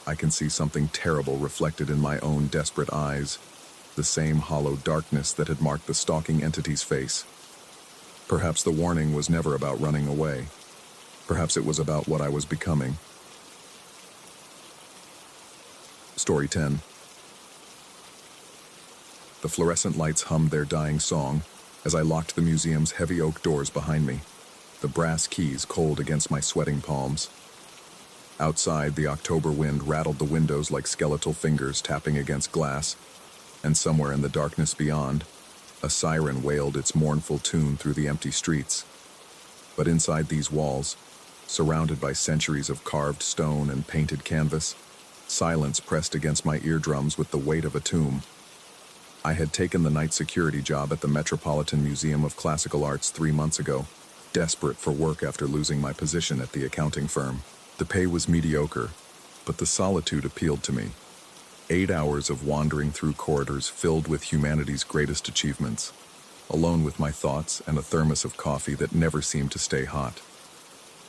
I can see something terrible reflected in my own desperate eyes, the same hollow darkness that had marked the stalking entity's face. Perhaps the warning was never about running away. Perhaps it was about what I was becoming. Story 10. The fluorescent lights hummed their dying song as I locked the museum's heavy oak doors behind me, the brass keys cold against my sweating palms. Outside, the October wind rattled the windows like skeletal fingers tapping against glass, and somewhere in the darkness beyond, a siren wailed its mournful tune through the empty streets. But inside these walls, surrounded by centuries of carved stone and painted canvas, silence pressed against my eardrums with the weight of a tomb. I had taken the night security job at the Metropolitan Museum of Classical Arts 3 months ago, desperate for work after losing my position at the accounting firm. The pay was mediocre, but the solitude appealed to me. 8 hours of wandering through corridors filled with humanity's greatest achievements, alone with my thoughts and a thermos of coffee that never seemed to stay hot.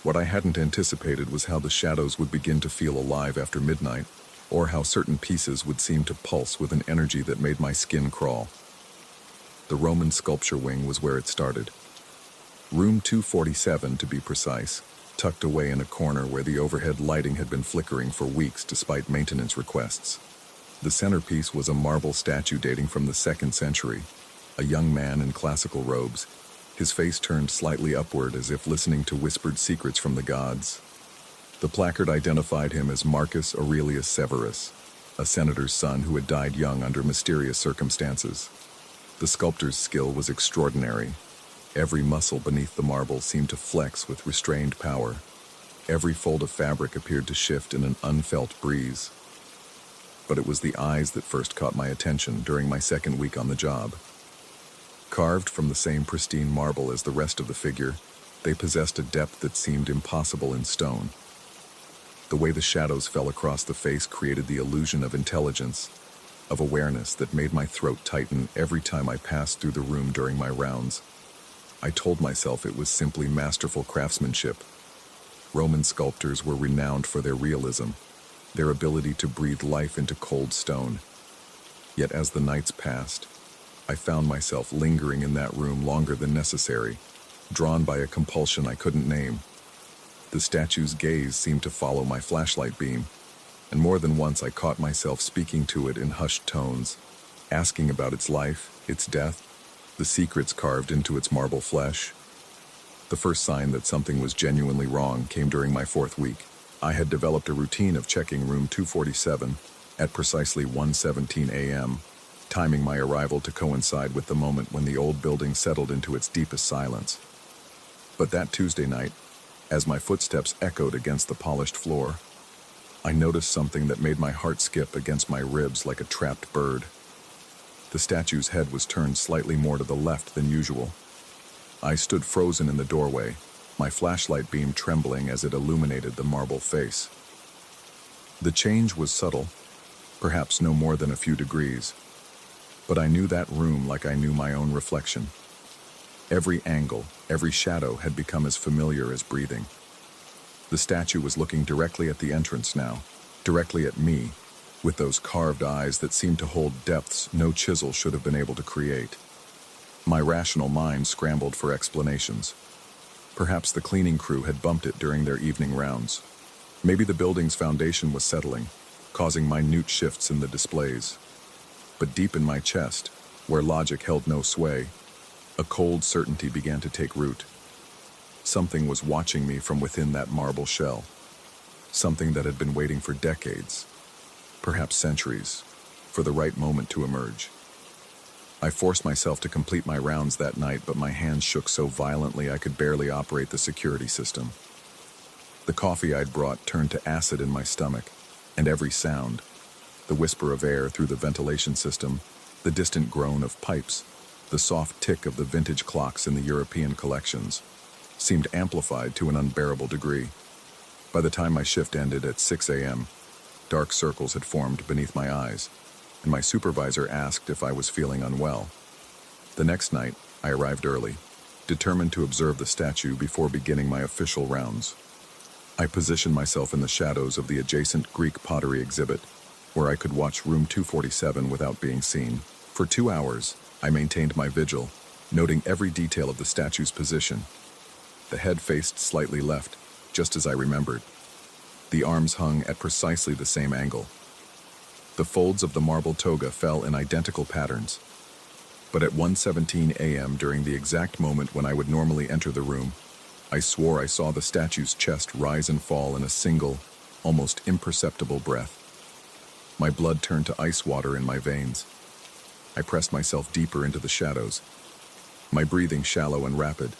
What I hadn't anticipated was how the shadows would begin to feel alive after midnight, or how certain pieces would seem to pulse with an energy that made my skin crawl. The Roman sculpture wing was where it started. Room 247, to be precise, tucked away in a corner where the overhead lighting had been flickering for weeks despite maintenance requests. The centerpiece was a marble statue dating from the 2nd century, a young man in classical robes, his face turned slightly upward as if listening to whispered secrets from the gods. The placard identified him as Marcus Aurelius Severus, a senator's son who had died young under mysterious circumstances. The sculptor's skill was extraordinary. Every muscle beneath the marble seemed to flex with restrained power. Every fold of fabric appeared to shift in an unfelt breeze. But it was the eyes that first caught my attention during my 2nd week on the job. Carved from the same pristine marble as the rest of the figure, they possessed a depth that seemed impossible in stone. The way the shadows fell across the face created the illusion of intelligence, of awareness that made my throat tighten every time I passed through the room during my rounds. I told myself it was simply masterful craftsmanship. Roman sculptors were renowned for their realism, their ability to breathe life into cold stone. Yet as the nights passed, I found myself lingering in that room longer than necessary, drawn by a compulsion I couldn't name. The statue's gaze seemed to follow my flashlight beam, and more than once I caught myself speaking to it in hushed tones, asking about its life, its death, the secrets carved into its marble flesh. The first sign that something was genuinely wrong came during my 4th week. I had developed a routine of checking room 247 at precisely 1:17 a.m., timing my arrival to coincide with the moment when the old building settled into its deepest silence. But that Tuesday night, as my footsteps echoed against the polished floor, I noticed something that made my heart skip against my ribs like a trapped bird. The statue's head was turned slightly more to the left than usual. I stood frozen in the doorway, my flashlight beam trembling as it illuminated the marble face. The change was subtle, perhaps no more than a few degrees, but I knew that room like I knew my own reflection. Every angle, every shadow had become as familiar as breathing. The statue was looking directly at the entrance now, directly at me, with those carved eyes that seemed to hold depths no chisel should have been able to create. My rational mind scrambled for explanations. Perhaps the cleaning crew had bumped it during their evening rounds. Maybe the building's foundation was settling, causing minute shifts in the displays. But deep in my chest, where logic held no sway, a cold certainty began to take root. Something was watching me from within that marble shell. Something that had been waiting for decades, perhaps centuries, for the right moment to emerge. I forced myself to complete my rounds that night, but my hands shook so violently I could barely operate the security system. The coffee I'd brought turned to acid in my stomach, and every sound, the whisper of air through the ventilation system, the distant groan of pipes, the soft tick of the vintage clocks in the European collections, seemed amplified to an unbearable degree. By the time my shift ended at 6 a.m., dark circles had formed beneath my eyes, and my supervisor asked if I was feeling unwell. The next night, I arrived early, determined to observe the statue before beginning my official rounds. I positioned myself in the shadows of the adjacent Greek pottery exhibit, where I could watch room 247 without being seen. For 2 hours, I maintained my vigil, noting every detail of the statue's position. The head faced slightly left, just as I remembered. The arms hung at precisely the same angle. The folds of the marble toga fell in identical patterns. But at 1:17 a.m., during the exact moment when I would normally enter the room, I swore I saw the statue's chest rise and fall in a single, almost imperceptible breath. My blood turned to ice water in my veins. I pressed myself deeper into the shadows, my breathing shallow and rapid,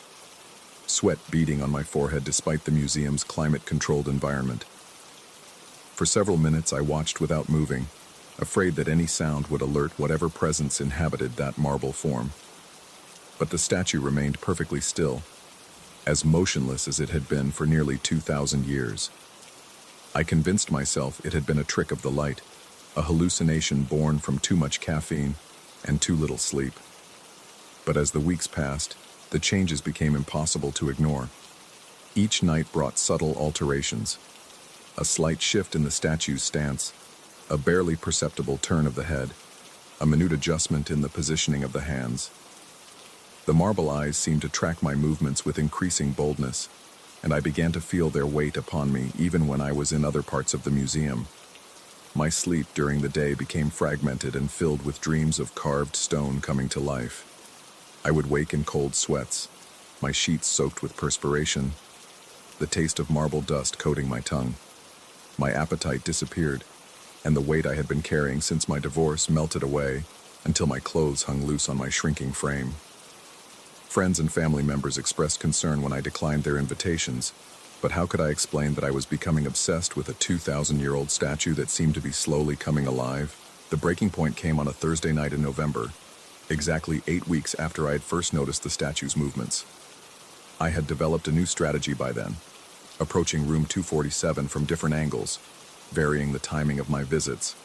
sweat beading on my forehead despite the museum's climate-controlled environment. For several minutes I watched without moving, afraid that any sound would alert whatever presence inhabited that marble form. But the statue remained perfectly still, as motionless as it had been for nearly 2,000 years. I convinced myself it had been a trick of the light, a hallucination born from too much caffeine and too little sleep. But as the weeks passed, the changes became impossible to ignore. Each night brought subtle alterations. A slight shift in the statue's stance, a barely perceptible turn of the head, a minute adjustment in the positioning of the hands. The marble eyes seemed to track my movements with increasing boldness, and I began to feel their weight upon me even when I was in other parts of the museum. My sleep during the day became fragmented and filled with dreams of carved stone coming to life. I would wake in cold sweats, my sheets soaked with perspiration, the taste of marble dust coating my tongue. My appetite disappeared, and the weight I had been carrying since my divorce melted away until my clothes hung loose on my shrinking frame. Friends and family members expressed concern when I declined their invitations, but how could I explain that I was becoming obsessed with a 2,000-year-old statue that seemed to be slowly coming alive? The breaking point came on a Thursday night in November, exactly 8 weeks after I had first noticed the statue's movements. I had developed a new strategy by then, approaching room 247 from different angles, varying the timing of my visits,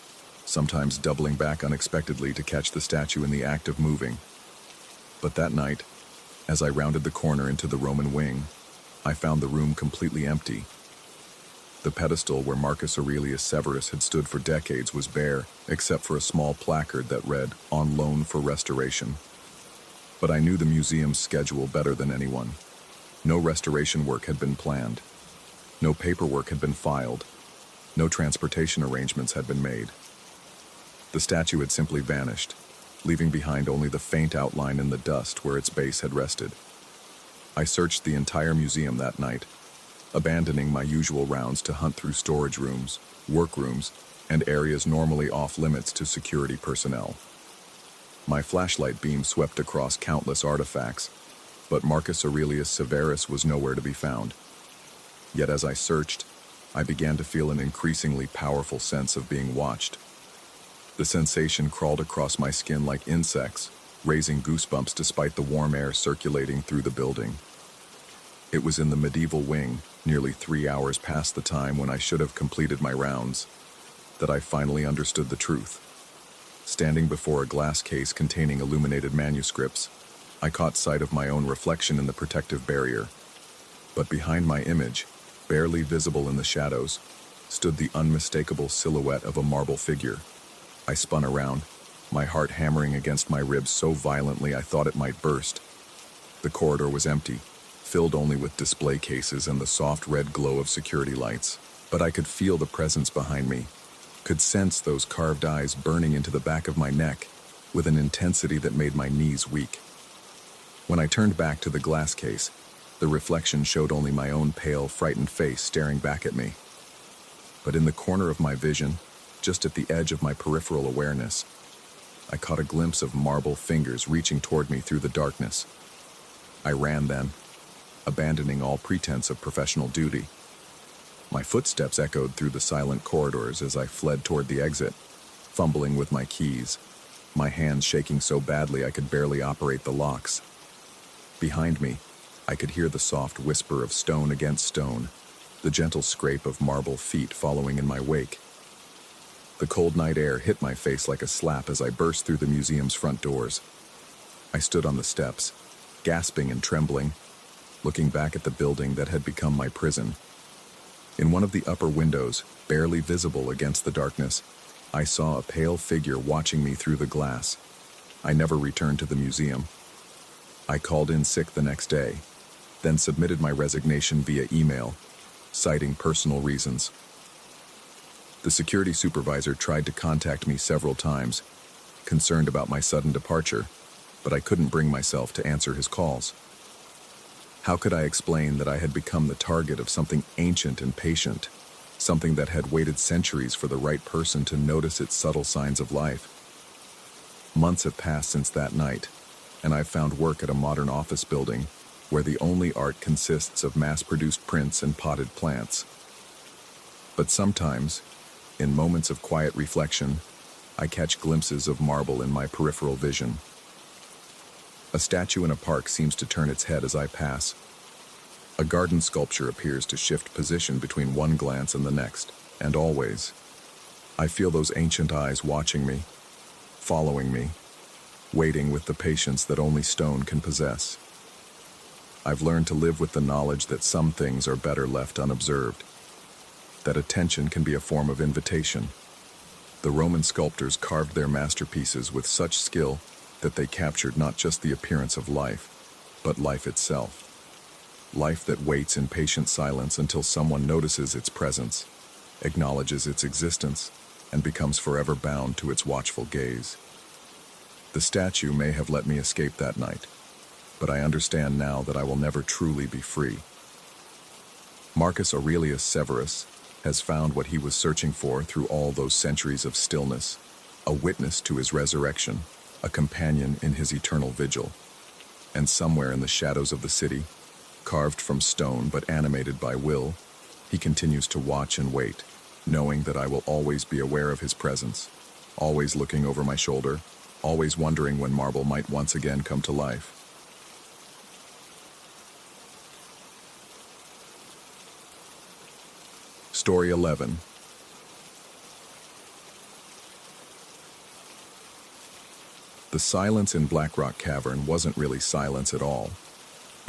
sometimes doubling back unexpectedly to catch the statue in the act of moving. But that night, as I rounded the corner into the Roman wing, I found the room completely empty, The pedestal where Marcus Aurelius Severus had stood for decades was bare, except for a small placard that read, "On loan for restoration." But I knew the museum's schedule better than anyone. No restoration work had been planned. No paperwork had been filed. No transportation arrangements had been made. The statue had simply vanished, leaving behind only the faint outline in the dust where its base had rested. I searched the entire museum that night, abandoning my usual rounds to hunt through storage rooms, workrooms, and areas normally off-limits to security personnel. My flashlight beam swept across countless artifacts, but Marcus Aurelius Severus was nowhere to be found. Yet as I searched, I began to feel an increasingly powerful sense of being watched. The sensation crawled across my skin like insects, raising goosebumps despite the warm air circulating through the building. It was in the medieval wing, nearly 3 hours past the time when I should have completed my rounds, that I finally understood the truth. Standing before a glass case containing illuminated manuscripts, I caught sight of my own reflection in the protective barrier. But behind my image, barely visible in the shadows, stood the unmistakable silhouette of a marble figure. I spun around, my heart hammering against my ribs so violently I thought it might burst. The corridor was empty, filled only with display cases and the soft red glow of security lights. But I could feel the presence behind me, could sense those carved eyes burning into the back of my neck with an intensity that made my knees weak. When I turned back to the glass case, the reflection showed only my own pale, frightened face staring back at me. But in the corner of my vision, just at the edge of my peripheral awareness, I caught a glimpse of marble fingers reaching toward me through the darkness. I ran then, abandoning all pretense of professional duty. My footsteps echoed through the silent corridors as I fled toward the exit, fumbling with my keys, my hands shaking so badly I could barely operate the locks. Behind me, I could hear the soft whisper of stone against stone, the gentle scrape of marble feet following in my wake. The cold night air hit my face like a slap as I burst through the museum's front doors. I stood on the steps, gasping and trembling, looking back at the building that had become my prison. In one of the upper windows, barely visible against the darkness, I saw a pale figure watching me through the glass. I never returned to the museum. I called in sick the next day, then submitted my resignation via email, citing personal reasons. The security supervisor tried to contact me several times, concerned about my sudden departure, but I couldn't bring myself to answer his calls. How could I explain that I had become the target of something ancient and patient, something that had waited centuries for the right person to notice its subtle signs of life? Months have passed since that night, and I've found work at a modern office building where the only art consists of mass-produced prints and potted plants. But sometimes, in moments of quiet reflection, I catch glimpses of marble in my peripheral vision. A statue in a park seems to turn its head as I pass. A garden sculpture appears to shift position between one glance and the next, and always, I feel those ancient eyes watching me, following me, waiting with the patience that only stone can possess. I've learned to live with the knowledge that some things are better left unobserved, that attention can be a form of invitation. The Roman sculptors carved their masterpieces with such skill that they captured not just the appearance of life, but life itself. Life that waits in patient silence until someone notices its presence, acknowledges its existence, and becomes forever bound to its watchful gaze. The statue may have let me escape that night, but I understand now that I will never truly be free. Marcus Aurelius Severus has found what he was searching for through all those centuries of stillness, a witness to his resurrection, a companion in his eternal vigil. And somewhere in the shadows of the city, carved from stone but animated by will, he continues to watch and wait, knowing that I will always be aware of his presence, always looking over my shoulder, always wondering when marble might once again come to life. Story 11. The silence in Black Rock Cavern wasn't really silence at all.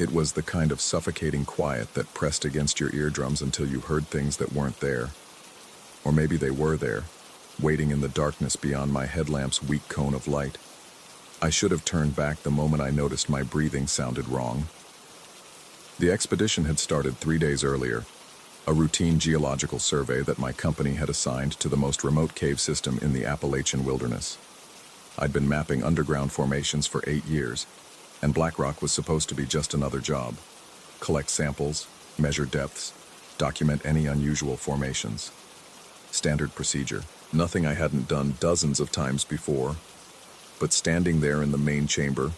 It was the kind of suffocating quiet that pressed against your eardrums until you heard things that weren't there. Or maybe they were there, waiting in the darkness beyond my headlamp's weak cone of light. I should have turned back the moment I noticed my breathing sounded wrong. The expedition had started 3 days earlier, a routine geological survey that my company had assigned to the most remote cave system in the Appalachian wilderness. I'd been mapping underground formations for 8 years, and Black Rock was supposed to be just another job. Collect samples, measure depths, document any unusual formations. Standard procedure, nothing I hadn't done dozens of times before. But standing there in the main chamber,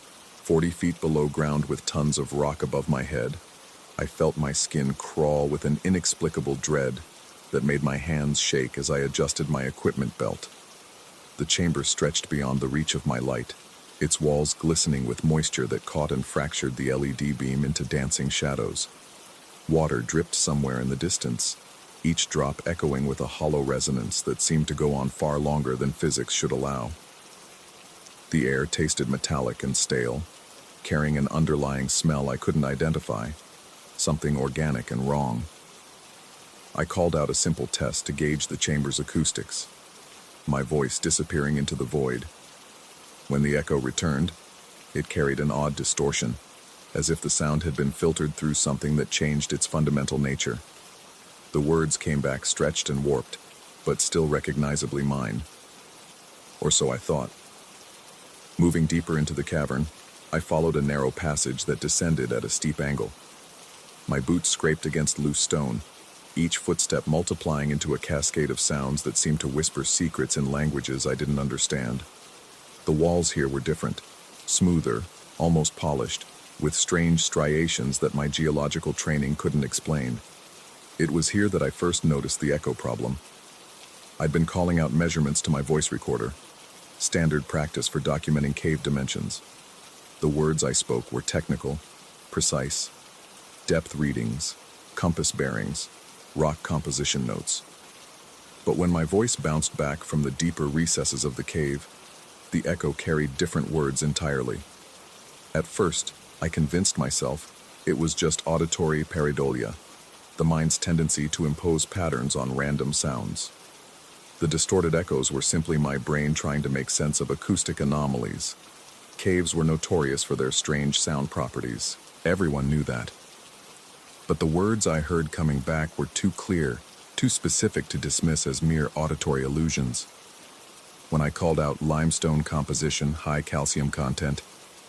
40 feet below ground with tons of rock above my head, I felt my skin crawl with an inexplicable dread that made my hands shake as I adjusted my equipment belt. The chamber stretched beyond the reach of my light, its walls glistening with moisture that caught and fractured the LED beam into dancing shadows. Water dripped somewhere in the distance, each drop echoing with a hollow resonance that seemed to go on far longer than physics should allow. The air tasted metallic and stale, carrying an underlying smell I couldn't identify, something organic and wrong. I called out a simple test to gauge the chamber's acoustics, my voice disappearing into the void. When the echo returned, it carried an odd distortion, as if the sound had been filtered through something that changed its fundamental nature. The words came back stretched and warped, but still recognizably mine. Or so I thought. Moving deeper into the cavern, I followed a narrow passage that descended at a steep angle. My boots scraped against loose stone, each footstep multiplying into a cascade of sounds that seemed to whisper secrets in languages I didn't understand. The walls here were different, smoother, almost polished, with strange striations that my geological training couldn't explain. It was here that I first noticed the echo problem. I'd been calling out measurements to my voice recorder, standard practice for documenting cave dimensions. The words I spoke were technical, precise, depth readings, compass bearings, rock composition notes. But when my voice bounced back from the deeper recesses of the cave, the echo carried different words entirely. At first, I convinced myself it was just auditory pareidolia, the mind's tendency to impose patterns on random sounds. The distorted echoes were simply my brain trying to make sense of acoustic anomalies. Caves were notorious for their strange sound properties. Everyone knew that. But the words I heard coming back were too clear, too specific to dismiss as mere auditory illusions. When I called out limestone composition, high calcium content,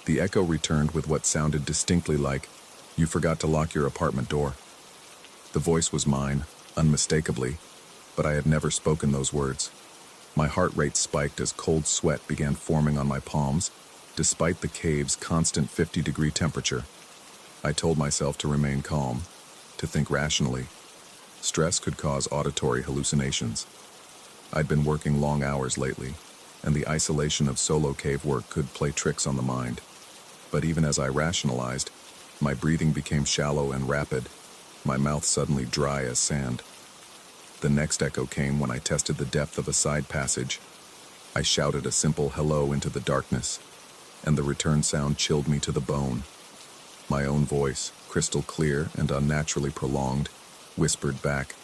the echo returned with what sounded distinctly like, "You forgot to lock your apartment door." The voice was mine, unmistakably, but I had never spoken those words. My heart rate spiked as cold sweat began forming on my palms, despite the cave's constant 50-degree temperature. I told myself to remain calm, to think rationally. Stress could cause auditory hallucinations. I'd been working long hours lately, and the isolation of solo cave work could play tricks on the mind. But even as I rationalized, my breathing became shallow and rapid, my mouth suddenly dry as sand. The next echo came when I tested the depth of a side passage. I shouted a simple hello into the darkness, and the return sound chilled me to the bone. My own voice, crystal clear and unnaturally prolonged, whispered back,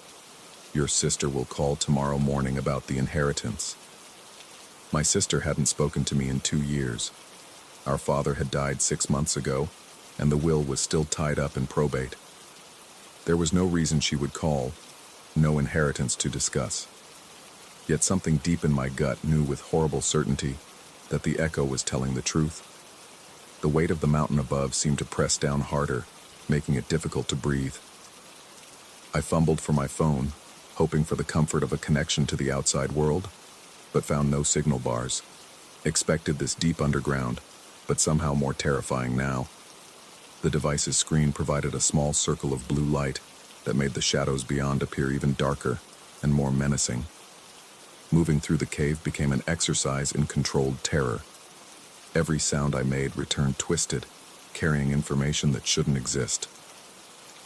"Your sister will call tomorrow morning about the inheritance." My sister hadn't spoken to me in 2 years. Our father had died 6 months ago, and the will was still tied up in probate. There was no reason she would call, no inheritance to discuss. Yet something deep in my gut knew with horrible certainty that the echo was telling the truth. The weight of the mountain above seemed to press down harder, making it difficult to breathe. I fumbled for my phone, hoping for the comfort of a connection to the outside world, but found no signal bars. Expected this deep underground, but somehow more terrifying now. The device's screen provided a small circle of blue light that made the shadows beyond appear even darker and more menacing. Moving through the cave became an exercise in controlled terror. Every sound I made returned twisted, carrying information that shouldn't exist.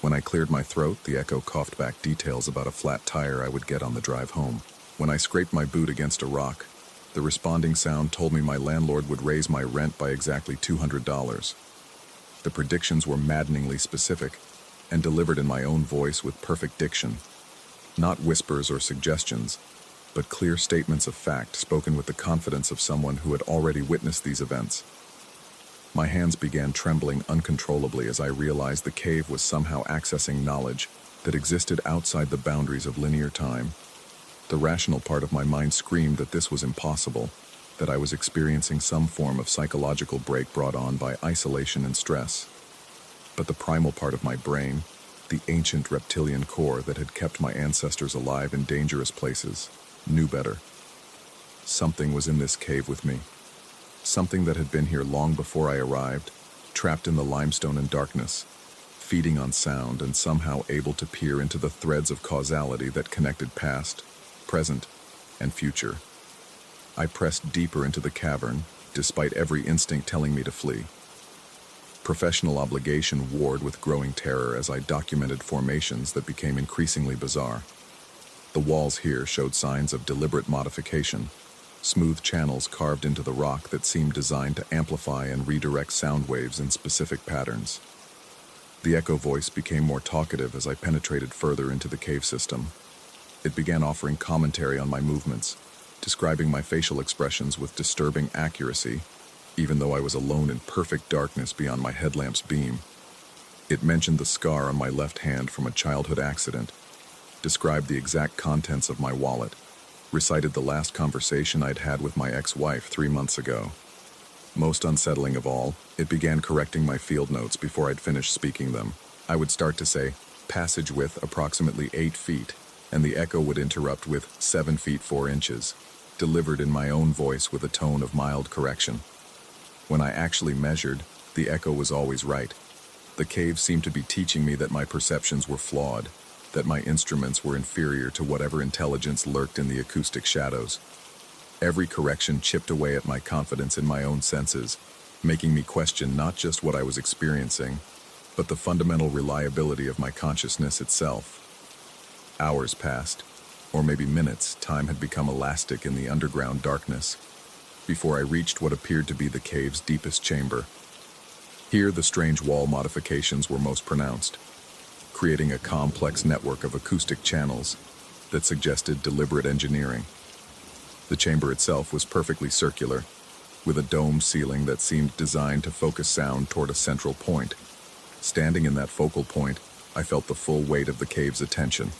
When I cleared my throat, the echo coughed back details about a flat tire I would get on the drive home. When I scraped my boot against a rock, the responding sound told me my landlord would raise my rent by exactly $200. The predictions were maddeningly specific and delivered in my own voice with perfect diction. Not whispers or suggestions, but clear statements of fact spoken with the confidence of someone who had already witnessed these events. My hands began trembling uncontrollably as I realized the cave was somehow accessing knowledge that existed outside the boundaries of linear time. The rational part of my mind screamed that this was impossible, that I was experiencing some form of psychological break brought on by isolation and stress. But the primal part of my brain, the ancient reptilian core that had kept my ancestors alive in dangerous places, knew better. Something was in this cave with me. Something that had been here long before I arrived, trapped in the limestone and darkness, feeding on sound and somehow able to peer into the threads of causality that connected past, present, and future. I pressed deeper into the cavern, despite every instinct telling me to flee. Professional obligation warred with growing terror as I documented formations that became increasingly bizarre. The walls here showed signs of deliberate modification, smooth channels carved into the rock that seemed designed to amplify and redirect sound waves in specific patterns. The echo voice became more talkative as I penetrated further into the cave system. It began offering commentary on my movements, describing my facial expressions with disturbing accuracy, even though I was alone in perfect darkness beyond my headlamp's beam. It mentioned the scar on my left hand from a childhood accident, described the exact contents of my wallet, recited the last conversation I'd had with my ex-wife 3 months ago. Most unsettling of all, it began correcting my field notes before I'd finished speaking them. I would start to say, "passage width approximately 8 feet," and the echo would interrupt with 7 feet 4 inches, delivered in my own voice with a tone of mild correction. When I actually measured, the echo was always right. The cave seemed to be teaching me that my perceptions were flawed, that my instruments were inferior to whatever intelligence lurked in the acoustic shadows. Every correction chipped away at my confidence in my own senses, making me question not just what I was experiencing, but the fundamental reliability of my consciousness itself. Hours passed, or maybe minutes. Time had become elastic in the underground darkness, before I reached what appeared to be the cave's deepest chamber. Here, the strange wall modifications were most pronounced, creating a complex network of acoustic channels that suggested deliberate engineering. The chamber itself was perfectly circular, with a dome ceiling that seemed designed to focus sound toward a central point. Standing in that focal point, I felt the full weight of the cave's attention.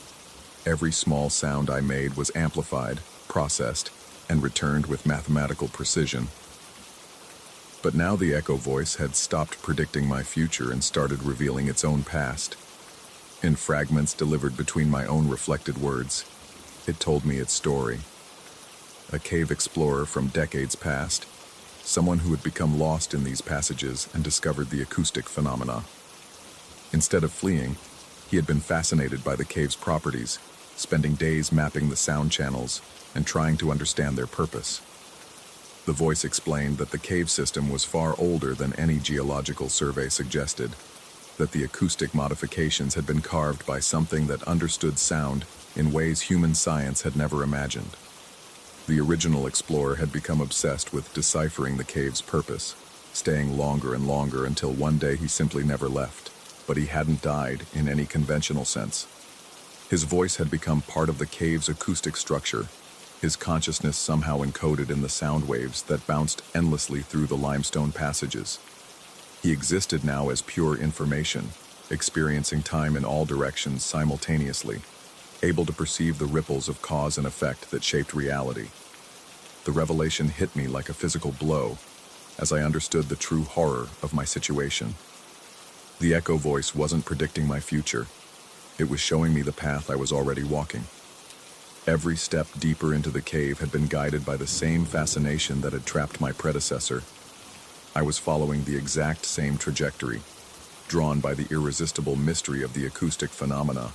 Every small sound I made was amplified, processed, and returned with mathematical precision. But now the echo voice had stopped predicting my future and started revealing its own past. In fragments delivered between my own reflected words, it told me its story. A cave explorer from decades past, someone who had become lost in these passages and discovered the acoustic phenomena. Instead of fleeing, he had been fascinated by the cave's properties, spending days mapping the sound channels and trying to understand their purpose. The voice explained that the cave system was far older than any geological survey suggested, that the acoustic modifications had been carved by something that understood sound in ways human science had never imagined. The original explorer had become obsessed with deciphering the cave's purpose, staying longer and longer until one day he simply never left. But he hadn't died in any conventional sense. His voice had become part of the cave's acoustic structure, his consciousness somehow encoded in the sound waves that bounced endlessly through the limestone passages. He existed now as pure information, experiencing time in all directions simultaneously, able to perceive the ripples of cause and effect that shaped reality. The revelation hit me like a physical blow, as I understood the true horror of my situation. The echo voice wasn't predicting my future. It was showing me the path I was already walking. Every step deeper into the cave had been guided by the same fascination that had trapped my predecessor. I was following the exact same trajectory, drawn by the irresistible mystery of the acoustic phenomena.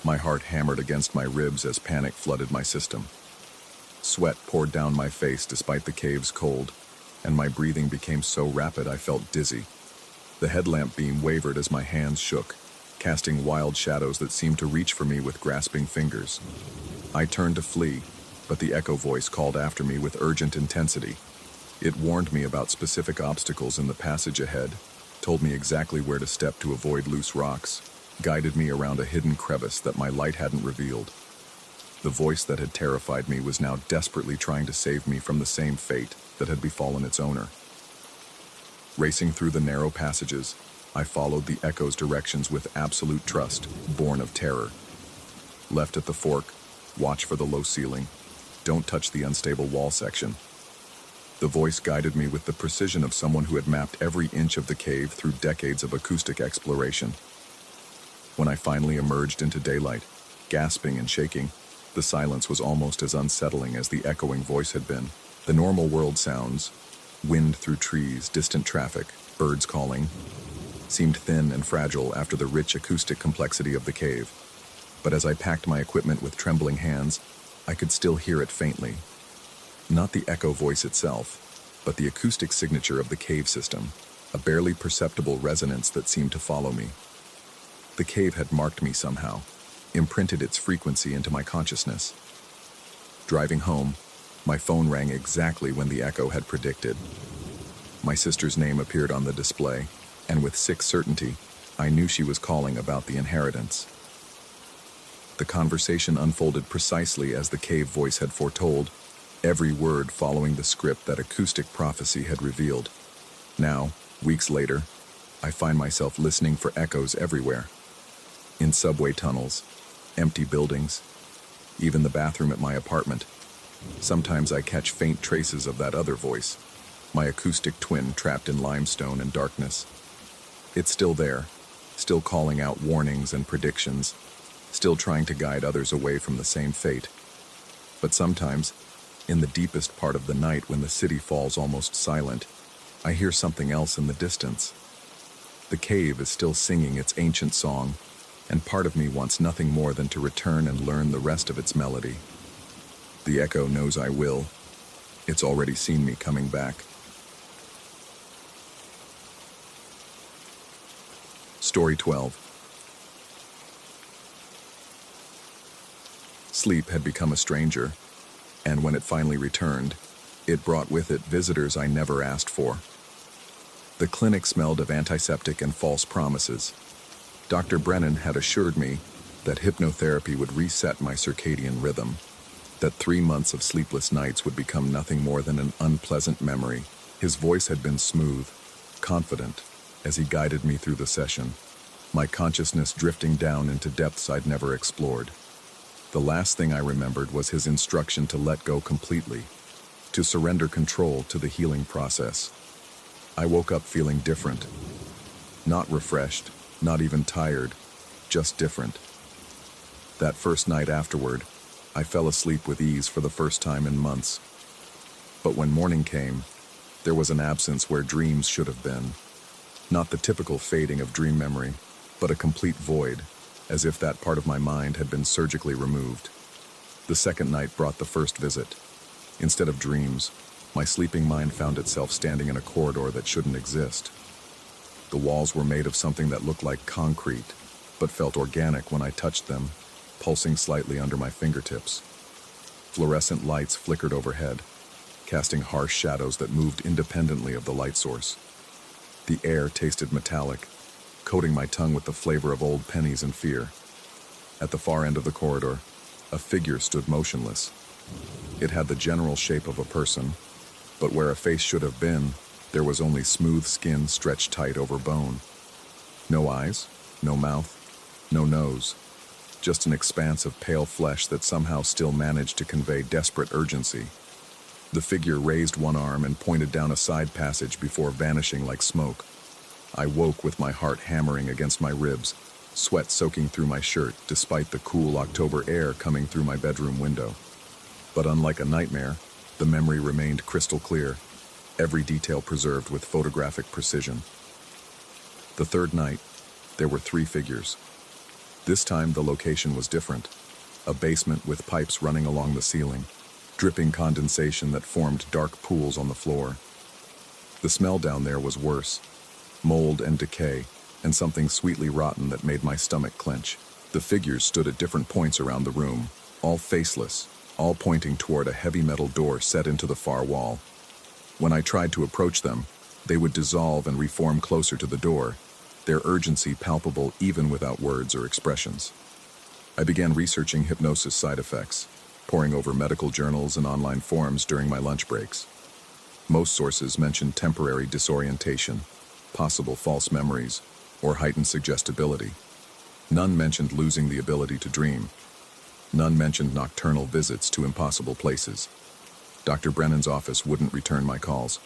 My heart hammered against my ribs as panic flooded my system. Sweat poured down my face despite the cave's cold, and my breathing became so rapid I felt dizzy. The headlamp beam wavered as my hands shook, casting wild shadows that seemed to reach for me with grasping fingers. I turned to flee, but the echo voice called after me with urgent intensity. It warned me about specific obstacles in the passage ahead, warned me about the told me exactly where to step to avoid loose rocks, guided me around a hidden crevice that my light hadn't revealed. The voice that had terrified me was now desperately trying to save me from the same fate that had befallen its owner. Racing through the narrow passages, I followed the echo's directions with absolute trust, born of terror. Left at the fork, watch for the low ceiling. Don't touch the unstable wall section. The voice guided me with the precision of someone who had mapped every inch of the cave through decades of acoustic exploration. When I finally emerged into daylight, gasping and shaking, the silence was almost as unsettling as the echoing voice had been. The normal world sounds, wind through trees, distant traffic, birds calling, seemed thin and fragile after the rich acoustic complexity of the cave. But as I packed my equipment with trembling hands, I could still hear it faintly. Not the echo voice itself, but the acoustic signature of the cave system, a barely perceptible resonance that seemed to follow me. The cave had marked me somehow, imprinted its frequency into my consciousness. Driving home, my phone rang exactly when the echo had predicted. My sister's name appeared on the display, and with sick certainty, I knew she was calling about the inheritance. The conversation unfolded precisely as the cave voice had foretold, every word following the script that acoustic prophecy had revealed. Now, weeks later, I find myself listening for echoes everywhere. In subway tunnels, empty buildings, even the bathroom at my apartment. Sometimes I catch faint traces of that other voice, my acoustic twin trapped in limestone and darkness. It's still there, still calling out warnings and predictions, still trying to guide others away from the same fate. But sometimes, in the deepest part of the night when the city falls almost silent, I hear something else in the distance. The cave is still singing its ancient song, and part of me wants nothing more than to return and learn the rest of its melody. The echo knows I will. It's already seen me coming back. Story 12. Sleep had become a stranger, and when it finally returned, it brought with it visitors I never asked for. The clinic smelled of antiseptic and false promises. Dr. Brennan had assured me that hypnotherapy would reset my circadian rhythm, that 3 months of sleepless nights would become nothing more than an unpleasant memory. His voice had been smooth, confident, as he guided me through the session, my consciousness drifting down into depths I'd never explored. The last thing I remembered was his instruction to let go completely, to surrender control to the healing process. I woke up feeling different. Not refreshed, not even tired, just different. That first night afterward, I fell asleep with ease for the first time in months. But when morning came, there was an absence where dreams should have been. Not the typical fading of dream memory, but a complete void, as if that part of my mind had been surgically removed. The second night brought the first visit. Instead of dreams, my sleeping mind found itself standing in a corridor that shouldn't exist. The walls were made of something that looked like concrete, but felt organic when I touched them, pulsing slightly under my fingertips. Fluorescent lights flickered overhead, casting harsh shadows that moved independently of the light source. The air tasted metallic, coating my tongue with the flavor of old pennies and fear. At the far end of the corridor, a figure stood motionless. It had the general shape of a person, but where a face should have been, there was only smooth skin stretched tight over bone. No eyes, no mouth, no nose, just an expanse of pale flesh that somehow still managed to convey desperate urgency. The figure raised one arm and pointed down a side passage before vanishing like smoke. I woke with my heart hammering against my ribs, sweat soaking through my shirt despite the cool October air coming through my bedroom window. But unlike a nightmare, the memory remained crystal clear, every detail preserved with photographic precision. The third night, there were 3 figures. This time the location was different, a basement with pipes running along the ceiling, dripping condensation that formed dark pools on the floor. The smell down there was worse, mold and decay, and something sweetly rotten that made my stomach clench. The figures stood at different points around the room, all faceless, all pointing toward a heavy metal door set into the far wall. When I tried to approach them, They would dissolve and reform closer to the door, their urgency palpable even without words or expressions. I began researching hypnosis side effects, poring over medical journals and online forums during my lunch breaks. Most sources mentioned temporary disorientation, possible false memories, or heightened suggestibility. None mentioned losing the ability to dream. None mentioned nocturnal visits to impossible places. Dr. Brennan's office wouldn't return my calls.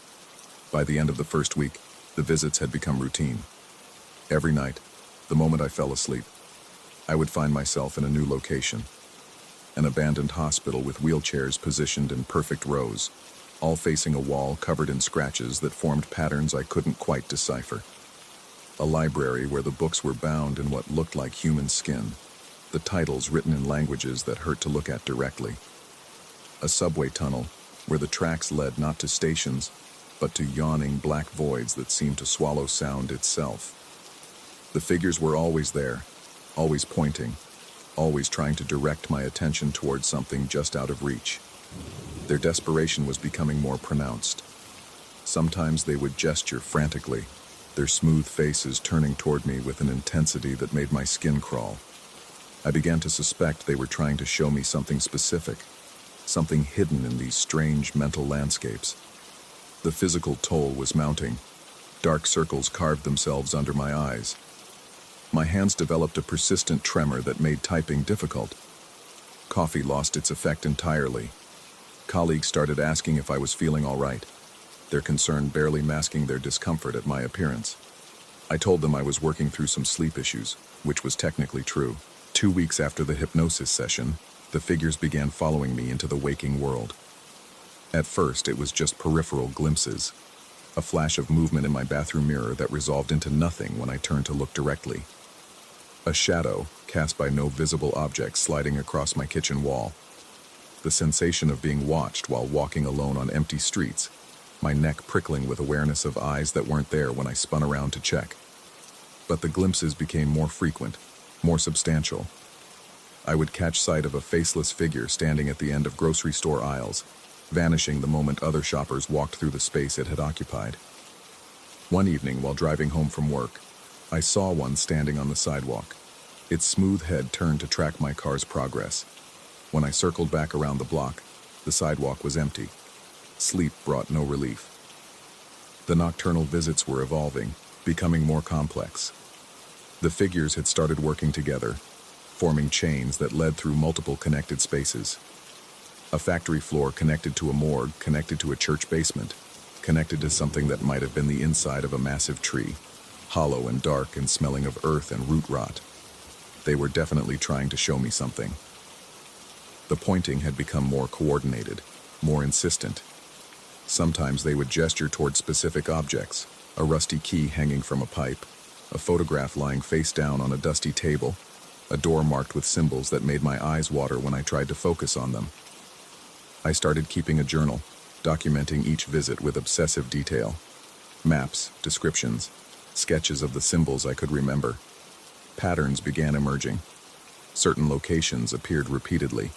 By the end of the first week, the visits had become routine. Every night, the moment I fell asleep, I would find myself in a new location. An abandoned hospital with wheelchairs positioned in perfect rows, all facing a wall covered in scratches that formed patterns I couldn't quite decipher. A library where the books were bound in what looked like human skin, the titles written in languages that hurt to look at directly. A subway tunnel where the tracks led not to stations, but to yawning black voids that seemed to swallow sound itself. The figures were always there, always pointing, always trying to direct my attention towards something just out of reach. Their desperation was becoming more pronounced. Sometimes they would gesture frantically, their smooth faces turning toward me with an intensity that made my skin crawl. I began to suspect they were trying to show me something specific, something hidden in these strange mental landscapes. The physical toll was mounting. Dark circles carved themselves under my eyes. My hands developed a persistent tremor that made typing difficult. Coffee lost its effect entirely. Colleagues started asking if I was feeling all right, their concern barely masking their discomfort at my appearance. I told them I was working through some sleep issues, which was technically true. 2 weeks after the hypnosis session, the figures began following me into the waking world. At first, it was just peripheral glimpses, a flash of movement in my bathroom mirror that resolved into nothing when I turned to look directly. A shadow, cast by no visible object, sliding across my kitchen wall. The sensation of being watched while walking alone on empty streets, my neck prickling with awareness of eyes that weren't there when I spun around to check. But the glimpses became more frequent, more substantial. I would catch sight of a faceless figure standing at the end of grocery store aisles, vanishing the moment other shoppers walked through the space it had occupied. One evening, while driving home from work, I saw one standing on the sidewalk, its smooth head turned to track my car's progress. When I circled back around the block, the sidewalk was empty. Sleep brought no relief. The nocturnal visits were evolving, becoming more complex. The figures had started working together, forming chains that led through multiple connected spaces. A factory floor connected to a morgue, connected to a church basement, connected to something that might have been the inside of a massive tree, hollow and dark and smelling of earth and root rot. They were definitely trying to show me something. The pointing had become more coordinated, more insistent. Sometimes they would gesture toward specific objects, a rusty key hanging from a pipe, a photograph lying face down on a dusty table, a door marked with symbols that made my eyes water when I tried to focus on them. I started keeping a journal, documenting each visit with obsessive detail. Maps, descriptions, sketches of the symbols I could remember. Patterns began emerging. Certain locations appeared repeatedly.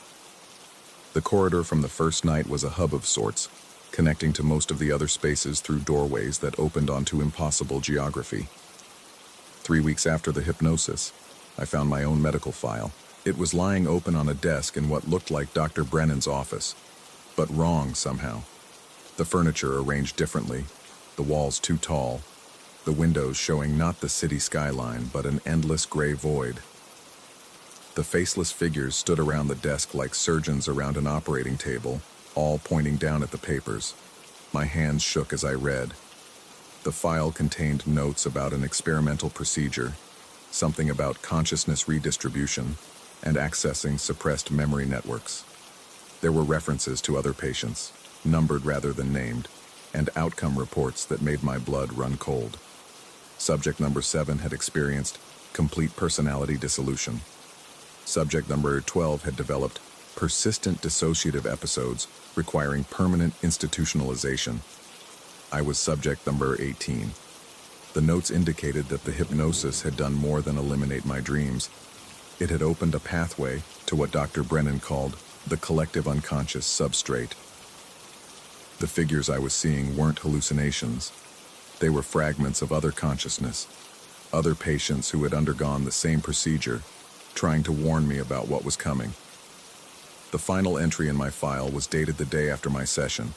The corridor from the first night was a hub of sorts, connecting to most of the other spaces through doorways that opened onto impossible geography. 3 weeks after the hypnosis, I found my own medical file. It was lying open on a desk in what looked like Dr. Brennan's office, but wrong somehow. The furniture arranged differently, the walls too tall, the windows showing not the city skyline but an endless gray void. The faceless figures stood around the desk like surgeons around an operating table, all pointing down at the papers. My hands shook as I read. The file contained notes about an experimental procedure, something about consciousness redistribution, and accessing suppressed memory networks. There were references to other patients, numbered rather than named, and outcome reports that made my blood run cold. Subject number 7 had experienced complete personality dissolution. Subject number 12 had developed persistent dissociative episodes requiring permanent institutionalization. I was subject number 18. The notes indicated that the hypnosis had done more than eliminate my dreams. It had opened a pathway to what Dr. Brennan called the collective unconscious substrate. The figures I was seeing weren't hallucinations. They were fragments of other consciousness, other patients who had undergone the same procedure, trying to warn me about what was coming. The final entry in my file was dated the day after my session.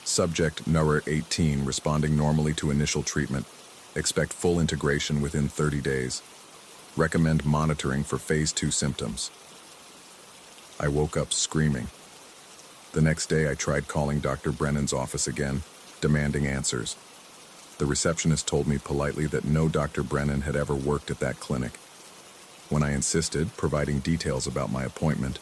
Subject number 18 responding normally to initial treatment. Expect full integration within 30 days. Recommend monitoring for phase 2 symptoms. I woke up screaming. The next day I tried calling Dr. Brennan's office again, demanding answers. The receptionist told me politely that no Dr. Brennan had ever worked at that clinic. When I insisted, providing details about my appointment,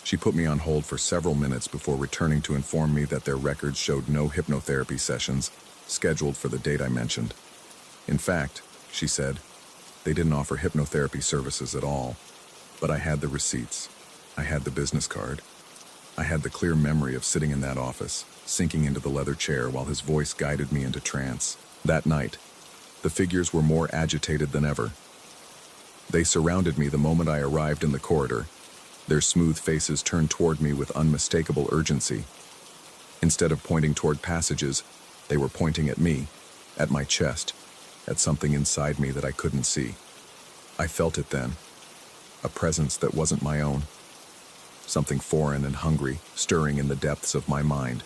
she put me on hold for several minutes before returning to inform me that their records showed no hypnotherapy sessions scheduled for the date I mentioned. In fact, she said, they didn't offer hypnotherapy services at all. But I had the receipts. I had the business card. I had the clear memory of sitting in that office, sinking into the leather chair while his voice guided me into trance. That night, the figures were more agitated than ever. They surrounded me the moment I arrived in the corridor. Their smooth faces turned toward me with unmistakable urgency. Instead of pointing toward passages, they were pointing at me, at my chest, at something inside me that I couldn't see. I felt it then, a presence that wasn't my own, something foreign and hungry, stirring in the depths of my mind.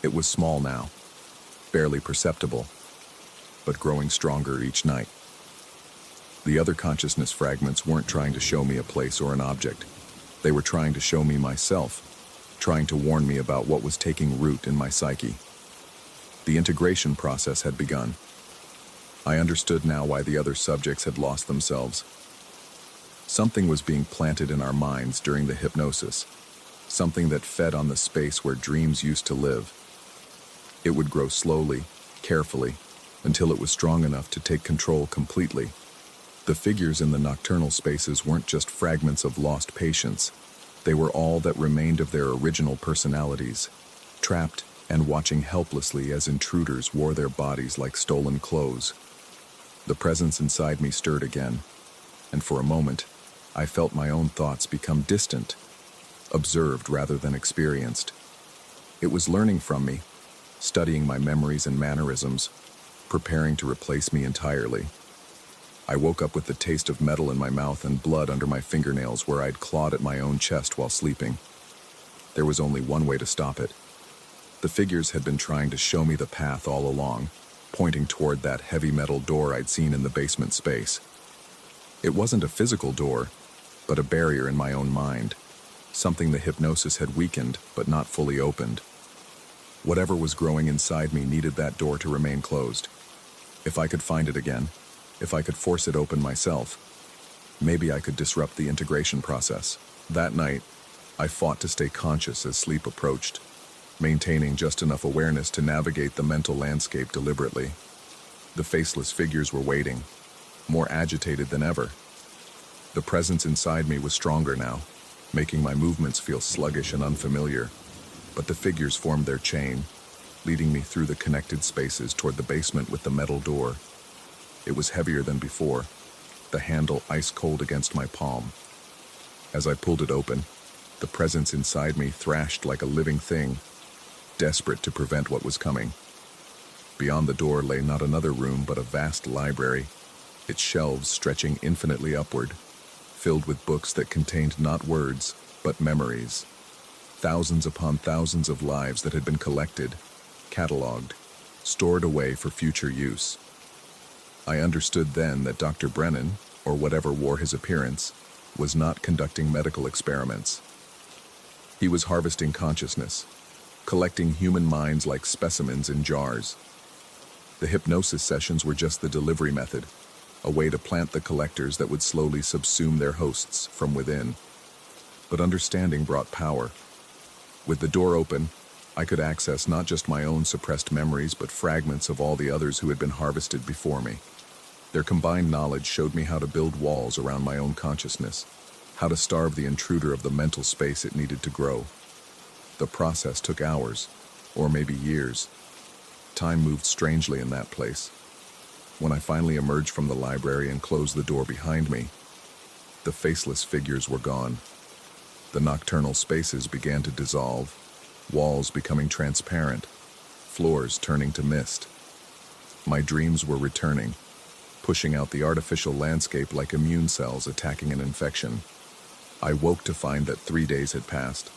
It was small now, barely perceptible, but growing stronger each night. The other consciousness fragments weren't trying to show me a place or an object. They were trying to show me myself, trying to warn me about what was taking root in my psyche. The integration process had begun. I understood now why the other subjects had lost themselves. Something was being planted in our minds during the hypnosis, something that fed on the space where dreams used to live. It would grow slowly, carefully, until it was strong enough to take control completely. The figures in the nocturnal spaces weren't just fragments of lost patients. They were all that remained of their original personalities, trapped and watching helplessly as intruders wore their bodies like stolen clothes. The presence inside me stirred again, and for a moment, I felt my own thoughts become distant, observed rather than experienced. It was learning from me, studying my memories and mannerisms, preparing to replace me entirely. I woke up with the taste of metal in my mouth and blood under my fingernails where I'd clawed at my own chest while sleeping. There was only one way to stop it. The figures had been trying to show me the path all along, pointing toward that heavy metal door I'd seen in the basement space. It wasn't a physical door, but a barrier in my own mind, something the hypnosis had weakened but not fully opened. Whatever was growing inside me needed that door to remain closed. If I could find it again, if I could force it open myself, maybe I could disrupt the integration process. That night, I fought to stay conscious as sleep approached, maintaining just enough awareness to navigate the mental landscape deliberately. The faceless figures were waiting, more agitated than ever. The presence inside me was stronger now, making my movements feel sluggish and unfamiliar. But the figures formed their chain, leading me through the connected spaces toward the basement with the metal door. It was heavier than before, the handle ice cold against my palm. As I pulled it open, the presence inside me thrashed like a living thing, desperate to prevent what was coming. Beyond the door lay not another room but a vast library, its shelves stretching infinitely upward, filled with books that contained not words, but memories. Thousands upon thousands of lives that had been collected, cataloged, stored away for future use. I understood then that Dr. Brennan, or whatever wore his appearance, was not conducting medical experiments. He was harvesting consciousness, collecting human minds like specimens in jars. The hypnosis sessions were just the delivery method, a way to plant the collectors that would slowly subsume their hosts from within. But understanding brought power. With the door open, I could access not just my own suppressed memories, but fragments of all the others who had been harvested before me. Their combined knowledge showed me how to build walls around my own consciousness, how to starve the intruder of the mental space it needed to grow. The process took hours, or maybe years. Time moved strangely in that place. When I finally emerged from the library and closed the door behind me, the faceless figures were gone. The nocturnal spaces began to dissolve, walls becoming transparent, floors turning to mist. My dreams were returning, pushing out the artificial landscape like immune cells attacking an infection. I woke to find that 3 days had passed.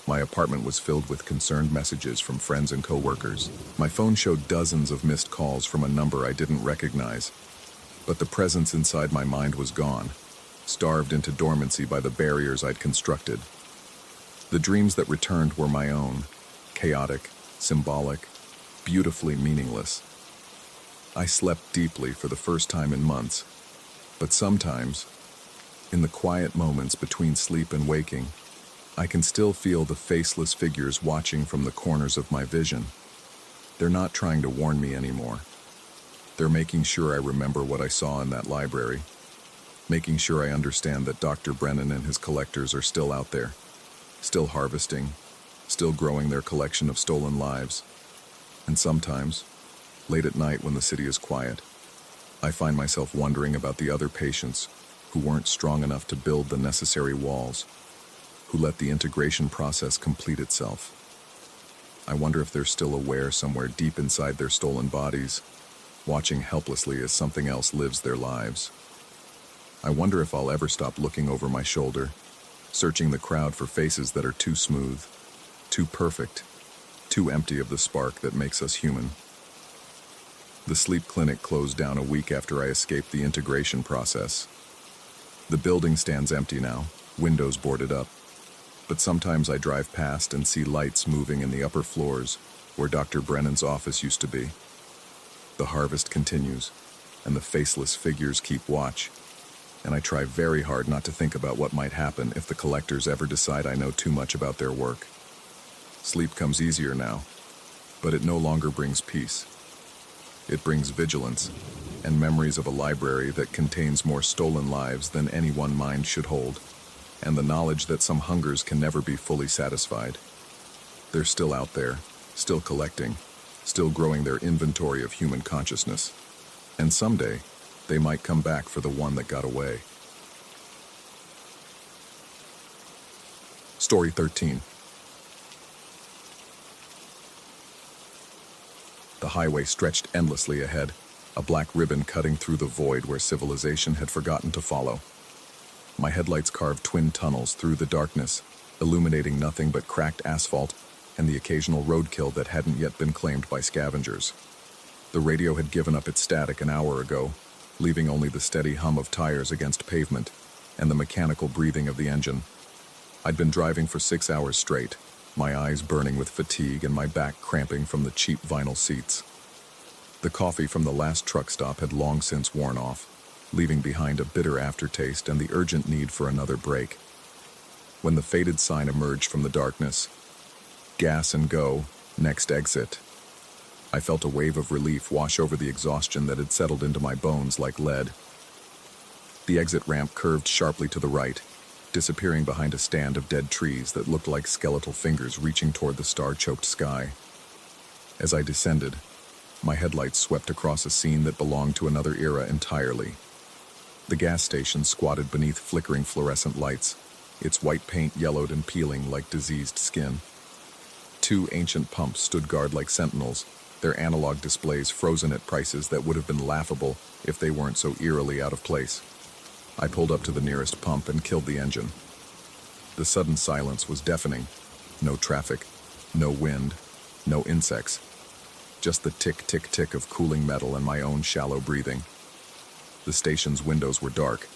My apartment was filled with concerned messages from friends and coworkers. My phone showed dozens of missed calls from a number I didn't recognize. But the presence inside my mind was gone, starved into dormancy by the barriers I'd constructed. The dreams that returned were my own, chaotic, symbolic, beautifully meaningless. I slept deeply for the first time in months, but sometimes, in the quiet moments between sleep and waking, I can still feel the faceless figures watching from the corners of my vision. They're not trying to warn me anymore. They're making sure I remember what I saw in that library, making sure I understand that Dr. Brennan and his collectors are still out there, still harvesting, still growing their collection of stolen lives. And sometimes, late at night when the city is quiet, I find myself wondering about the other patients who weren't strong enough to build the necessary walls, who let the integration process complete itself. I wonder if they're still aware somewhere deep inside their stolen bodies, watching helplessly as something else lives their lives. I wonder if I'll ever stop looking over my shoulder, searching the crowd for faces that are too smooth, too perfect, too empty of the spark that makes us human. The sleep clinic closed down a week after I escaped the integration process. The building stands empty now, windows boarded up. But sometimes I drive past and see lights moving in the upper floors where Dr. Brennan's office used to be. The harvest continues, and the faceless figures keep watch, and I try very hard not to think about what might happen if the collectors ever decide I know too much about their work. Sleep comes easier now, but it no longer brings peace. It brings vigilance and memories of a library that contains more stolen lives than any one mind should hold, and the knowledge that some hungers can never be fully satisfied. They're still out there, still collecting, still growing their inventory of human consciousness. And someday, they might come back for the one that got away. Story 13. The highway stretched endlessly ahead, a black ribbon cutting through the void where civilization had forgotten to follow. My headlights carved twin tunnels through the darkness, illuminating nothing but cracked asphalt and the occasional roadkill that hadn't yet been claimed by scavengers. The radio had given up its static an hour ago, leaving only the steady hum of tires against pavement and the mechanical breathing of the engine. I'd been driving for 6 hours straight, my eyes burning with fatigue and my back cramping from the cheap vinyl seats. The coffee from the last truck stop had long since worn off, leaving behind a bitter aftertaste and the urgent need for another break. When the faded sign emerged from the darkness, gas and go, next exit, I felt a wave of relief wash over the exhaustion that had settled into my bones like lead. The exit ramp curved sharply to the right, disappearing behind a stand of dead trees that looked like skeletal fingers reaching toward the star-choked sky. As I descended, my headlights swept across a scene that belonged to another era entirely. The gas station squatted beneath flickering fluorescent lights, its white paint yellowed and peeling like diseased skin. 2 ancient pumps stood guard like sentinels, their analog displays frozen at prices that would have been laughable if they weren't so eerily out of place. I pulled up to the nearest pump and killed the engine. The sudden silence was deafening. No traffic, no wind, no insects. Just the tick-tick-tick of cooling metal and my own shallow breathing. The station's windows were dark,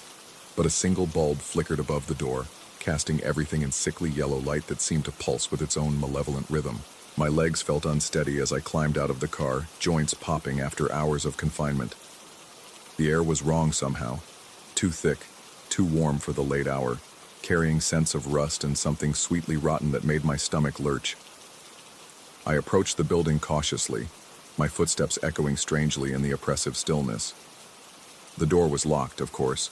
but a single bulb flickered above the door, casting everything in sickly yellow light that seemed to pulse with its own malevolent rhythm. My legs felt unsteady as I climbed out of the car, joints popping after hours of confinement. The air was wrong somehow, too thick, too warm for the late hour, carrying scents of rust and something sweetly rotten that made my stomach lurch. I approached the building cautiously, my footsteps echoing strangely in the oppressive stillness. The door was locked, of course.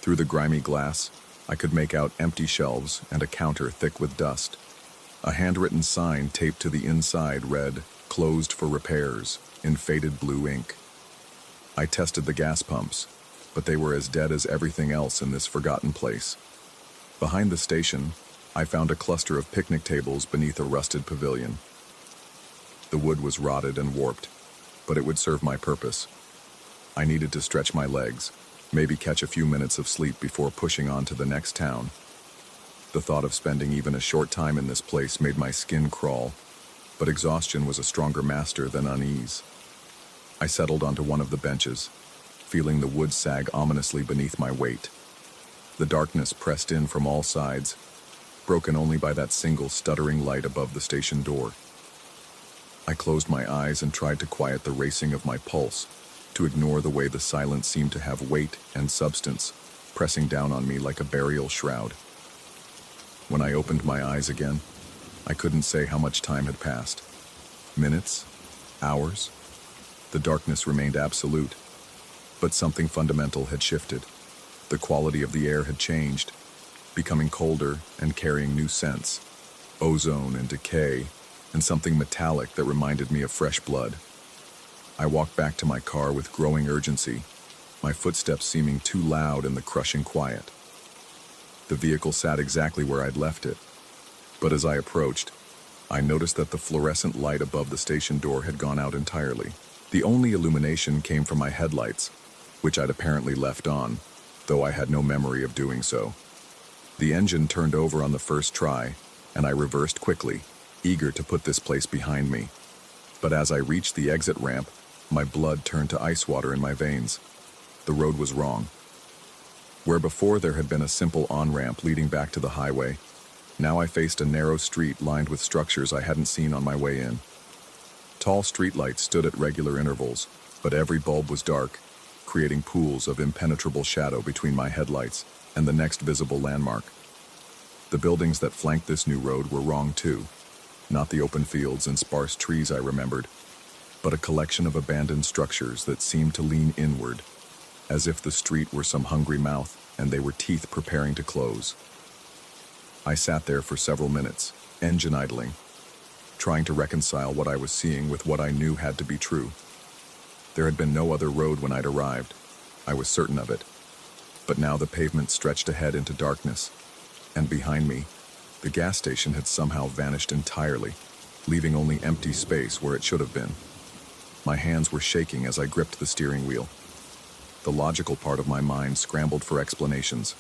Through the grimy glass, I could make out empty shelves and a counter thick with dust. A handwritten sign taped to the inside read, "Closed for repairs," in faded blue ink. I tested the gas pumps, but they were as dead as everything else in this forgotten place. Behind the station, I found a cluster of picnic tables beneath a rusted pavilion. The wood was rotted and warped, but it would serve my purpose. I needed to stretch my legs, maybe catch a few minutes of sleep before pushing on to the next town. The thought of spending even a short time in this place made my skin crawl, but exhaustion was a stronger master than unease. I settled onto one of the benches, feeling the wood sag ominously beneath my weight. The darkness pressed in from all sides, broken only by that single stuttering light above the station door. I closed my eyes and tried to quiet the racing of my pulse, to ignore the way the silence seemed to have weight and substance, pressing down on me like a burial shroud. When I opened my eyes again, I couldn't say how much time had passed. Minutes? Hours? The darkness remained absolute, but something fundamental had shifted. The quality of the air had changed, becoming colder and carrying new scents, ozone and decay, and something metallic that reminded me of fresh blood. I walked back to my car with growing urgency, my footsteps seeming too loud in the crushing quiet. The vehicle sat exactly where I'd left it, but as I approached, I noticed that the fluorescent light above the station door had gone out entirely. The only illumination came from my headlights, which I'd apparently left on, though I had no memory of doing so. The engine turned over on the first try, and I reversed quickly, eager to put this place behind me. But as I reached the exit ramp, my blood turned to ice water in my veins. The road was wrong. Where before there had been a simple on-ramp leading back to the highway, now I faced a narrow street lined with structures I hadn't seen on my way in. Tall streetlights stood at regular intervals, but every bulb was dark, creating pools of impenetrable shadow between my headlights and the next visible landmark. The buildings that flanked this new road were wrong too. Not the open fields and sparse trees I remembered, but a collection of abandoned structures that seemed to lean inward, as if the street were some hungry mouth and they were teeth preparing to close. I sat there for several minutes, engine idling, trying to reconcile what I was seeing with what I knew had to be true. There had been no other road when I'd arrived. I was certain of it. But now the pavement stretched ahead into darkness, and behind me, the gas station had somehow vanished entirely, leaving only empty space where it should have been. My hands were shaking as I gripped the steering wheel. The logical part of my mind scrambled for explanations.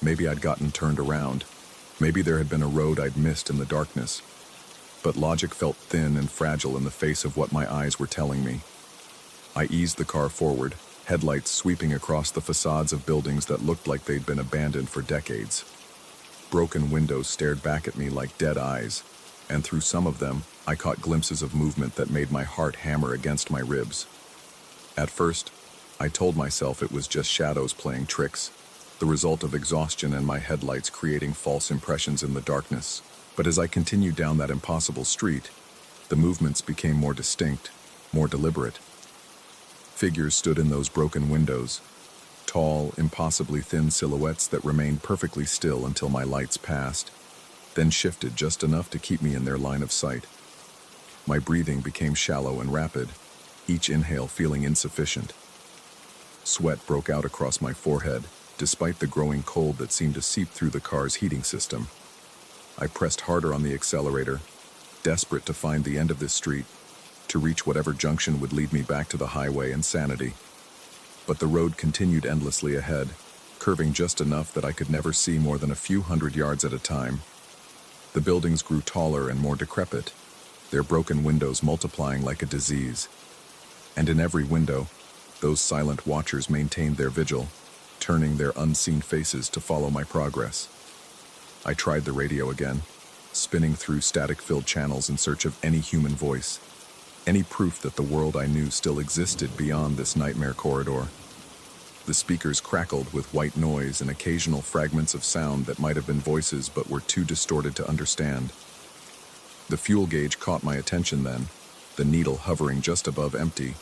Maybe I'd gotten turned around. Maybe there had been a road I'd missed in the darkness. But logic felt thin and fragile in the face of what my eyes were telling me. I eased the car forward, headlights sweeping across the facades of buildings that looked like they'd been abandoned for decades. Broken windows stared back at me like dead eyes, and through some of them, I caught glimpses of movement that made my heart hammer against my ribs. At first, I told myself it was just shadows playing tricks, the result of exhaustion and my headlights creating false impressions in the darkness. But as I continued down that impossible street, the movements became more distinct, more deliberate. Figures stood in those broken windows, tall, impossibly thin silhouettes that remained perfectly still until my lights passed, then shifted just enough to keep me in their line of sight. My breathing became shallow and rapid, each inhale feeling insufficient. Sweat broke out across my forehead, despite the growing cold that seemed to seep through the car's heating system. I pressed harder on the accelerator, desperate to find the end of this street, to reach whatever junction would lead me back to the highway and sanity. But the road continued endlessly ahead, curving just enough that I could never see more than a few hundred yards at a time. The buildings grew taller and more decrepit, their broken windows multiplying like a disease. And in every window, those silent watchers maintained their vigil, turning their unseen faces to follow my progress. I tried the radio again, spinning through static-filled channels in search of any human voice, any proof that the world I knew still existed beyond this nightmare corridor. The speakers crackled with white noise and occasional fragments of sound that might have been voices but were too distorted to understand. The fuel gauge caught my attention then, the needle hovering just above empty,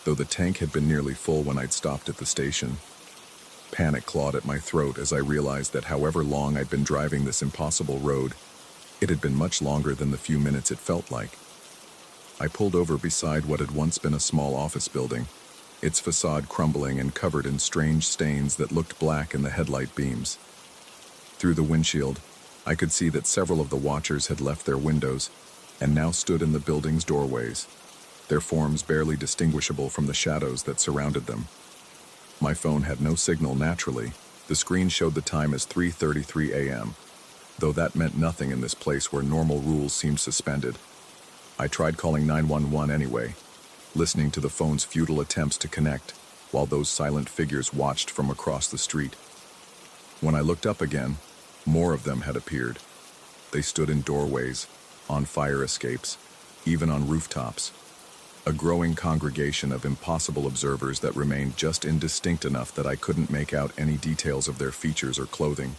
though the tank had been nearly full when I'd stopped at the station. Panic clawed at my throat as I realized that however long I'd been driving this impossible road, it had been much longer than the few minutes it felt like. I pulled over beside what had once been a small office building, its facade crumbling and covered in strange stains that looked black in the headlight beams. Through the windshield, I could see that several of the watchers had left their windows and now stood in the building's doorways. their forms barely distinguishable from the shadows that surrounded them. My phone had no signal naturally. The screen showed the time as 3:33 a.m., though that meant nothing in this place where normal rules seemed suspended. I tried calling 911 anyway, listening to the phone's futile attempts to connect, while those silent figures watched from across the street. When I looked up again, more of them had appeared. They stood in doorways, on fire escapes, even on rooftops. A growing congregation of impossible observers that remained just indistinct enough that I couldn't make out any details of their features or clothing.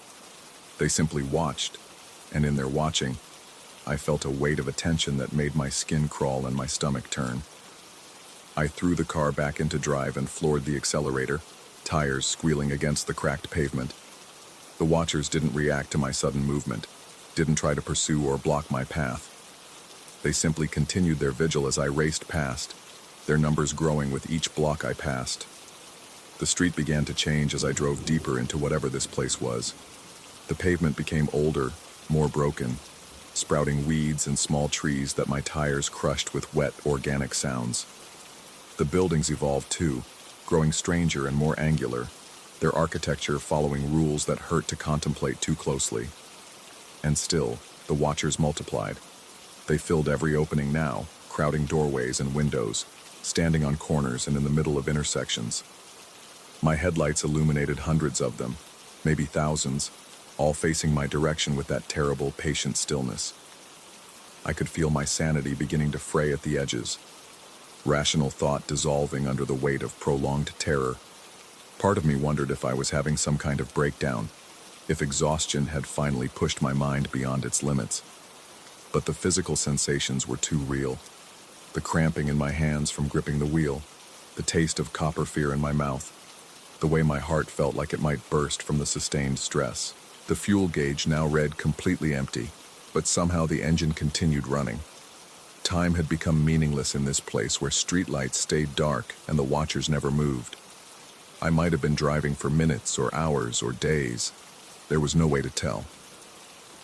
They simply watched, and in their watching, I felt a weight of attention that made my skin crawl and my stomach turn. I threw the car back into drive and floored the accelerator, tires squealing against the cracked pavement. The watchers didn't react to my sudden movement, didn't try to pursue or block my path. They simply continued their vigil as I raced past, their numbers growing with each block I passed. The street began to change as I drove deeper into whatever this place was. The pavement became older, more broken, sprouting weeds and small trees that my tires crushed with wet, organic sounds. The buildings evolved too, growing stranger and more angular, their architecture following rules that hurt to contemplate too closely. And still, the watchers multiplied. They filled every opening now, crowding doorways and windows, standing on corners and in the middle of intersections. My headlights illuminated hundreds of them, maybe thousands, all facing my direction with that terrible, patient stillness. I could feel my sanity beginning to fray at the edges, rational thought dissolving under the weight of prolonged terror. Part of me wondered if I was having some kind of breakdown, if exhaustion had finally pushed my mind beyond its limits. But the physical sensations were too real. The cramping in my hands from gripping the wheel, the taste of copper fear in my mouth, the way my heart felt like it might burst from the sustained stress. The fuel gauge now read completely empty, but somehow the engine continued running. Time had become meaningless in this place where streetlights stayed dark and the watchers never moved. I might have been driving for minutes or hours or days. There was no way to tell.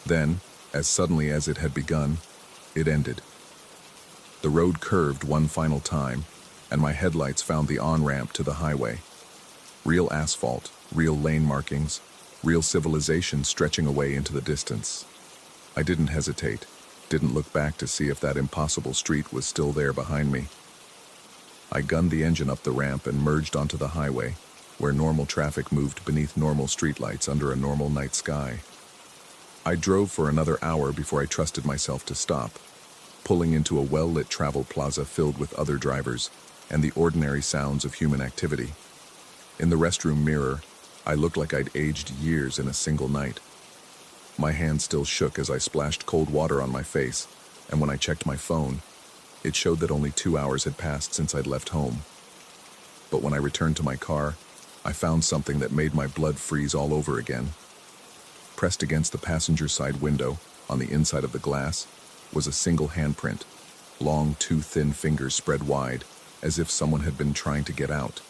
Then, as suddenly as it had begun, it ended. The road curved one final time, and my headlights found the on-ramp to the highway. Real asphalt, real lane markings, real civilization stretching away into the distance. I didn't hesitate, didn't look back to see if that impossible street was still there behind me. I gunned the engine up the ramp and merged onto the highway, where normal traffic moved beneath normal streetlights under a normal night sky. I drove for another hour before I trusted myself to stop, pulling into a well-lit travel plaza filled with other drivers and the ordinary sounds of human activity. In the restroom mirror, I looked like I'd aged years in a single night. My hand still shook as I splashed cold water on my face, and when I checked my phone, it showed that only 2 hours had passed since I'd left home. But when I returned to my car, I found something that made my blood freeze all over again. Pressed against the passenger side window, on the inside of the glass, was a single handprint, long, too thin fingers spread wide, as if someone had been trying to get out.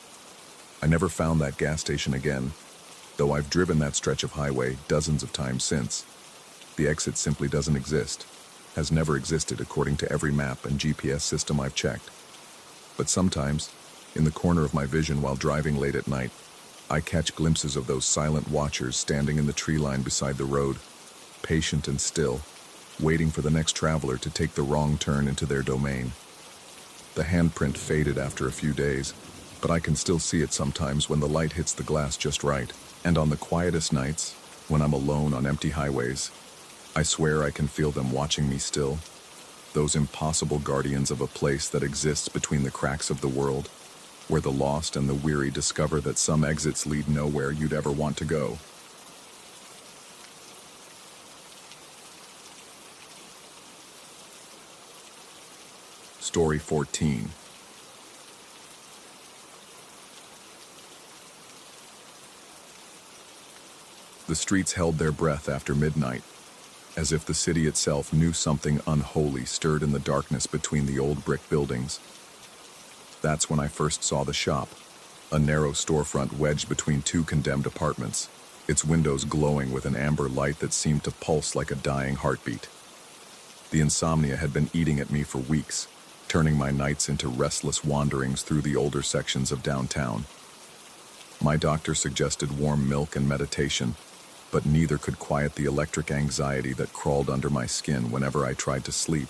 I never found that gas station again, though I've driven that stretch of highway dozens of times since. The exit simply doesn't exist, has never existed according to every map and GPS system I've checked. But sometimes, in the corner of my vision while driving late at night, I catch glimpses of those silent watchers standing in the tree line beside the road, patient and still, waiting for the next traveler to take the wrong turn into their domain. The handprint faded after a few days, but I can still see it sometimes when the light hits the glass just right. And on the quietest nights, when I'm alone on empty highways, I swear I can feel them watching me still. Those impossible guardians of a place that exists between the cracks of the world, where the lost and the weary discover that some exits lead nowhere you'd ever want to go. Story 14. The streets held their breath after midnight, as if the city itself knew something unholy stirred in the darkness between the old brick buildings. That's when I first saw the shop, a narrow storefront wedged between two condemned apartments, its windows glowing with an amber light that seemed to pulse like a dying heartbeat. The insomnia had been eating at me for weeks, turning my nights into restless wanderings through the older sections of downtown. My doctor suggested warm milk and meditation, but neither could quiet the electric anxiety that crawled under my skin whenever I tried to sleep.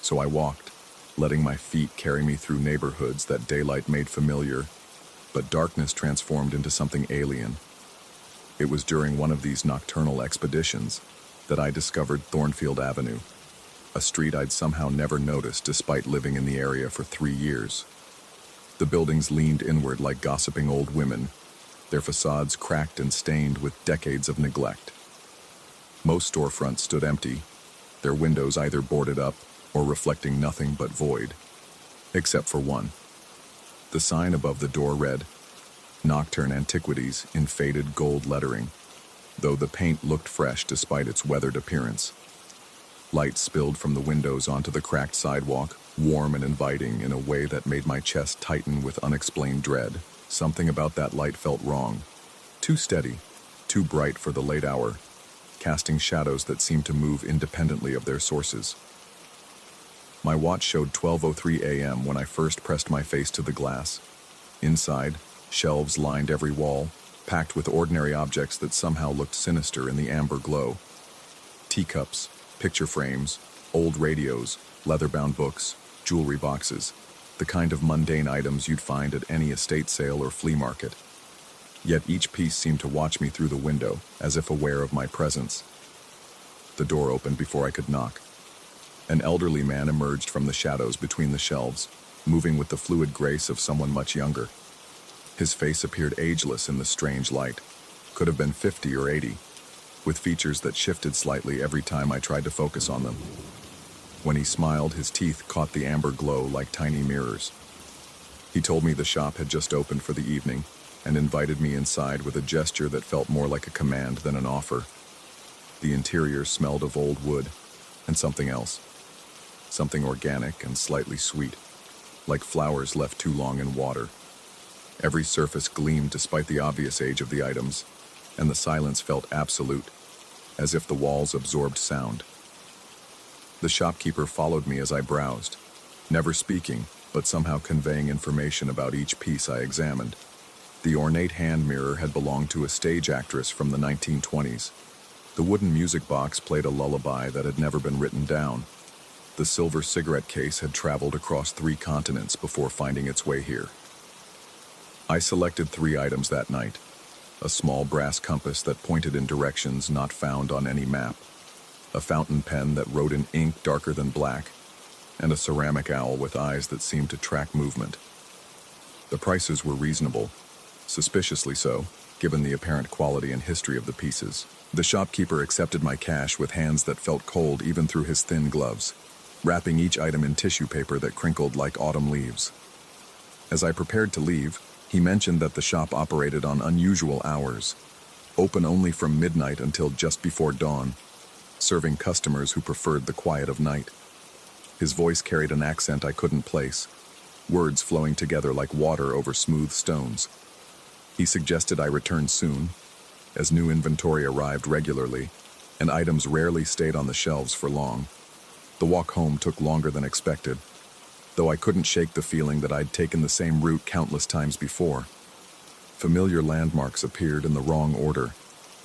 So I walked, letting my feet carry me through neighborhoods that daylight made familiar, but darkness transformed into something alien. It was during one of these nocturnal expeditions that I discovered Thornfield Avenue, a street I'd somehow never noticed despite living in the area for 3 years. The buildings leaned inward like gossiping old women, their facades cracked and stained with decades of neglect. Most storefronts stood empty, their windows either boarded up or reflecting nothing but void, except for one. The sign above the door read, "Nocturne Antiquities" in faded gold lettering, though the paint looked fresh despite its weathered appearance. Light spilled from the windows onto the cracked sidewalk, warm and inviting in a way that made my chest tighten with unexplained dread. Something about that light felt wrong. Too steady, too bright for the late hour, casting shadows that seemed to move independently of their sources. My watch showed 12:03 a.m. when I first pressed my face to the glass. Inside, shelves lined every wall, packed with ordinary objects that somehow looked sinister in the amber glow. Teacups, picture frames, old radios, leather-bound books, jewelry boxes, the kind of mundane items you'd find at any estate sale or flea market. Yet each piece seemed to watch me through the window, as if aware of my presence. The door opened before I could knock. An elderly man emerged from the shadows between the shelves, moving with the fluid grace of someone much younger. His face appeared ageless in the strange light, could have been 50 or 80, with features that shifted slightly every time I tried to focus on them. When he smiled, his teeth caught the amber glow like tiny mirrors. He told me the shop had just opened for the evening and invited me inside with a gesture that felt more like a command than an offer. The interior smelled of old wood and something else, something organic and slightly sweet, like flowers left too long in water. Every surface gleamed despite the obvious age of the items, and the silence felt absolute, as if the walls absorbed sound. The shopkeeper followed me as I browsed, never speaking, but somehow conveying information about each piece I examined. The ornate hand mirror had belonged to a stage actress from the 1920s. The wooden music box played a lullaby that had never been written down. The silver cigarette case had traveled across 3 continents before finding its way here. I selected 3 items that night: a small brass compass that pointed in directions not found on any map, a fountain pen that wrote in ink darker than black, and a ceramic owl with eyes that seemed to track movement. The prices were reasonable, suspiciously so, given the apparent quality and history of the pieces. The shopkeeper accepted my cash with hands that felt cold even through his thin gloves, wrapping each item in tissue paper that crinkled like autumn leaves. As I prepared to leave, he mentioned that the shop operated on unusual hours, open only from midnight until just before dawn, serving customers who preferred the quiet of night. His voice carried an accent I couldn't place, words flowing together like water over smooth stones. He suggested I return soon, as new inventory arrived regularly, and items rarely stayed on the shelves for long. The walk home took longer than expected, though I couldn't shake the feeling that I'd taken the same route countless times before. Familiar landmarks appeared in the wrong order,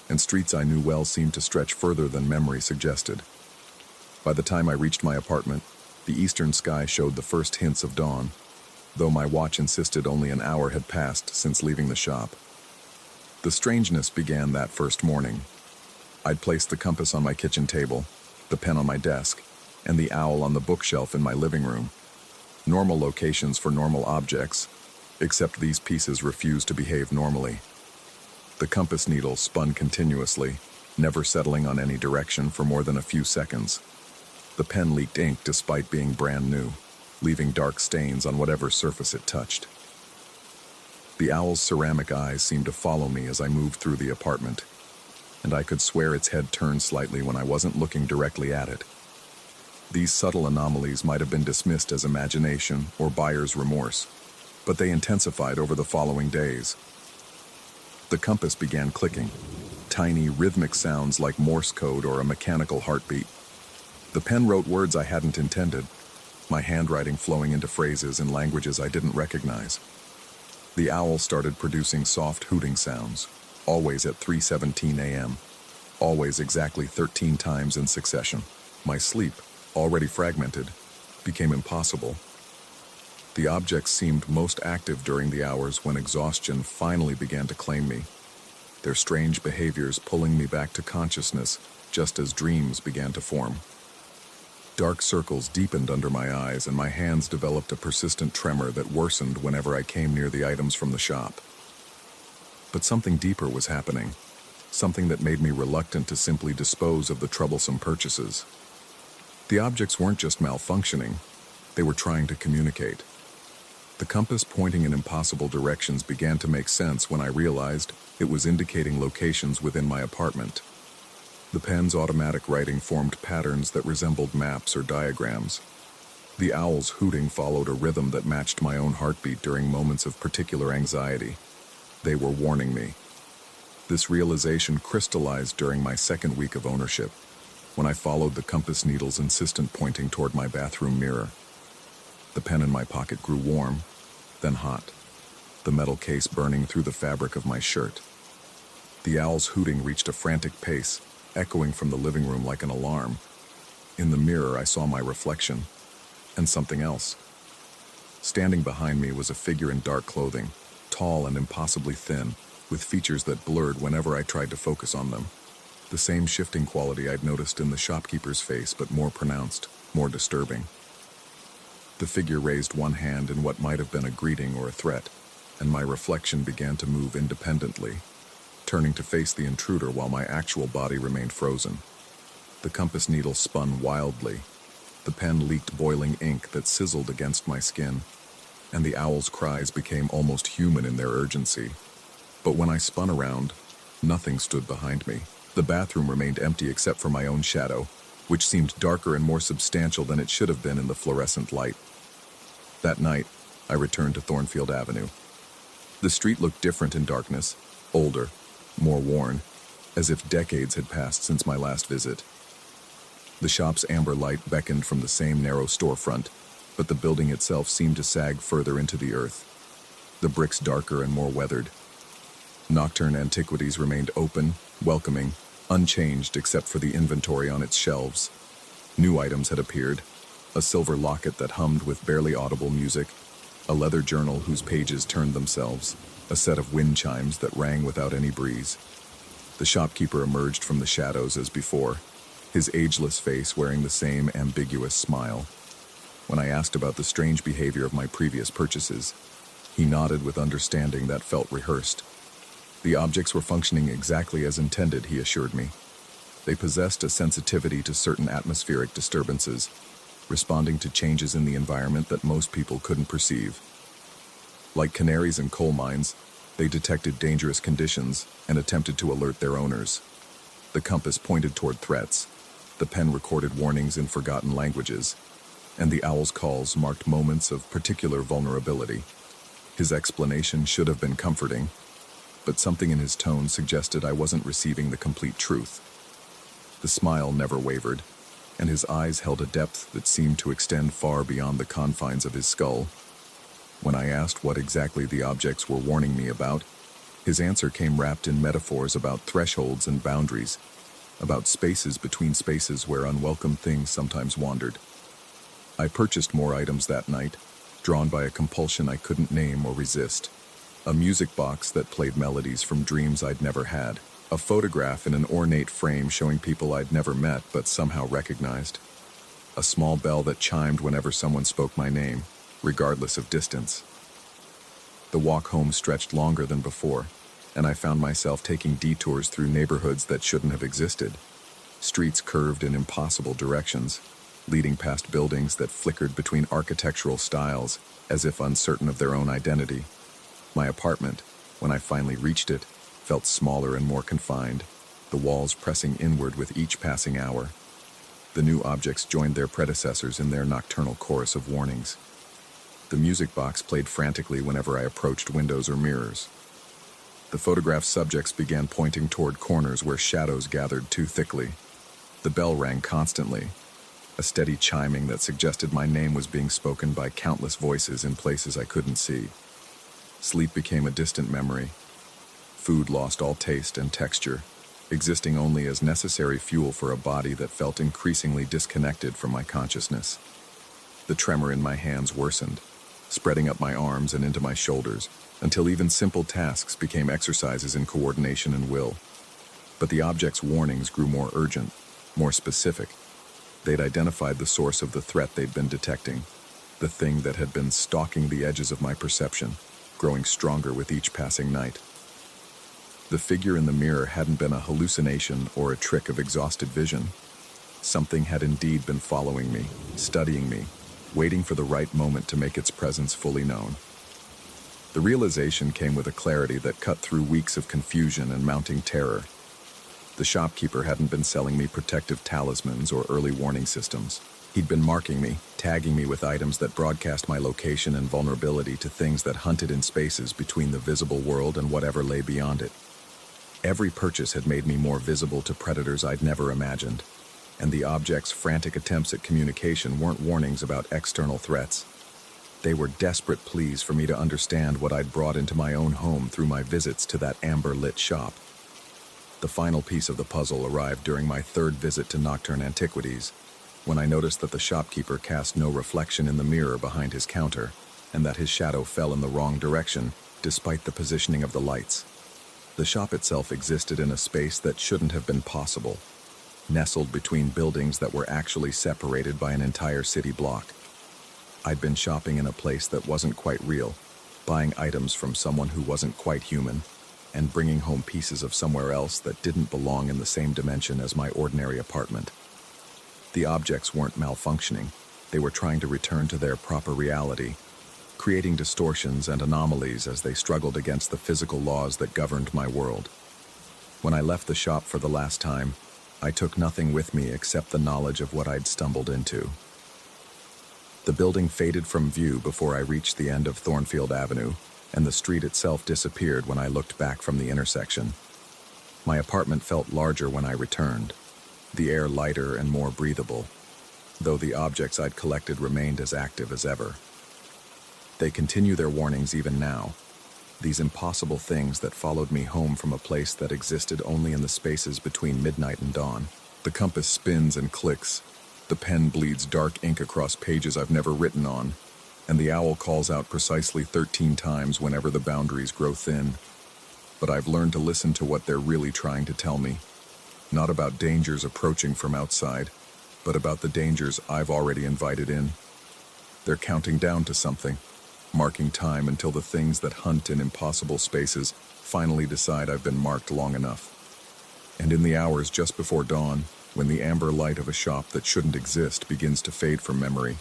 and streets I knew well seemed to stretch further than memory suggested. By the time I reached my apartment, the eastern sky showed the first hints of dawn, though my watch insisted only an hour had passed since leaving the shop. The strangeness began that first morning. I'd placed the compass on my kitchen table, the pen on my desk, and the owl on the bookshelf in my living room. Normal locations for normal objects, except these pieces refused to behave normally. The compass needle spun continuously, never settling on any direction for more than a few seconds. The pen leaked ink despite being brand new, leaving dark stains on whatever surface it touched. The owl's ceramic eyes seemed to follow me as I moved through the apartment, and I could swear its head turned slightly when I wasn't looking directly at it. These subtle anomalies might have been dismissed as imagination or buyer's remorse, but they intensified over the following days. The compass began clicking, tiny rhythmic sounds like Morse code or a mechanical heartbeat. The pen wrote words I hadn't intended, my handwriting flowing into phrases in languages I didn't recognize. The owl started producing soft hooting sounds, always at 3:17 a.m., always exactly 13 times in succession. My sleep, already fragmented, became impossible. The objects seemed most active during the hours when exhaustion finally began to claim me, their strange behaviors pulling me back to consciousness just as dreams began to form. Dark circles deepened under my eyes, and my hands developed a persistent tremor that worsened whenever I came near the items from the shop. But something deeper was happening, something that made me reluctant to simply dispose of the troublesome purchases. The objects weren't just malfunctioning, they were trying to communicate. The compass pointing in impossible directions began to make sense when I realized it was indicating locations within my apartment. The pen's automatic writing formed patterns that resembled maps or diagrams. The owl's hooting followed a rhythm that matched my own heartbeat during moments of particular anxiety. They were warning me. This realization crystallized during my second week of ownership, when I followed the compass needle's insistent pointing toward my bathroom mirror. The pen in my pocket grew warm, then hot, the metal case burning through the fabric of my shirt. The owl's hooting reached a frantic pace, echoing from the living room like an alarm. In the mirror, I saw my reflection, and something else. Standing behind me was a figure in dark clothing, tall and impossibly thin, with features that blurred whenever I tried to focus on them. The same shifting quality I'd noticed in the shopkeeper's face, but more pronounced, more disturbing. The figure raised one hand in what might have been a greeting or a threat, and my reflection began to move independently, turning to face the intruder while my actual body remained frozen. The compass needle spun wildly. The pen leaked boiling ink that sizzled against my skin, and the owl's cries became almost human in their urgency. But when I spun around, nothing stood behind me. The bathroom remained empty except for my own shadow, which seemed darker and more substantial than it should have been in the fluorescent light. That night, I returned to Thornfield Avenue. The street looked different in darkness, older, more worn, as if decades had passed since my last visit. The shop's amber light beckoned from the same narrow storefront, but the building itself seemed to sag further into the earth, the bricks darker and more weathered. Nocturne antiquities remained open, welcoming, unchanged except for the inventory on its shelves. New items had appeared, a silver locket that hummed with barely audible music, a leather journal whose pages turned themselves, a set of wind chimes that rang without any breeze. The shopkeeper emerged from the shadows as before, his ageless face wearing the same ambiguous smile. When I asked about the strange behavior of my previous purchases, he nodded with understanding that felt rehearsed. The objects were functioning exactly as intended, he assured me. They possessed a sensitivity to certain atmospheric disturbances, responding to changes in the environment that most people couldn't perceive. Like canaries in coal mines, they detected dangerous conditions and attempted to alert their owners. The compass pointed toward threats, the pen recorded warnings in forgotten languages, and the owl's calls marked moments of particular vulnerability. His explanation should have been comforting, but something in his tone suggested I wasn't receiving the complete truth. The smile never wavered, and his eyes held a depth that seemed to extend far beyond the confines of his skull. When I asked what exactly the objects were warning me about, his answer came wrapped in metaphors about thresholds and boundaries, about spaces between spaces where unwelcome things sometimes wandered. I purchased more items that night, drawn by a compulsion I couldn't name or resist. A music box that played melodies from dreams I'd never had, a photograph in an ornate frame showing people I'd never met but somehow recognized, a small bell that chimed whenever someone spoke my name, regardless of distance. The walk home stretched longer than before, and I found myself taking detours through neighborhoods that shouldn't have existed. Streets curved in impossible directions, leading past buildings that flickered between architectural styles as if uncertain of their own identity. My apartment, when I finally reached it, felt smaller and more confined, the walls pressing inward with each passing hour. The new objects joined their predecessors in their nocturnal chorus of warnings. The music box played frantically whenever I approached windows or mirrors. The photographed subjects began pointing toward corners where shadows gathered too thickly. The bell rang constantly, a steady chiming that suggested my name was being spoken by countless voices in places I couldn't see. Sleep became a distant memory. Food lost all taste and texture, existing only as necessary fuel for a body that felt increasingly disconnected from my consciousness. The tremor in my hands worsened, spreading up my arms and into my shoulders, until even simple tasks became exercises in coordination and will. But the object's warnings grew more urgent, more specific. They'd identified the source of the threat they'd been detecting, the thing that had been stalking the edges of my perception, growing stronger with each passing night. The figure in the mirror hadn't been a hallucination or a trick of exhausted vision. Something had indeed been following me, studying me, waiting for the right moment to make its presence fully known. The realization came with a clarity that cut through weeks of confusion and mounting terror. The shopkeeper hadn't been selling me protective talismans or early warning systems. He'd been marking me, tagging me with items that broadcast my location and vulnerability to things that hunted in spaces between the visible world and whatever lay beyond it. Every purchase had made me more visible to predators I'd never imagined, and the object's frantic attempts at communication weren't warnings about external threats. They were desperate pleas for me to understand what I'd brought into my own home through my visits to that amber-lit shop. The final piece of the puzzle arrived during my third visit to Nocturne Antiquities, when I noticed that the shopkeeper cast no reflection in the mirror behind his counter, and that his shadow fell in the wrong direction, despite the positioning of the lights. The shop itself existed in a space that shouldn't have been possible, nestled between buildings that were actually separated by an entire city block. I'd been shopping in a place that wasn't quite real, buying items from someone who wasn't quite human, and bringing home pieces of somewhere else that didn't belong in the same dimension as my ordinary apartment. The objects weren't malfunctioning, they were trying to return to their proper reality, creating distortions and anomalies as they struggled against the physical laws that governed my world. When I left the shop for the last time, I took nothing with me except the knowledge of what I'd stumbled into. The building faded from view before I reached the end of Thornfield Avenue, and the street itself disappeared when I looked back from the intersection. My apartment felt larger when I returned, the air lighter and more breathable, though the objects I'd collected remained as active as ever. They continue their warnings even now, these impossible things that followed me home from a place that existed only in the spaces between midnight and dawn. The compass spins and clicks, the pen bleeds dark ink across pages I've never written on, and the owl calls out precisely 13 times whenever the boundaries grow thin. But I've learned to listen to what they're really trying to tell me, not about dangers approaching from outside, but about the dangers I've already invited in. They're counting down to something, marking time until the things that hunt in impossible spaces finally decide I've been marked long enough. And in the hours just before dawn, when the amber light of a shop that shouldn't exist begins to fade from memory,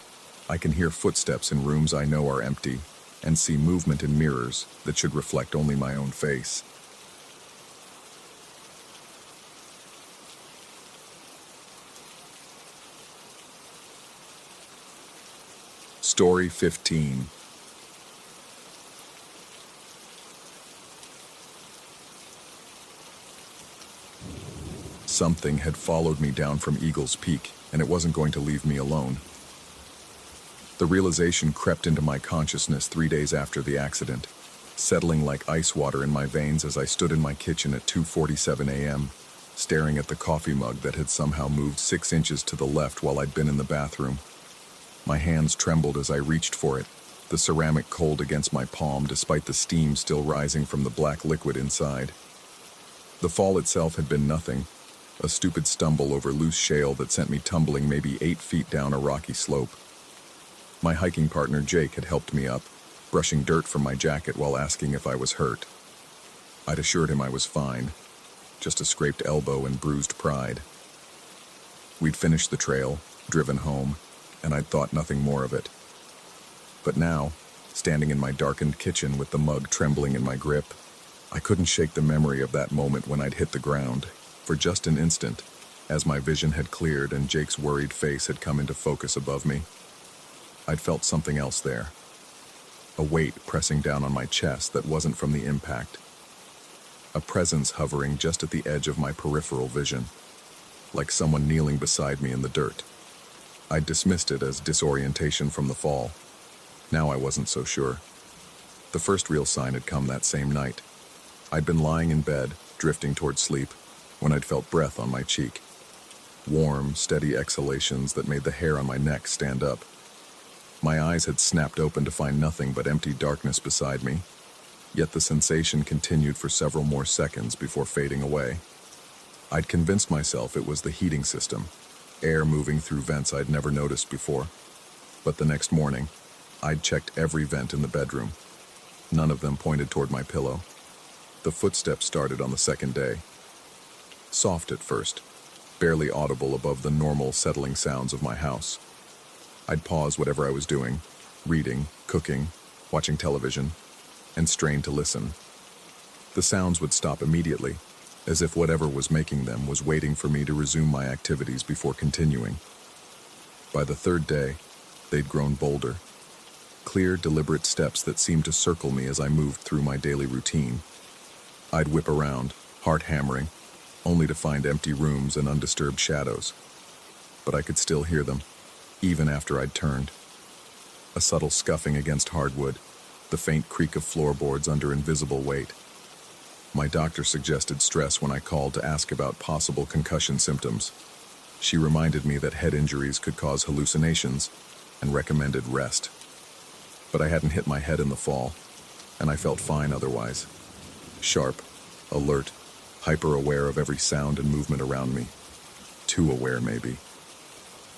I can hear footsteps in rooms I know are empty, and see movement in mirrors that should reflect only my own face. Story 15. Something had followed me down from Eagle's Peak, and it wasn't going to leave me alone. The realization crept into my consciousness 3 days after the accident, settling like ice water in my veins as I stood in my kitchen at 2:47 a.m., staring at the coffee mug that had somehow moved 6 inches to the left while I'd been in the bathroom. My hands trembled as I reached for it, the ceramic cold against my palm despite the steam still rising from the black liquid inside. The fall itself had been nothing, a stupid stumble over loose shale that sent me tumbling maybe 8 feet down a rocky slope. My hiking partner Jake had helped me up, brushing dirt from my jacket while asking if I was hurt. I'd assured him I was fine, just a scraped elbow and bruised pride. We'd finished the trail, driven home, and I'd thought nothing more of it. But now, standing in my darkened kitchen with the mug trembling in my grip, I couldn't shake the memory of that moment when I'd hit the ground, for just an instant, as my vision had cleared and Jake's worried face had come into focus above me. I'd felt something else there, a weight pressing down on my chest that wasn't from the impact, a presence hovering just at the edge of my peripheral vision, like someone kneeling beside me in the dirt. I dismissed it as disorientation from the fall. Now I wasn't so sure. The first real sign had come that same night. I'd been lying in bed, drifting toward sleep, when I'd felt breath on my cheek. Warm, steady exhalations that made the hair on my neck stand up. My eyes had snapped open to find nothing but empty darkness beside me, yet the sensation continued for several more seconds before fading away. I'd convinced myself it was the heating system, air moving through vents I'd never noticed before. But the next morning, I'd checked every vent in the bedroom. None of them pointed toward my pillow. The footsteps started on the second day. Soft at first, barely audible above the normal settling sounds of my house. I'd pause whatever I was doing, reading, cooking, watching television, and strain to listen. The sounds would stop immediately, as if whatever was making them was waiting for me to resume my activities before continuing. By the third day, they'd grown bolder. Clear, deliberate steps that seemed to circle me as I moved through my daily routine. I'd whip around, heart hammering, only to find empty rooms and undisturbed shadows. But I could still hear them, even after I'd turned. A subtle scuffing against hardwood, the faint creak of floorboards under invisible weight. My doctor suggested stress when I called to ask about possible concussion symptoms. She reminded me that head injuries could cause hallucinations and recommended rest. But I hadn't hit my head in the fall, and I felt fine otherwise. Sharp, alert, hyper-aware of every sound and movement around me. Too aware, maybe.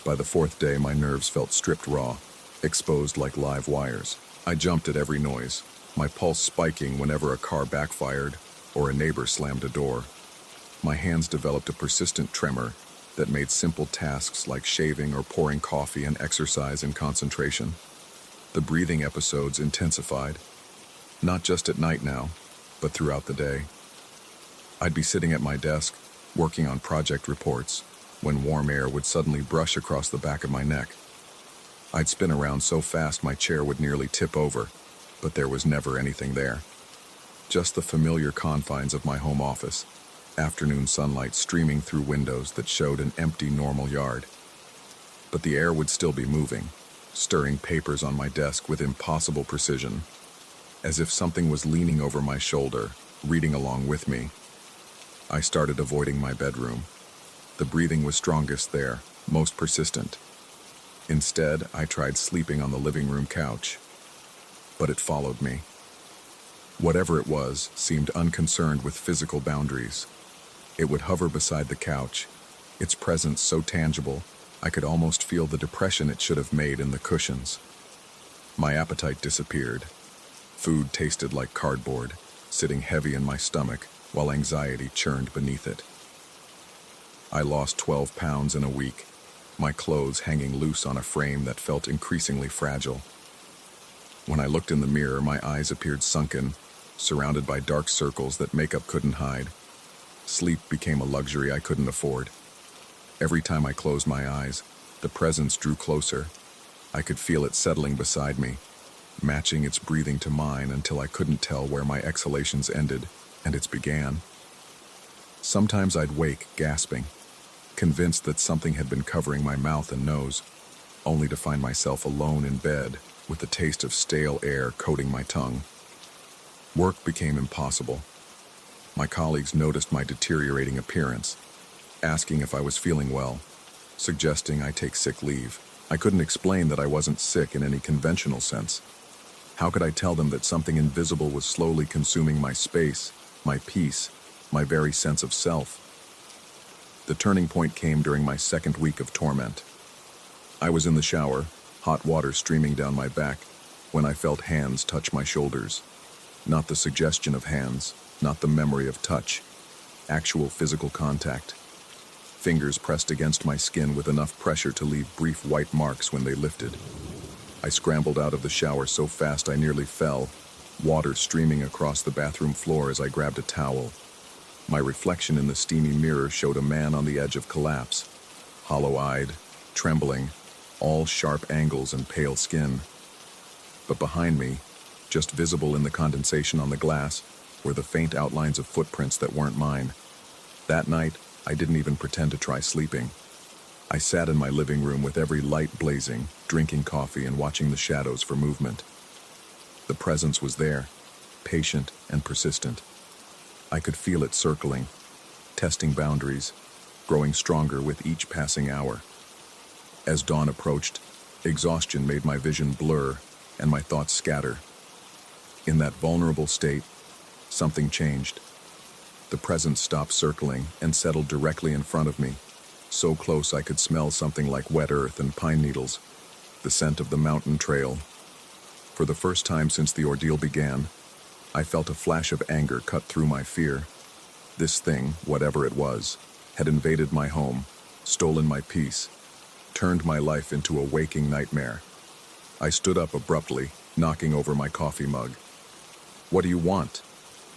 By the fourth day, my nerves felt stripped raw, exposed like live wires. I jumped at every noise, my pulse spiking whenever a car backfired or a neighbor slammed a door. My hands developed a persistent tremor that made simple tasks like shaving or pouring coffee an exercise in concentration. The breathing episodes intensified, not just at night now, but throughout the day. I'd be sitting at my desk, working on project reports, when warm air would suddenly brush across the back of my neck. I'd spin around so fast my chair would nearly tip over, but there was never anything there. Just the familiar confines of my home office, afternoon sunlight streaming through windows that showed an empty, normal yard. But the air would still be moving, stirring papers on my desk with impossible precision, as if something was leaning over my shoulder, reading along with me. I started avoiding my bedroom. The breathing was strongest there, most persistent. Instead, I tried sleeping on the living room couch. But it followed me. Whatever it was seemed unconcerned with physical boundaries. It would hover beside the couch, its presence so tangible, I could almost feel the depression it should have made in the cushions. My appetite disappeared. Food tasted like cardboard, sitting heavy in my stomach while anxiety churned beneath it. I lost 12 pounds in a week, my clothes hanging loose on a frame that felt increasingly fragile. When I looked in the mirror, my eyes appeared sunken, surrounded by dark circles that makeup couldn't hide. Sleep became a luxury I couldn't afford. Every time I closed my eyes, the presence drew closer. I could feel it settling beside me, matching its breathing to mine until I couldn't tell where my exhalations ended and its began. Sometimes I'd wake, gasping, convinced that something had been covering my mouth and nose, only to find myself alone in bed with the taste of stale air coating my tongue. Work became impossible. My colleagues noticed my deteriorating appearance, asking if I was feeling well, suggesting I take sick leave. I couldn't explain that I wasn't sick in any conventional sense. How could I tell them that something invisible was slowly consuming my space, my peace, my very sense of self? The turning point came during my second week of torment. I was in the shower, hot water streaming down my back, when I felt hands touch my shoulders. Not the suggestion of hands, not the memory of touch, actual physical contact. Fingers pressed against my skin with enough pressure to leave brief white marks when they lifted. I scrambled out of the shower so fast I nearly fell, water streaming across the bathroom floor as I grabbed a towel. My reflection in the steamy mirror showed a man on the edge of collapse, hollow-eyed, trembling, all sharp angles and pale skin. But behind me, just visible in the condensation on the glass, were the faint outlines of footprints that weren't mine. That night, I didn't even pretend to try sleeping. I sat in my living room with every light blazing, drinking coffee and watching the shadows for movement. The presence was there, patient and persistent. I could feel it circling, testing boundaries, growing stronger with each passing hour. As dawn approached, exhaustion made my vision blur and my thoughts scatter. In that vulnerable state, something changed. The presence stopped circling and settled directly in front of me, so close I could smell something like wet earth and pine needles, the scent of the mountain trail. For the first time since the ordeal began, I felt a flash of anger cut through my fear. This thing, whatever it was, had invaded my home, stolen my peace, turned my life into a waking nightmare. I stood up abruptly, knocking over my coffee mug. "What do you want?"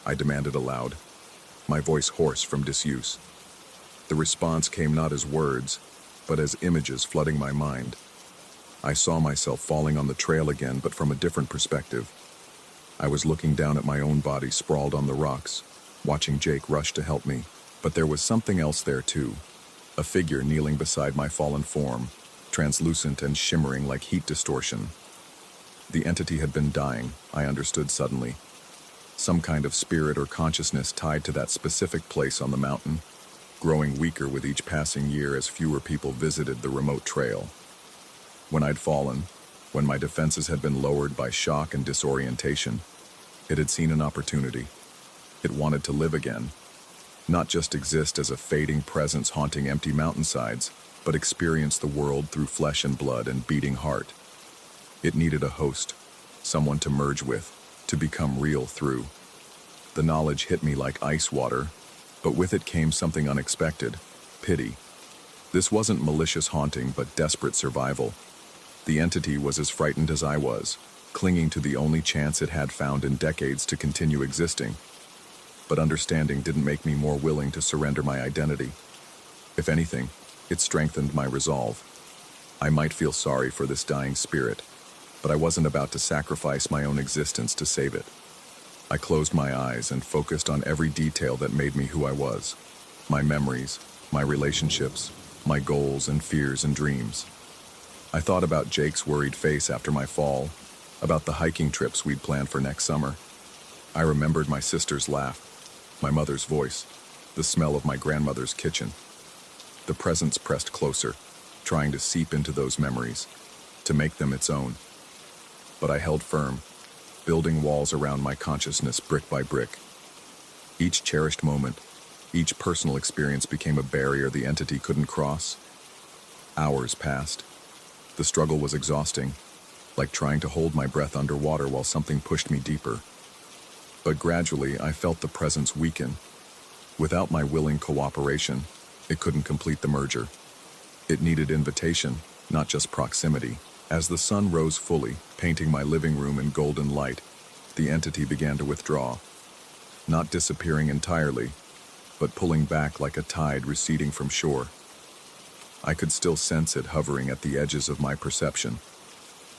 I demanded aloud, my voice hoarse from disuse. The response came not as words, but as images flooding my mind. I saw myself falling on the trail again, but from a different perspective. I was looking down at my own body sprawled on the rocks, watching Jake rush to help me. But there was something else there too, a figure kneeling beside my fallen form, translucent and shimmering like heat distortion. The entity had been dying, I understood suddenly. Some kind of spirit or consciousness tied to that specific place on the mountain, growing weaker with each passing year as fewer people visited the remote trail. When I'd fallen, when my defenses had been lowered by shock and disorientation, it had seen an opportunity. It wanted to live again, not just exist as a fading presence haunting empty mountainsides, but experience the world through flesh and blood and beating heart. It needed a host, someone to merge with, to become real through. The knowledge hit me like ice water, but with it came something unexpected: pity. This wasn't malicious haunting, but desperate survival. The entity was as frightened as I was, clinging to the only chance it had found in decades to continue existing. But understanding didn't make me more willing to surrender my identity. If anything, it strengthened my resolve. I might feel sorry for this dying spirit, but I wasn't about to sacrifice my own existence to save it. I closed my eyes and focused on every detail that made me who I was. My memories, my relationships, my goals and fears and dreams. I thought about Jake's worried face after my fall, about the hiking trips we'd planned for next summer. I remembered my sister's laugh, my mother's voice, the smell of my grandmother's kitchen. The presence pressed closer, trying to seep into those memories, to make them its own. But I held firm, building walls around my consciousness brick by brick. Each cherished moment, each personal experience became a barrier the entity couldn't cross. Hours passed. The struggle was exhausting, like trying to hold my breath underwater while something pushed me deeper. But gradually, I felt the presence weaken. Without my willing cooperation, it couldn't complete the merger. It needed invitation, not just proximity. As the sun rose fully, painting my living room in golden light, the entity began to withdraw. Not disappearing entirely, but pulling back like a tide receding from shore. I could still sense it hovering at the edges of my perception,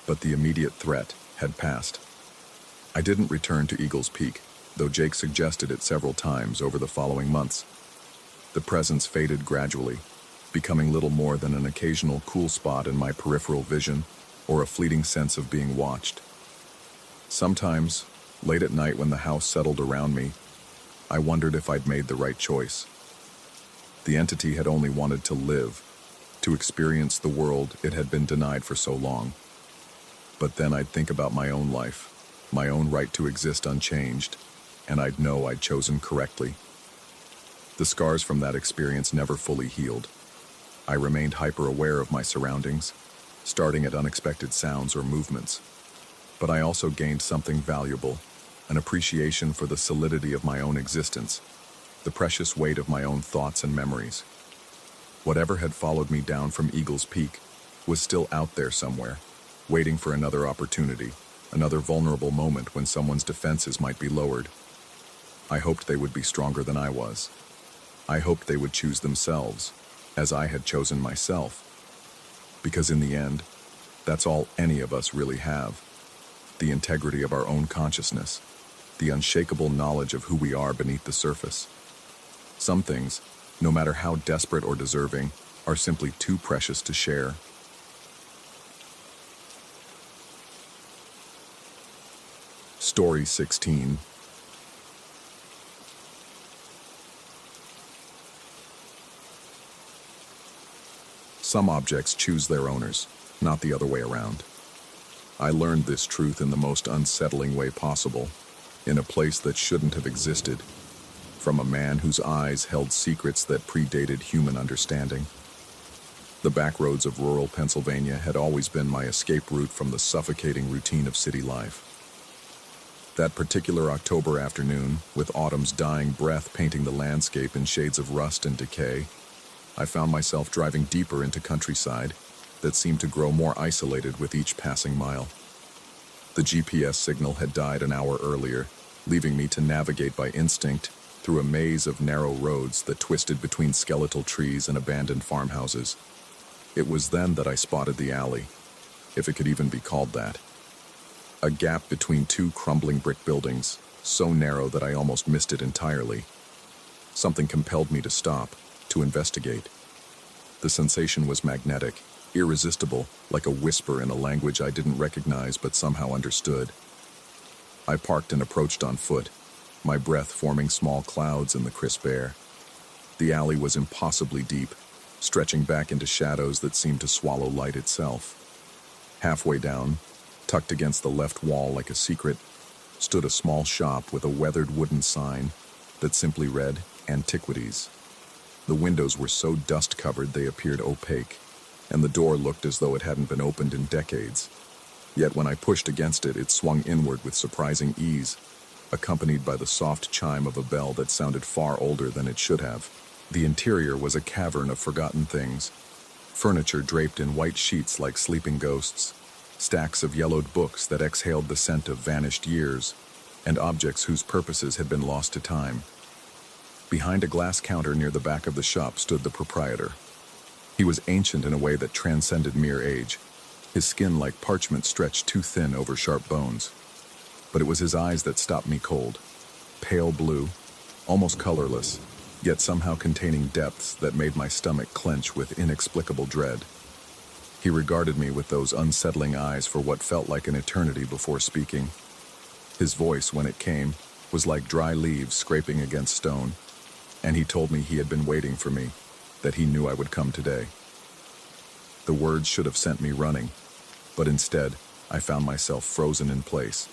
but the immediate threat had passed. I didn't return to Eagle's Peak, though Jake suggested it several times over the following months. The presence faded gradually, becoming little more than an occasional cool spot in my peripheral vision or a fleeting sense of being watched. Sometimes, late at night when the house settled around me, I wondered if I'd made the right choice. The entity had only wanted to live, to experience the world it had been denied for so long. But then I'd think about my own life, my own right to exist unchanged, and I'd know I'd chosen correctly. The scars from that experience never fully healed. I remained hyper-aware of my surroundings, starting at unexpected sounds or movements. But I also gained something valuable, an appreciation for the solidity of my own existence, the precious weight of my own thoughts and memories. Whatever had followed me down from Eagle's Peak was still out there somewhere, waiting for another opportunity, another vulnerable moment when someone's defenses might be lowered. I hoped they would be stronger than I was. I hoped they would choose themselves, as I had chosen myself. Because in the end, that's all any of us really have. The integrity of our own consciousness, the unshakable knowledge of who we are beneath the surface. Some things, no matter how desperate or deserving, are simply too precious to share. Story 16. Some objects choose their owners, not the other way around. I learned this truth in the most unsettling way possible, in a place that shouldn't have existed, from a man whose eyes held secrets that predated human understanding. The back roads of rural Pennsylvania had always been my escape route from the suffocating routine of city life. That particular October afternoon, with autumn's dying breath painting the landscape in shades of rust and decay, I found myself driving deeper into countryside that seemed to grow more isolated with each passing mile. The GPS signal had died an hour earlier, leaving me to navigate by instinct through a maze of narrow roads that twisted between skeletal trees and abandoned farmhouses. It was then that I spotted the alley, if it could even be called that. A gap between two crumbling brick buildings, so narrow that I almost missed it entirely. Something compelled me to stop, to investigate. The sensation was magnetic, irresistible, like a whisper in a language I didn't recognize but somehow understood. I parked and approached on foot, my breath forming small clouds in the crisp air. The alley was impossibly deep, stretching back into shadows that seemed to swallow light itself. Halfway down, tucked against the left wall like a secret, stood a small shop with a weathered wooden sign that simply read, "Antiquities." The windows were so dust-covered they appeared opaque, and the door looked as though it hadn't been opened in decades. Yet when I pushed against it, it swung inward with surprising ease, accompanied by the soft chime of a bell that sounded far older than it should have. The interior was a cavern of forgotten things, furniture draped in white sheets like sleeping ghosts, stacks of yellowed books that exhaled the scent of vanished years, and objects whose purposes had been lost to time. Behind a glass counter near the back of the shop stood the proprietor. He was ancient in a way that transcended mere age, his skin like parchment stretched too thin over sharp bones. But it was his eyes that stopped me cold, pale blue, almost colorless, yet somehow containing depths that made my stomach clench with inexplicable dread. He regarded me with those unsettling eyes for what felt like an eternity before speaking. His voice, when it came, was like dry leaves scraping against stone, and he told me he had been waiting for me, that he knew I would come today. The words should have sent me running, but instead, I found myself frozen in place,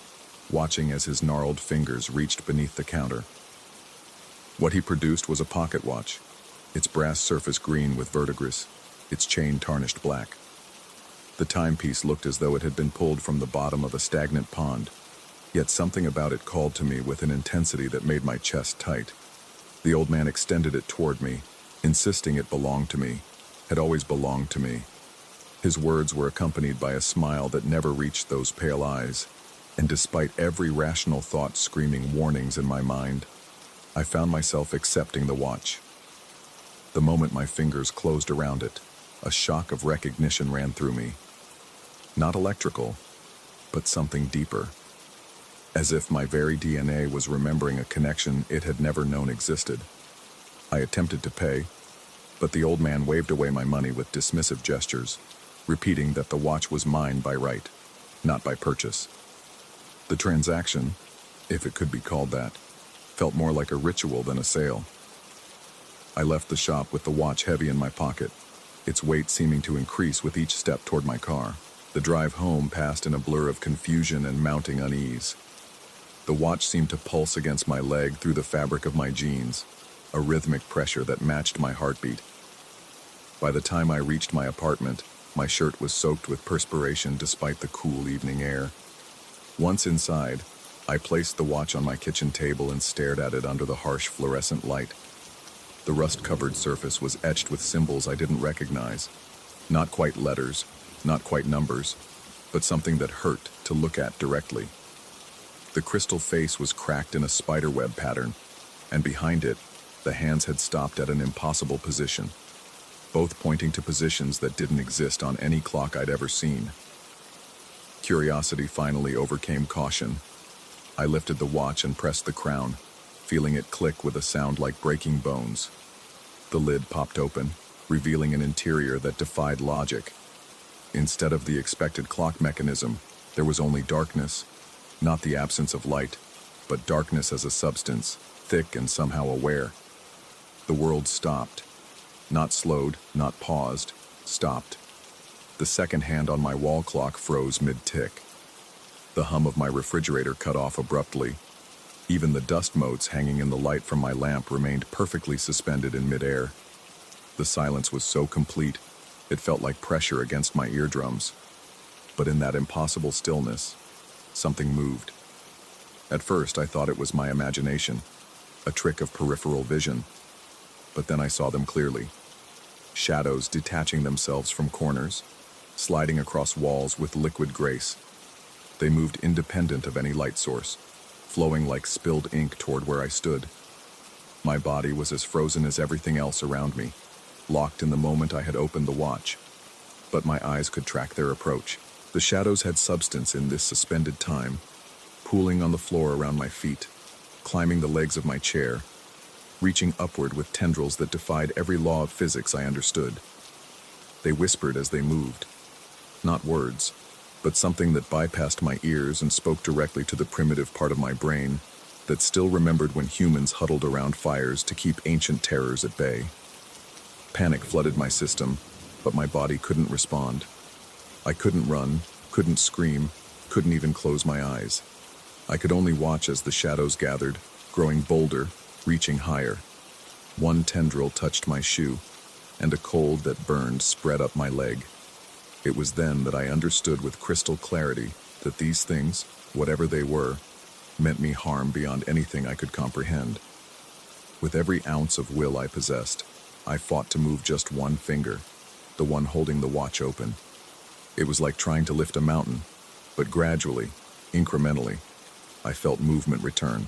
watching as his gnarled fingers reached beneath the counter. What he produced was a pocket watch, its brass surface green with verdigris, its chain tarnished black. The timepiece looked as though it had been pulled from the bottom of a stagnant pond, yet something about it called to me with an intensity that made my chest tight. The old man extended it toward me, insisting it belonged to me, had always belonged to me. His words were accompanied by a smile that never reached those pale eyes, and despite every rational thought screaming warnings in my mind, I found myself accepting the watch. The moment my fingers closed around it, a shock of recognition ran through me. Not electrical, but something deeper. As if my very DNA was remembering a connection it had never known existed. I attempted to pay, but the old man waved away my money with dismissive gestures, repeating that the watch was mine by right, not by purchase. The transaction, if it could be called that, felt more like a ritual than a sale. I left the shop with the watch heavy in my pocket, its weight seeming to increase with each step toward my car. The drive home passed in a blur of confusion and mounting unease. The watch seemed to pulse against my leg through the fabric of my jeans, a rhythmic pressure that matched my heartbeat. By the time I reached my apartment, my shirt was soaked with perspiration despite the cool evening air. Once inside, I placed the watch on my kitchen table and stared at it under the harsh fluorescent light. The rust-covered surface was etched with symbols I didn't recognize. Not quite letters, not quite numbers, but something that hurt to look at directly. The crystal face was cracked in a spiderweb pattern, and behind it, the hands had stopped at an impossible position, both pointing to positions that didn't exist on any clock I'd ever seen. Curiosity finally overcame caution. I lifted the watch and pressed the crown, feeling it click with a sound like breaking bones. The lid popped open, revealing an interior that defied logic. Instead of the expected clock mechanism, there was only darkness, not the absence of light, but darkness as a substance, thick and somehow aware. The world stopped. Not slowed, not paused, stopped. The second hand on my wall clock froze mid-tick. The hum of my refrigerator cut off abruptly. Even the dust motes hanging in the light from my lamp remained perfectly suspended in midair. The silence was so complete, it felt like pressure against my eardrums. But in that impossible stillness, something moved. At first, I thought it was my imagination, a trick of peripheral vision. But then I saw them clearly. Shadows detaching themselves from corners, sliding across walls with liquid grace. They moved independent of any light source, flowing like spilled ink toward where I stood. My body was as frozen as everything else around me, locked in the moment I had opened the watch. But my eyes could track their approach. The shadows had substance in this suspended time, pooling on the floor around my feet, climbing the legs of my chair, reaching upward with tendrils that defied every law of physics I understood. They whispered as they moved. Not words, but something that bypassed my ears and spoke directly to the primitive part of my brain that still remembered when humans huddled around fires to keep ancient terrors at bay. Panic flooded my system, but my body couldn't respond. I couldn't run, couldn't scream, couldn't even close my eyes. I could only watch as the shadows gathered, growing bolder, reaching higher. One tendril touched my shoe, and a cold that burned spread up my leg. It was then that I understood with crystal clarity that these things, whatever they were, meant me harm beyond anything I could comprehend. With every ounce of will I possessed, I fought to move just one finger, the one holding the watch open. It was like trying to lift a mountain, but gradually, incrementally, I felt movement return.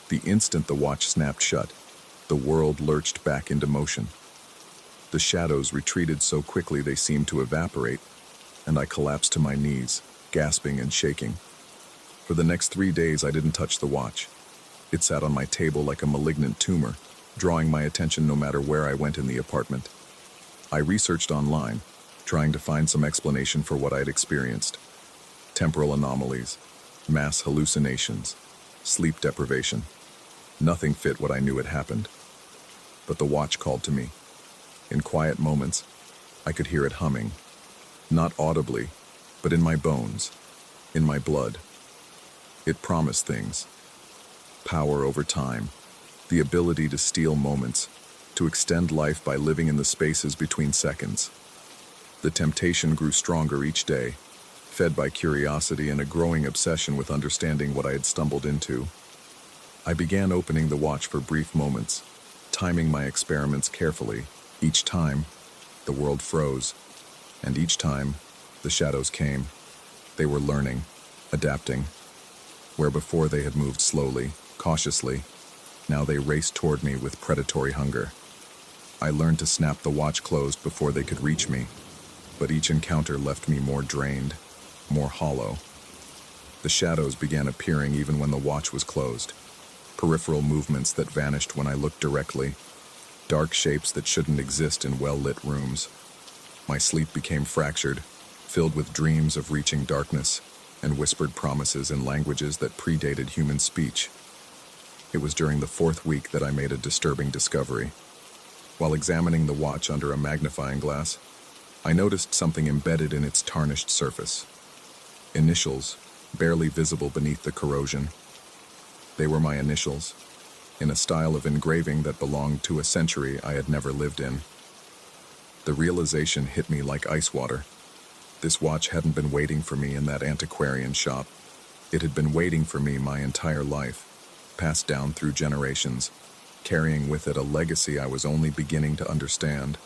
The instant the watch snapped shut, the world lurched back into motion. The shadows retreated so quickly they seemed to evaporate, and I collapsed to my knees, gasping and shaking. For the next 3 days, I didn't touch the watch. It sat on my table like a malignant tumor, drawing my attention no matter where I went in the apartment. I researched online, trying to find some explanation for what I'd experienced. Temporal anomalies, mass hallucinations, sleep deprivation. Nothing fit what I knew had happened. But the watch called to me. In quiet moments, I could hear it humming. Not audibly, but in my bones, in my blood. It promised things. Power over time, the ability to steal moments, to extend life by living in the spaces between seconds. The temptation grew stronger each day, fed by curiosity and a growing obsession with understanding what I had stumbled into. I began opening the watch for brief moments, timing my experiments carefully. Each time, the world froze, and each time, the shadows came. They were learning, adapting. Where before they had moved slowly, cautiously, now they raced toward me with predatory hunger. I learned to snap the watch closed before they could reach me, but each encounter left me more drained, more hollow. The shadows began appearing even when the watch was closed. Peripheral movements that vanished when I looked directly. Dark shapes that shouldn't exist in well-lit rooms. My sleep became fractured, filled with dreams of reaching darkness and whispered promises in languages that predated human speech. It was during the 4th week that I made a disturbing discovery. While examining the watch under a magnifying glass, I noticed something embedded in its tarnished surface. Initials, barely visible beneath the corrosion. They were my initials, in a style of engraving that belonged to a century I had never lived in. The realization hit me like ice water. This watch hadn't been waiting for me in that antiquarian shop. It had been waiting for me my entire life, passed down through generations, carrying with it a legacy I was only beginning to understand.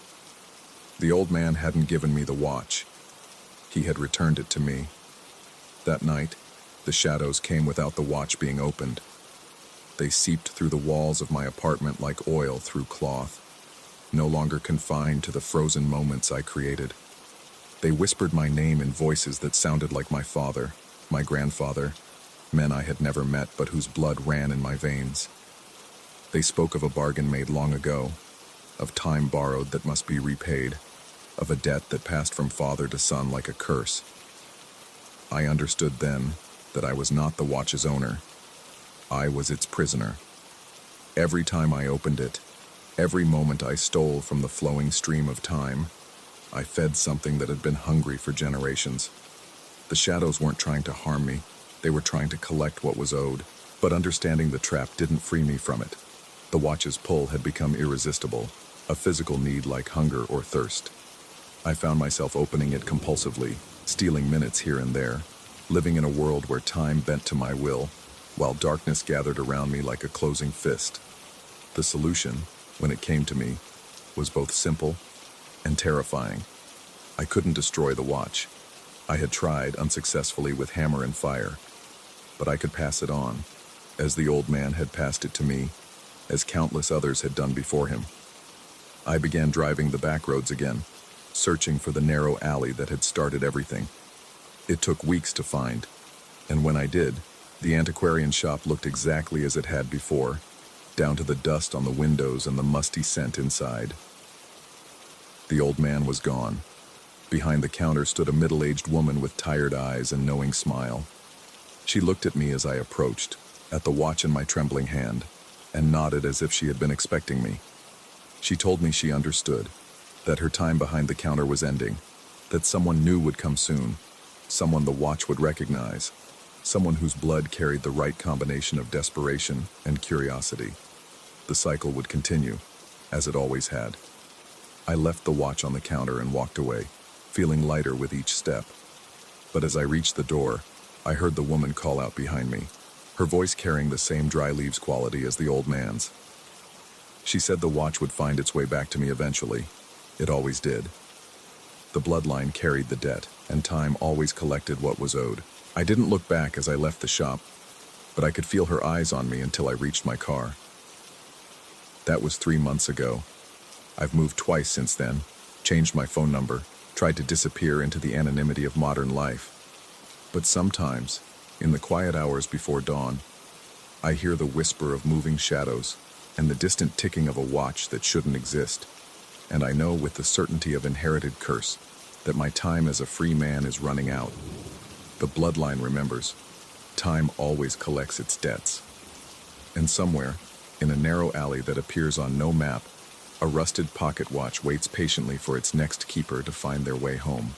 The old man hadn't given me the watch. He had returned it to me. That night, the shadows came without the watch being opened. They seeped through the walls of my apartment like oil through cloth, no longer confined to the frozen moments I created. They whispered my name in voices that sounded like my father, my grandfather, men I had never met but whose blood ran in my veins. They spoke of a bargain made long ago, of time borrowed that must be repaid, of a debt that passed from father to son like a curse. I understood then that I was not the watch's owner. I was its prisoner. Every time I opened it, every moment I stole from the flowing stream of time, I fed something that had been hungry for generations. The shadows weren't trying to harm me, they were trying to collect what was owed, but understanding the trap didn't free me from it. The watch's pull had become irresistible, a physical need like hunger or thirst. I found myself opening it compulsively, stealing minutes here and there, living in a world where time bent to my will, while darkness gathered around me like a closing fist. The solution, when it came to me, was both simple and terrifying. I couldn't destroy the watch. I had tried unsuccessfully with hammer and fire, but I could pass it on, as the old man had passed it to me, as countless others had done before him. I began driving the back roads again, searching for the narrow alley that had started everything. It took weeks to find, and when I did, the antiquarian shop looked exactly as it had before, down to the dust on the windows and the musty scent inside. The old man was gone. Behind the counter stood a middle-aged woman with tired eyes and knowing smile. She looked at me as I approached, at the watch in my trembling hand, and nodded as if she had been expecting me. She told me she understood, that her time behind the counter was ending, that someone new would come soon, someone the watch would recognize, someone whose blood carried the right combination of desperation and curiosity. The cycle would continue, as it always had. I left the watch on the counter and walked away, feeling lighter with each step. But as I reached the door, I heard the woman call out behind me, her voice carrying the same dry leaves quality as the old man's. She said the watch would find its way back to me eventually. It always did. The bloodline carried the debt, and time always collected what was owed. I didn't look back as I left the shop, but I could feel her eyes on me until I reached my car. That was 3 months ago. I've moved twice since then, changed my phone number, tried to disappear into the anonymity of modern life. But sometimes, in the quiet hours before dawn, I hear the whisper of moving shadows and the distant ticking of a watch that shouldn't exist. And I know with the certainty of inherited curse that my time as a free man is running out. The bloodline remembers. Time always collects its debts. And somewhere, in a narrow alley that appears on no map, a rusted pocket watch waits patiently for its next keeper to find their way home.